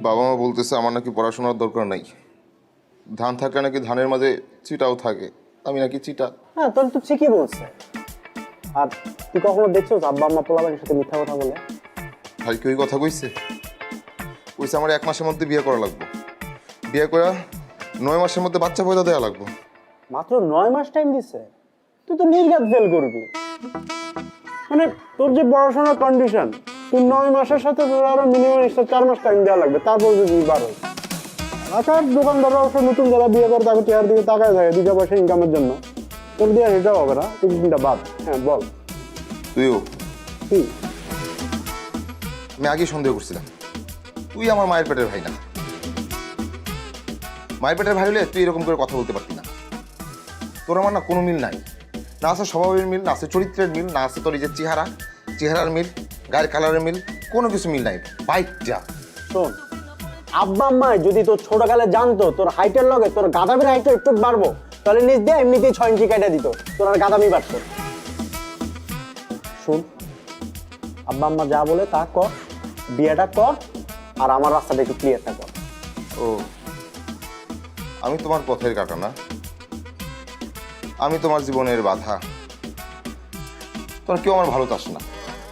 বাবা মা বলতেছে আমার নাকি পড়াশোনার দরকার নাই ধান থাকলে নাকি ধানের মাঝে চিটাও থাকে আমি নাকি চিটা হ্যাঁ তাহলে তো ঠিকই বলছে আর তুই কখনো দেখছো আব্বা আম্মা পোলাবানের সাথে মিথ্যা কথা বলে? ভাই কি ওই কথা কইছে? কইছে আমার 1 মাসের মধ্যে বিয়ে করা লাগবে, বিয়ে করে 9 মাসের মধ্যে বাচ্চা পয়দা দেওয়া লাগবে। মাত্র 9 মাস টাইম দিছে? তুই তো নির্ঘাত ফেল করবি। মানে তোর যে পড়াশোনার কন্ডিশন, তুই 9 মাসের সাথে তোর আরো মিনিমাম 4 মাস টাইম দেওয়া লাগবে, তারপর যদি 12। আচ্ছা দোকানদাররা অবশ্য নতুন যারা বিয়ে করে তাকে চেয়ার দিকে তাকায় থাকে 2 পয়সা ইনকামের জন্য, তোর দিয়ে সেটাও হবে না। তুই চিন্তা বাদ। হ্যাঁ বল। তুইও কি? আমি আগে সন্দেহ করছিলাম তুই আমার মায়ের পেটের ভাই না। মায়ের পেটের ভাই হলে তুই এরকম করে কথা বলতে পারতি না। তোর আমার না কোনো মিল নাই, না আছে স্বভাবের মিল, না আছে চরিত্রের মিল, না আছে তোর এই যে চেহারার মিল, গায়ের কালারের মিল, কোনো কিছু মিল নাই। বাইকটা শোন, আব্বা আম্মা যদি তোর ছোটকালে জানতো তোর হাইটের লগে তোর গাদামির হাইটটা একটু বাড়বো, তাহলে নিজ দিয়ে এমনিতেই 6 ইঞ্চি কেটে দিত, তোর আর গাদামি বাড়তো। শোন, আব্বা আম্মা যা বলে তা কর, বিয়েটা কর, আর আমার রাস্তাটা একটু ক্লিয়ারটা কর। ও, আমি তোমার পথের কাটা না, আমি তোমার জীবনের বাধা। তোরা কেউ আমার ভালো চাস না,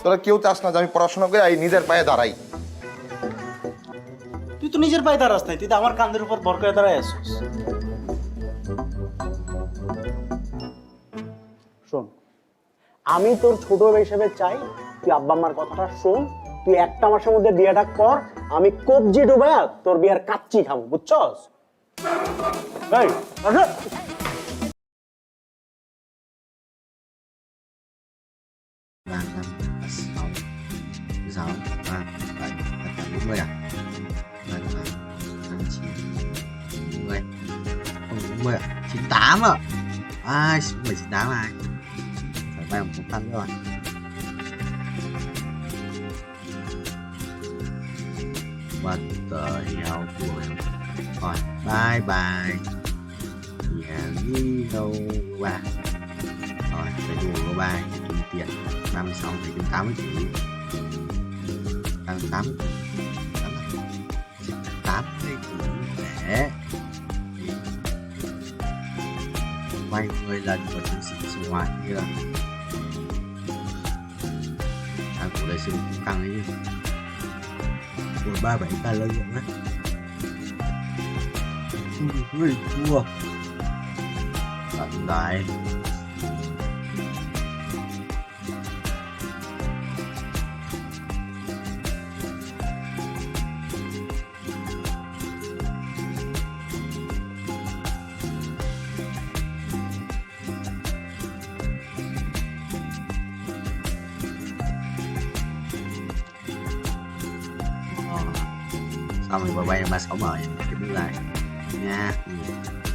তোরা কেউ চাস না যে আমি পড়াশোনা করে এই নিজের পায়ে দাঁড়াই। তুই তো নিজের পায়ে দাঁড়াস নাই, তুই তো আমার কাঁধের উপর ভর করে দাঁড়ায় আসছিস। শোন, আমি তোর ছোট হিসেবে চাই তুই আব্বা আম্মার কথাটা শোন, তুই 1 মাসের মধ্যে বিয়েটা কর, আমি কবজি ডুবায়া তোর বিয়ের কাচ্চি খাবো, বুঝছস? এই আসো। Chín tám ạ. Ai, 98 ai? Phải bay một cục rồi. What the hell của em? Rồi, bye bye. Nhà đi đâu bà? Rồi, phải đùa của ba, kiếm tiền 36 thì đến 80 tỷ. Tăng 8 tỷ để vay 10 lần của chiến sĩ sinh hoạt kia. Của đây sinh cũng căng ấy chứ. Của 37 ta lợi dụng á. Ui, thua. Tận đại. Xong rồi bay 36 mở cái bước lại nha.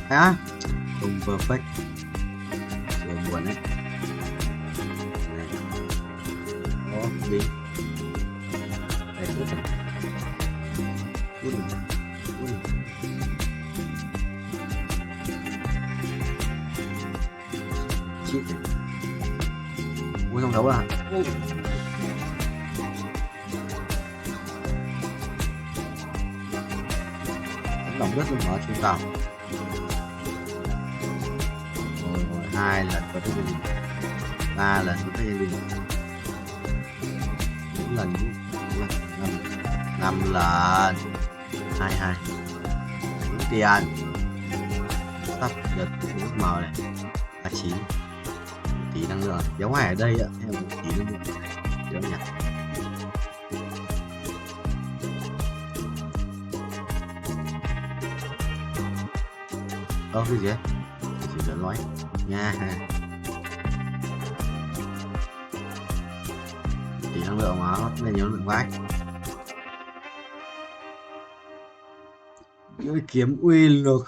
Hả? Không perfect. Rồi buồn đấy. Đó, đi. Đây cuối cùng. Chết rồi. Ui không đấu à? Lòng đất luôn mở trung tàu. Rồi 2 lần có tới gì, 3 lần có tới gì, 4 lần, 5 lần, 22 tiền sắp được nước màu này 39 tỷ năng lượng dấu ngoài ở đây ạ, theo 1 tỷ năng lượng dấu nhỉ. Cái gì? Chỉ cần nói nha. Tỷ năng lượng mà nó lên nhiều lượng vãi. Cái kiếm uy lực.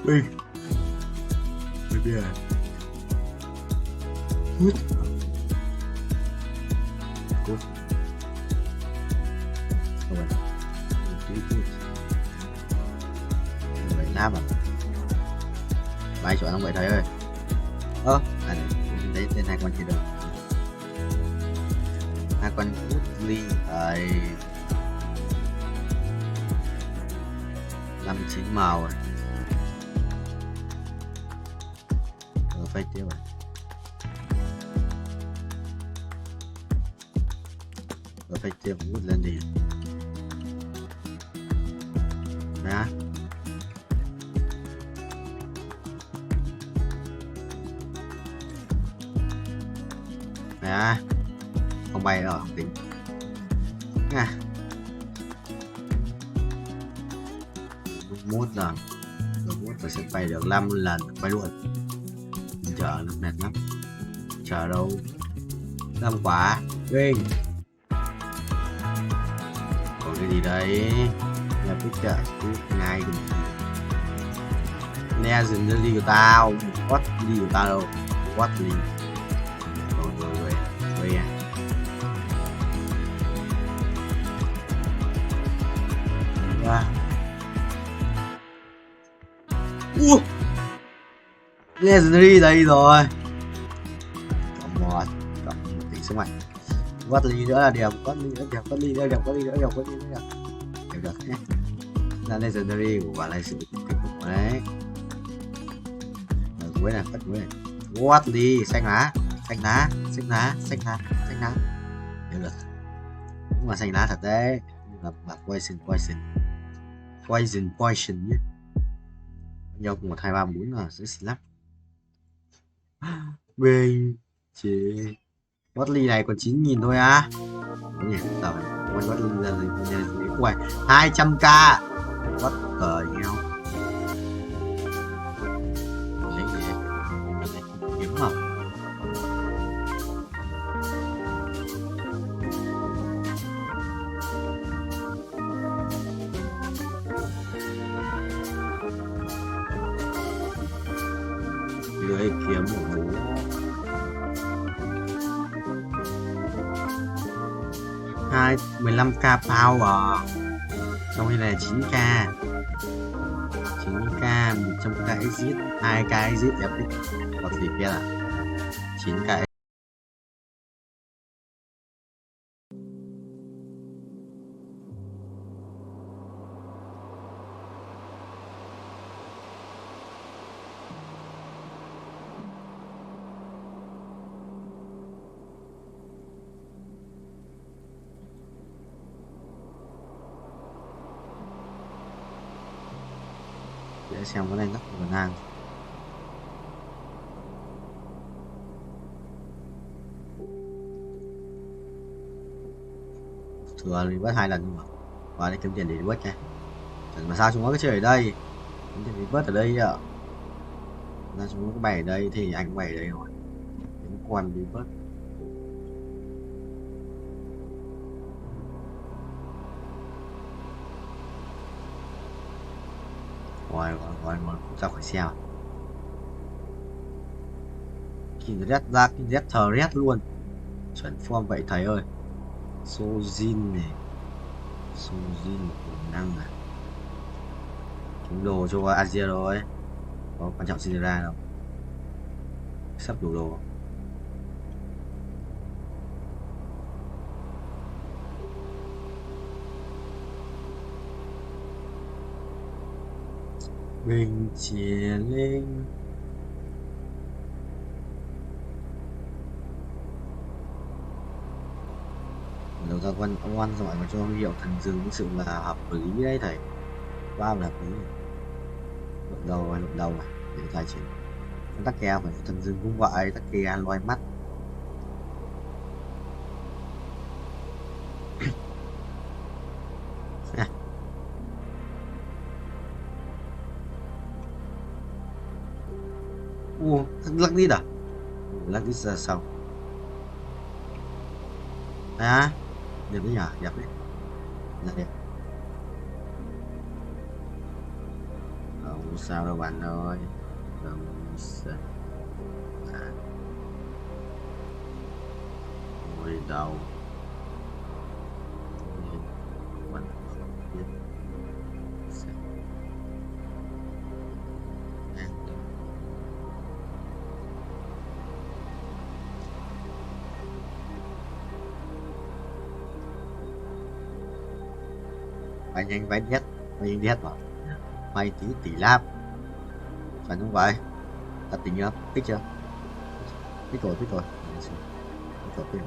Bình. Bây giờ. Hút. Hút. Rồi. Vậy Nam à? Bài chọn không vậy thầy ơi. Đấy tên hai con kia được. Hai con hút ly tại 59 màu rồi. Phải tiếp rồi. Phải tiếp hút lên đi. Nè. Nè. Không bay rồi, không tính. Nè. Mốt rồi. Mốt rồi sẽ bay được 5 lần. Bay luôn. Chờ nó mệt lắm. Chờ đâu 5 quả. Vinh. Còn cái gì đấy? Là biết chờ ngay đừng. Legendary của tao. What ly của tao đâu. What ly. Rồi. Về à. Wow. Legendary đây rồi. Cộng một tỷ sức mạnh. Quát ly nữa là đẹp, quát ly nữa đẹp, quát ly nữa đẹp, quát ly nữa đẹp, quát ly nữa đẹp. Được nhé. Là Legendary của quả này sự kịch của đấy. Ở cuối này, phát cuối này. Quát ly, xanh lá. Được. Đúng là xanh lá thật đấy. Là poison nhé. Nhau 1, 2, 3, 4 là sẽ xịn lắm. Bên chị Watley này còn 9.000 thôi á. Đúng nhỉ? Rồi, Watley là gì? Ui, 200k. What the hell? Lấy gì? Kiếm không? Lưới kiếm một bố 15k power. Trong đây là 9k 100k exit 2k exit epic. Có gì kia là 9k. Để xem cái này nó còn ngang. Thừa thì bớt 2 lần mà. Và đây kiếm tiền để bớt nha. Chẳng mà sao chúng nó cứ chơi ở đây. Kiếm tiền để bớt ở đây ạ. Ra chúng nó có bày ở đây thì anh cũng bày ở đây rồi. Kiếm quan đi bớt. Rồi, ra khỏi xe. Khi red ra cái red thờ red luôn. Chuẩn form vậy thầy ơi. Sojin này. Sojin khả năng à. Kiếm đồ cho Asia rồi. Có quan trọng gì ra đâu. Sắp đủ đồ. Bình chia lên. Đầu ra quan oan giỏi mà cho hiệu thần dừng thực sự là hợp lý đấy thầy. Bao là hợp lý. Luận đầu à để tài chính. Tắc kè phải thần dừng cũng vậy, tắc kè loài mắt. Lắc đi à? Lắc đi ra sau. À, đẹp đấy nhỉ, đẹp đấy. Là đẹp. Không sao đâu bạn ơi. Đừng sợ. Ngồi đâu. Mình không biết. Bay nhanh bay điết vào. Bay tí tỷ láp. Phải không vậy? Ta tính chưa? Thích chưa? Thích rồi. Thích rồi, thích.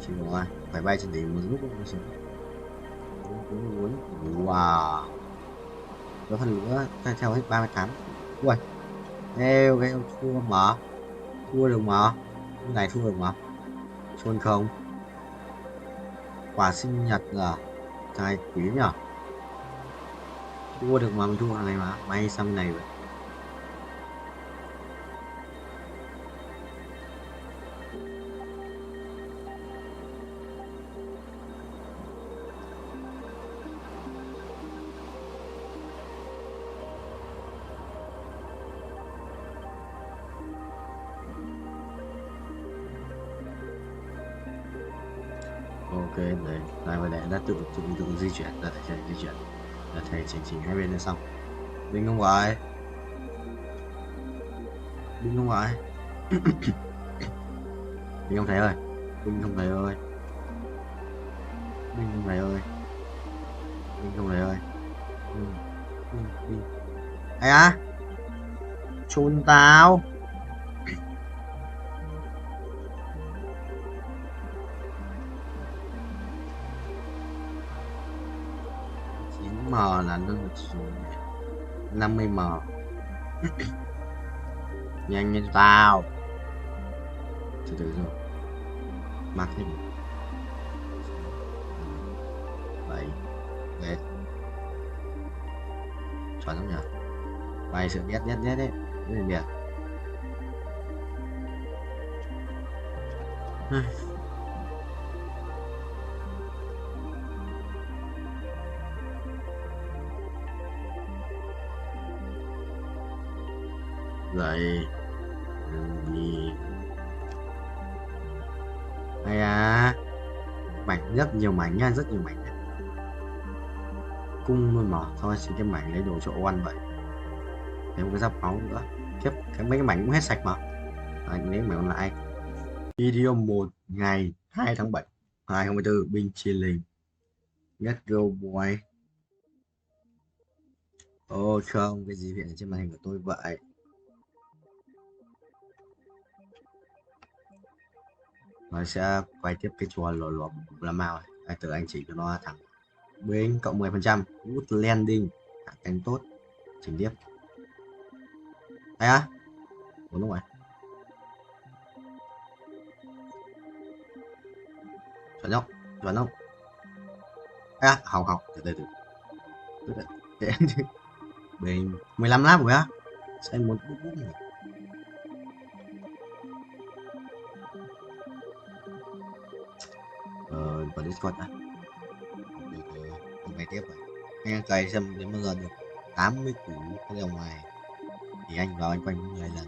Chịu rồi, phải bay trên đỉnh một lúc không xuống. Wow. Có phần nữa, theo hết 38. Ui, theo cái thua mà. Thua được mà. Cái này thua được mà. Chôn không? Quà sinh nhật là trai quý nhở? Thua được mà, mình thua thằng này mà. May sang bên này vậy. Ok, đấy, đây và đã tự di chuyển, đã thể di chuyển, đã thể chỉnh hai bên là xong. Binh không vậy? Binh không vậy? Binh không thấy ơi, Binh không thấy ơi, Binh không thấy ơi, Binh không thấy ơi, Binh. Ai á? Chôn tao. M là nó 50m. Nhanh lên tao. Từ từ rồi. Mắc thêm 7 về chuẩn không nhỉ? Bay sự biết đấy. Đấy là biệt. Vậy gì hay à? Mảnh rất nhiều mảnh nha, rất nhiều mảnh nha. Cung luôn mà thôi, xin cái mảnh lấy đồ chỗ ăn vậy. Thêm cái giáp máu nữa. Kiếp mấy cái mảnh cũng hết sạch mà. Anh lấy mảnh còn lại. Video 1 ngày 2 tháng 7 2024 binh chia linh. Let's go boy. Ô không, cái gì hiện trên màn hình của tôi vậy? Nó sẽ quay tiếp cái trò lò là màu. Ai tự anh chỉ cho nó thẳng bên cộng 10%. Good landing. Hạ cánh tốt. Chỉnh tiếp. Đây á. Ủa đúng rồi. Chuẩn không? À, học. Từ. Bên 15 lap rồi á. Sao anh muốn bút này? Vào Discord á. Ngày tiếp rồi. Anh cày xem đến bao giờ được 80 củ cái đầu ngoài thì anh vào anh quanh 10 lần.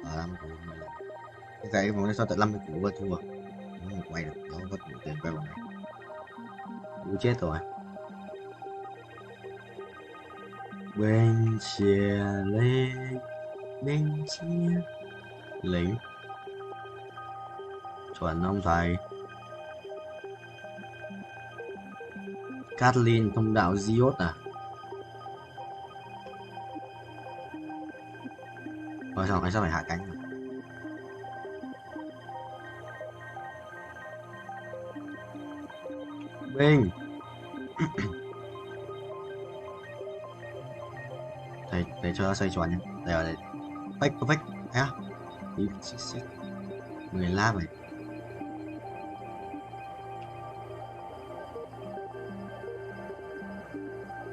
Vào 50 củ 10 lần. Cái cày vòng này sao tận 50 củ và thua. Nó một quay được, nó có đủ tiền quay vòng này. Cú chết rồi. Bên chia lên, bên chia lính. Chuẩn ông thầy. Kathleen thông đạo Diốt à? Rồi sao phải hạ cánh rồi? Binh. Thầy cho nó xoay tròn nhé. Đây. Perfect. À. Đi shit. 10 lap này.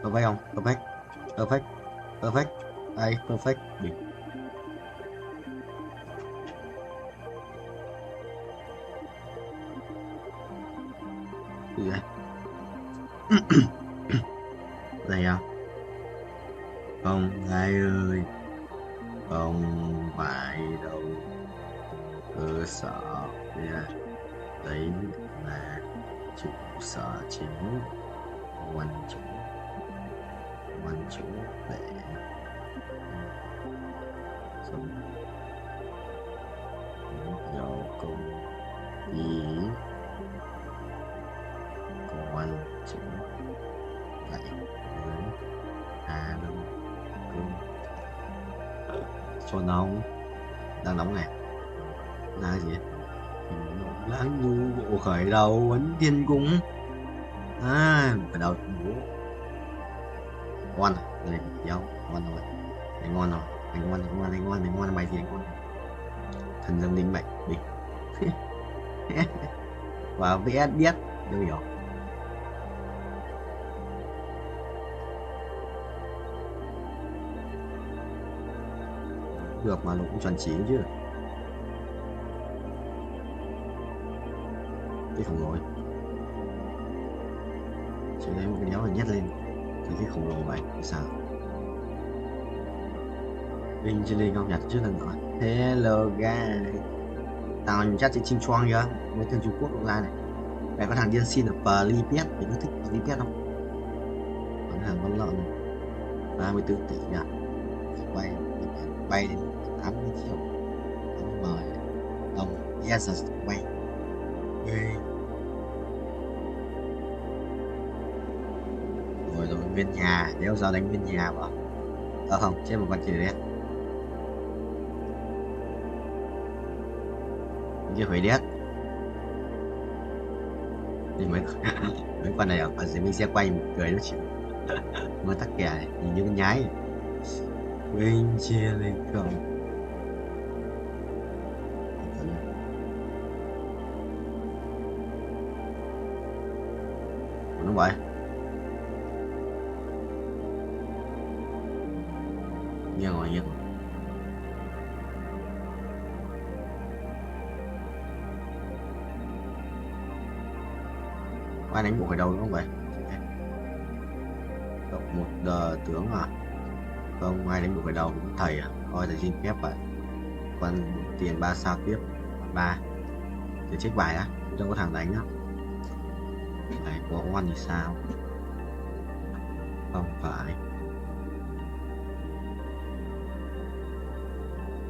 Perfect không? Perfect. Đây, perfect. Bình. Gì vậy? Đây à? Không ai ơi, không phải đâu. Cơ sở đấy là trụ sở chính, quan chủ để sống nhiều công ý, quan chủ lại hướng Hà Đông công cho nóng đang nóng này là gì lãng du bộ khởi đầu vấn thiên cung khởi đầu bố ngon rồi nhau ngon rồi anh ngon rồi anh ngon mày thì anh ngon thần dương đính mệnh đi và vẽ biết đâu hiểu được mà nó cũng chuẩn chỉ chứ cái khổng lồ chỉ lấy một cái đéo này nhét lên cái khổng lồ vậy thì sao Vinh trên đây không nhặt trước lần nữa. Hello guys, tao nhìn chat trên Chinh Choang kìa, mấy thằng Trung Quốc online này. Mày có thằng điên xin ở Flipet, mày có thích Flipet không? Có thằng con lợn 34 tỷ nha, bay đến 80 triệu, 80 đồng, yes bay. Rồi viên nhà, nếu giờ đánh viên nhà vào, không, chết một con chỉ đấy. Chưa phải đét thì mấy con này ở dưới mình sẽ quay một cười nó chịu mới tắc kè này nhìn như con nhái bên chia lên không nó vậy nghe ngồi nghe ai đánh bộ khởi đầu đúng không vậy? Cộng một tướng à? Không, ai đánh bộ khởi đầu cũng thầy à? Thôi thầy xin phép vậy. Còn tiền 3 sao tiếp 3 để check bài á, không có thằng đánh á. Này có oan thì sao? Không phải.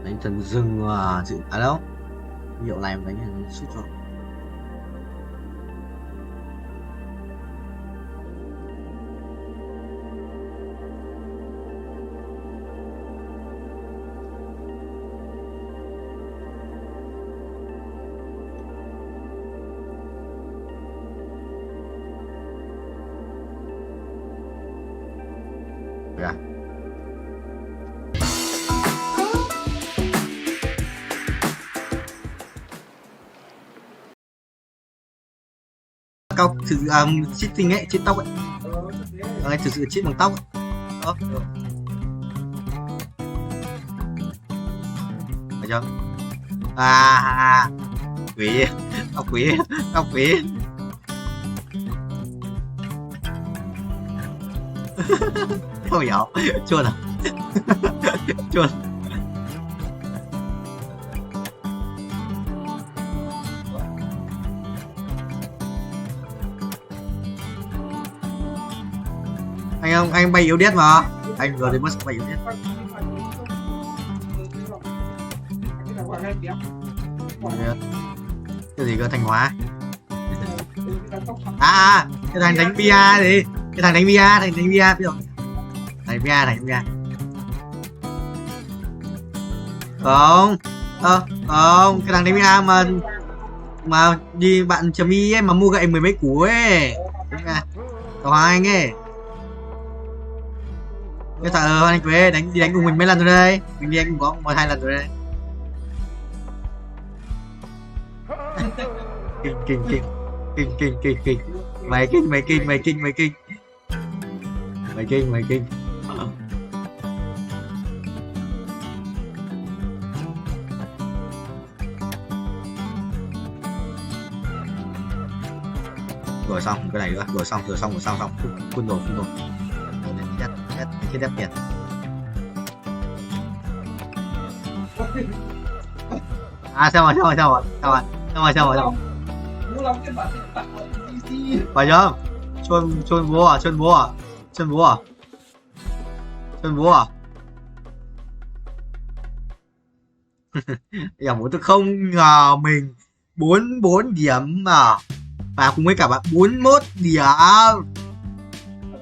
Đánh thần rừng à? À đâu? Hiệu này mà đánh sút cho. Yeah. Cao thử cheating ấy, cheat tóc ấy. Thực sự cheat bằng tóc ấy. Thấy chưa? Quỷ, tóc quỷ. Không hiểu, chuột à? Chuột. Anh bay yếu đét mà. Anh vừa đến mất bay yếu đét. Cái gì cơ Thanh Hóa? Cái thằng đánh bia gì? Cái thằng đánh bia biết không? Thằng bia. Không, cái thằng đánh bia mà đi bạn chấm y ấy mà mua gậy 10 mấy củ ấy. Tao anh ấy. Cái thằng anh Quế đi đánh cùng mình mấy lần rồi đây. Mình đi đánh cùng có 1-2 lần rồi đây. Kinh. Mày kinh. Rồi xong cái này nữa, rồi xong phun rồi chết đép tiền. Xong rồi phải chưa? Chôn búa à? Giờ 4-0 ngờ mình 44 điểm mà cùng với cả bạn 41 điểm.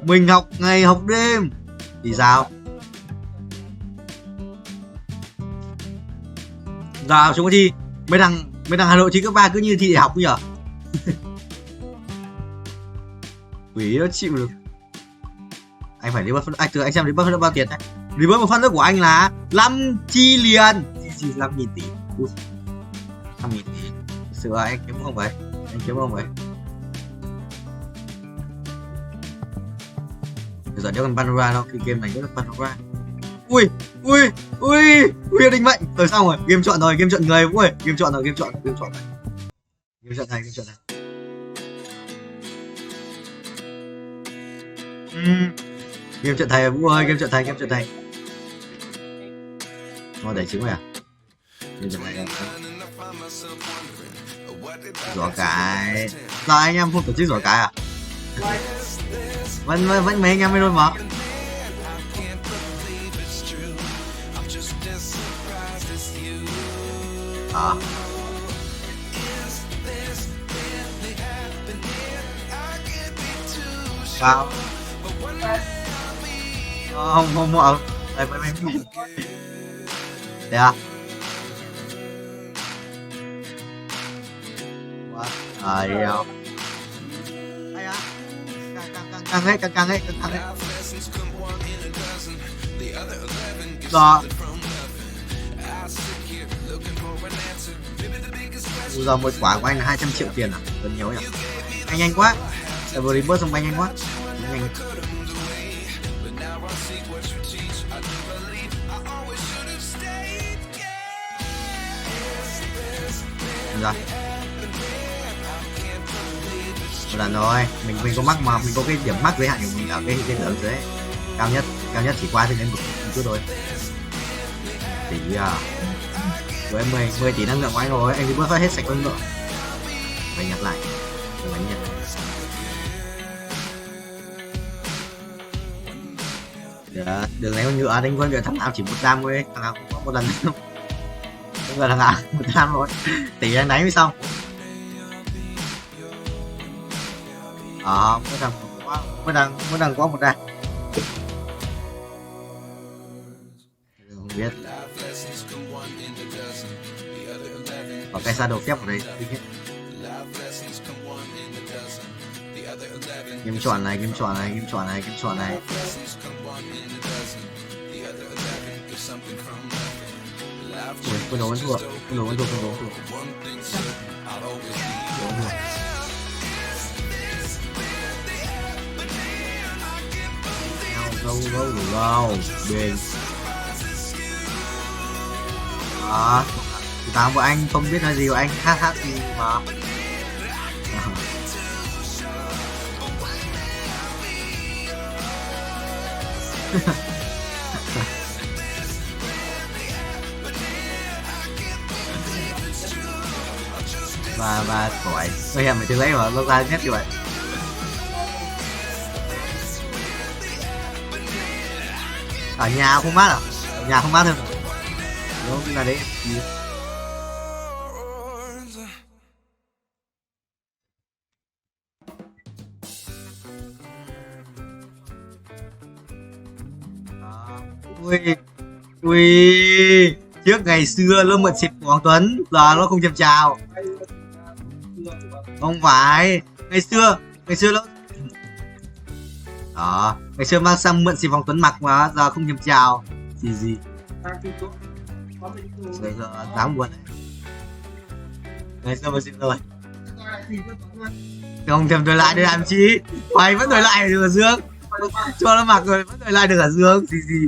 Mình học ngày học đêm thì sao? Giờ chúng có thi mấy thằng Hà Nội thi cấp 3 cứ như thi đại học nhỉ? Quỷ nó chịu được. Anh phải rebirth anh xem rebirth nó bao tiền đấy. Rebirth một phân nước của anh là 5 chi liền. 5.000 tỷ. 5.000 tỷ. Sửa anh kiếm không vậy? Bây giờ nếu còn panorama đâu, cái game này rất là panorama. Ui, định mệnh. Rồi xong rồi, game chọn người. Ui, game chọn này. Game chọn thầy Vũ ơi, game chọn thầy. Thôi đẩy trứng rồi à? Game chọn thầy. Giỏ cái. Giờ anh em không tổ chức giỏ cái à? Vẫn mấy anh em mới luôn mà. Sao? Không mua ở đây mấy đây à? Ai à? Căng hết. Đó. Giờ một quả của anh là 200 triệu tiền à? Rất nhiều nhỉ? Anh nhanh quá. Tại vừa đi bớt xong bay nhanh quá. Nhanh. Rồi. Lần rồi, mình có mắc mà mình có cái điểm mắc giới hạn của mình ở cái ở dưới cao nhất chỉ qua đến một chút thôi. Tỷ à. Với 10 tỷ năng lượng của anh rồi, anh vừa phát hết sạch năng lượng. Phải nhặt lại. Phải nhặt. Đường này con nhựa đánh con nhựa thằng nào chỉ một đam thôi, thằng nào cũng có một lần. Không ngờ thằng nào một đam thôi. Tỷ anh đánh mới xong. Mới đang có một đam. Không biết. Có cái shadow phép ở đây. Game chọn này. Ui, quân đồ thua. Go bên đó. Tám của anh không biết là gì của anh hát gì mà. và khỏi tôi em phải thứ lấy mà nó ra nhất như vậy. Ở nhà không mát à? Ở nhà không mát hơn. Đúng cái là đấy. Ui, trước ngày xưa nó mượn xịp của Hoàng Tuấn, giờ nó không chào chào. Không phải, ngày xưa nó đó, ngày xưa mang sang mượn xịp Hoàng Tuấn mặc mà giờ không chào chào. Gì. Giờ đáng buồn đấy. Ngày xưa mà xịp rồi. Không thèm đổi lại để làm chi? Mày vẫn đổi lại được ở Dương. Cho nó mặc rồi vẫn đổi lại được ở Dương. Gì.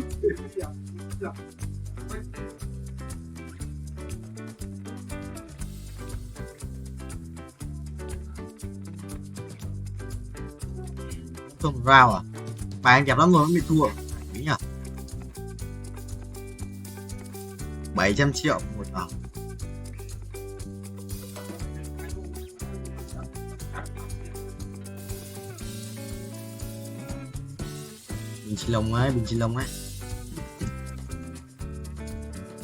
thua một round à? Bài anh đẹp lắm rồi, bị thua. Nghĩ nhỉ? 700 triệu một round. Bình xì lông ấy, bình xì lông ấy.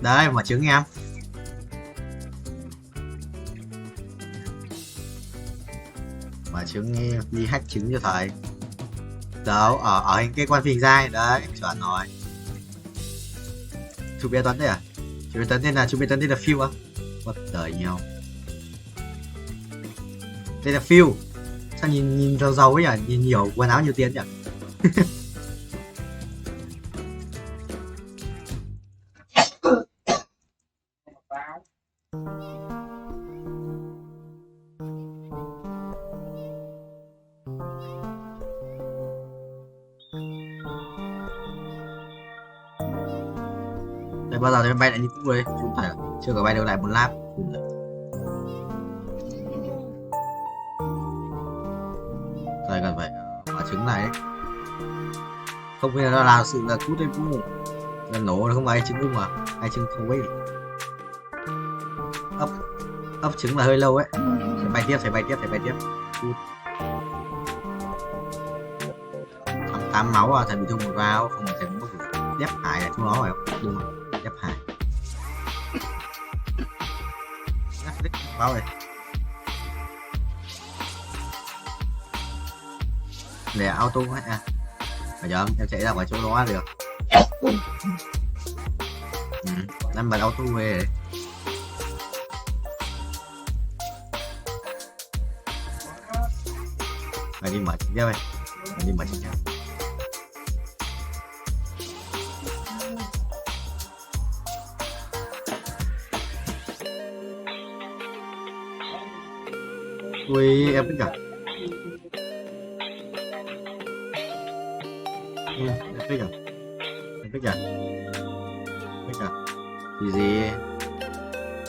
Đấy, mở trứng em. Mở trứng đi hack trứng cho thầy. Đâu, ở cái quan phình dai đấy, chuẩn rồi. Chụp bé Tuấn đấy à? Chụp bé Tuấn tên là Phil á? What the nhau. Đây là Phil. Sao nhìn giàu ấy nhỉ? Nhìn nhiều quần áo nhiều tiền nhỉ? Đây bao giờ thì bay lại như cũ đấy, chúng phải chưa có bay được lại một lap. Rồi cần phải quả trứng này đấy. Không biết nó là sự là cút hay cũ. Là nổ nó không phải trứng mà, hai trứng không ấy. Ấp trứng là hơi lâu ấy. Phải bay tiếp. Tám máu à, thầy bị thương một vào, không thể mất được. Đép hải là chúng nó phải không? Đúng rồi, đép hải. Báo rồi. Để auto hết à. Bây giờ em chạy ra khỏi chỗ đó được. Em bật auto về đấy. Mày đi mở chính ra đây. Mày đi mở chính ra. Ui, em biết cả. Em biết cả. Gì?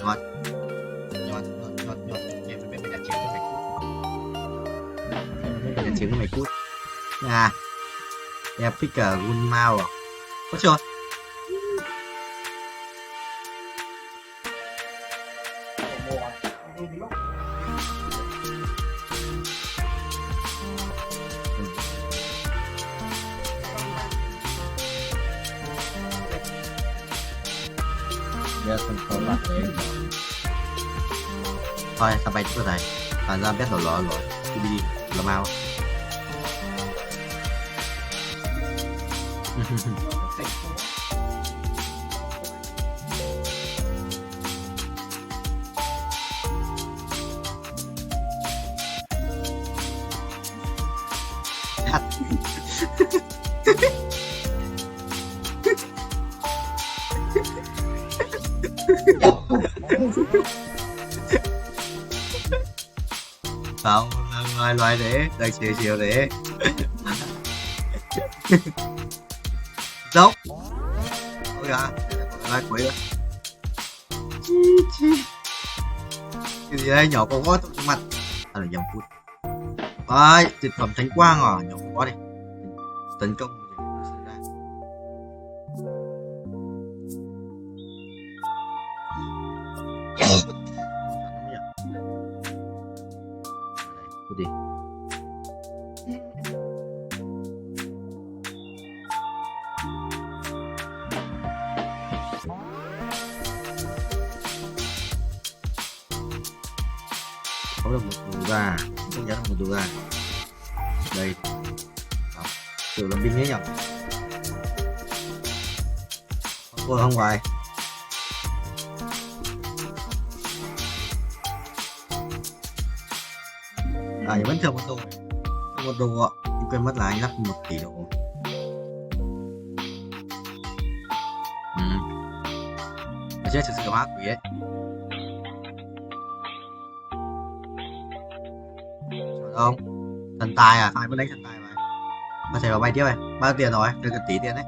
Ngọt. Em phải đặt trứng cho mày cút. Đặt trứng cho mày cút. À. Em biết cả gun mau à? Có chưa? Thôi, sao bay trước thầy. Thành ra biết đồ lỡ rồi. Đi là mau. Không, loài để đợi chiều để dốc ôi à loài quỷ đó cái gì đây, nhỏ con có trong mặt là dòng phút ơi thực phẩm thánh quang à, nhỏ con có đi tấn công đi. Có được một đồ gà, không nhớ được một đồ gà. Đây. Tự làm binh ấy nhỉ? Không hoài. Vẫn thừa một đồ ạ. Em quên mất là anh lắp 1 tỷ độ. Chết thực sự hóa quỷ ấy. Không thần tài à, phải vẫn đánh thần tài mà. Có thể vào bay tiếp này. Bao nhiêu tiền rồi? Được 1 tỷ tiền đấy.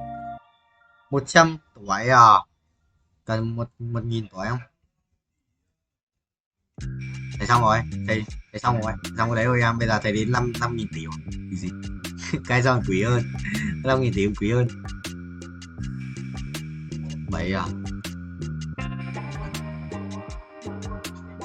100 tuổi à. Cần 1.000 tuổi không? Thầy xong rồi, thầy xong rồi đấy thôi em, bây giờ thầy đến 5.000 tỷ rồi. Gì? Cái xong quý ơn. 5.000 thì quý ơn. Vậy à?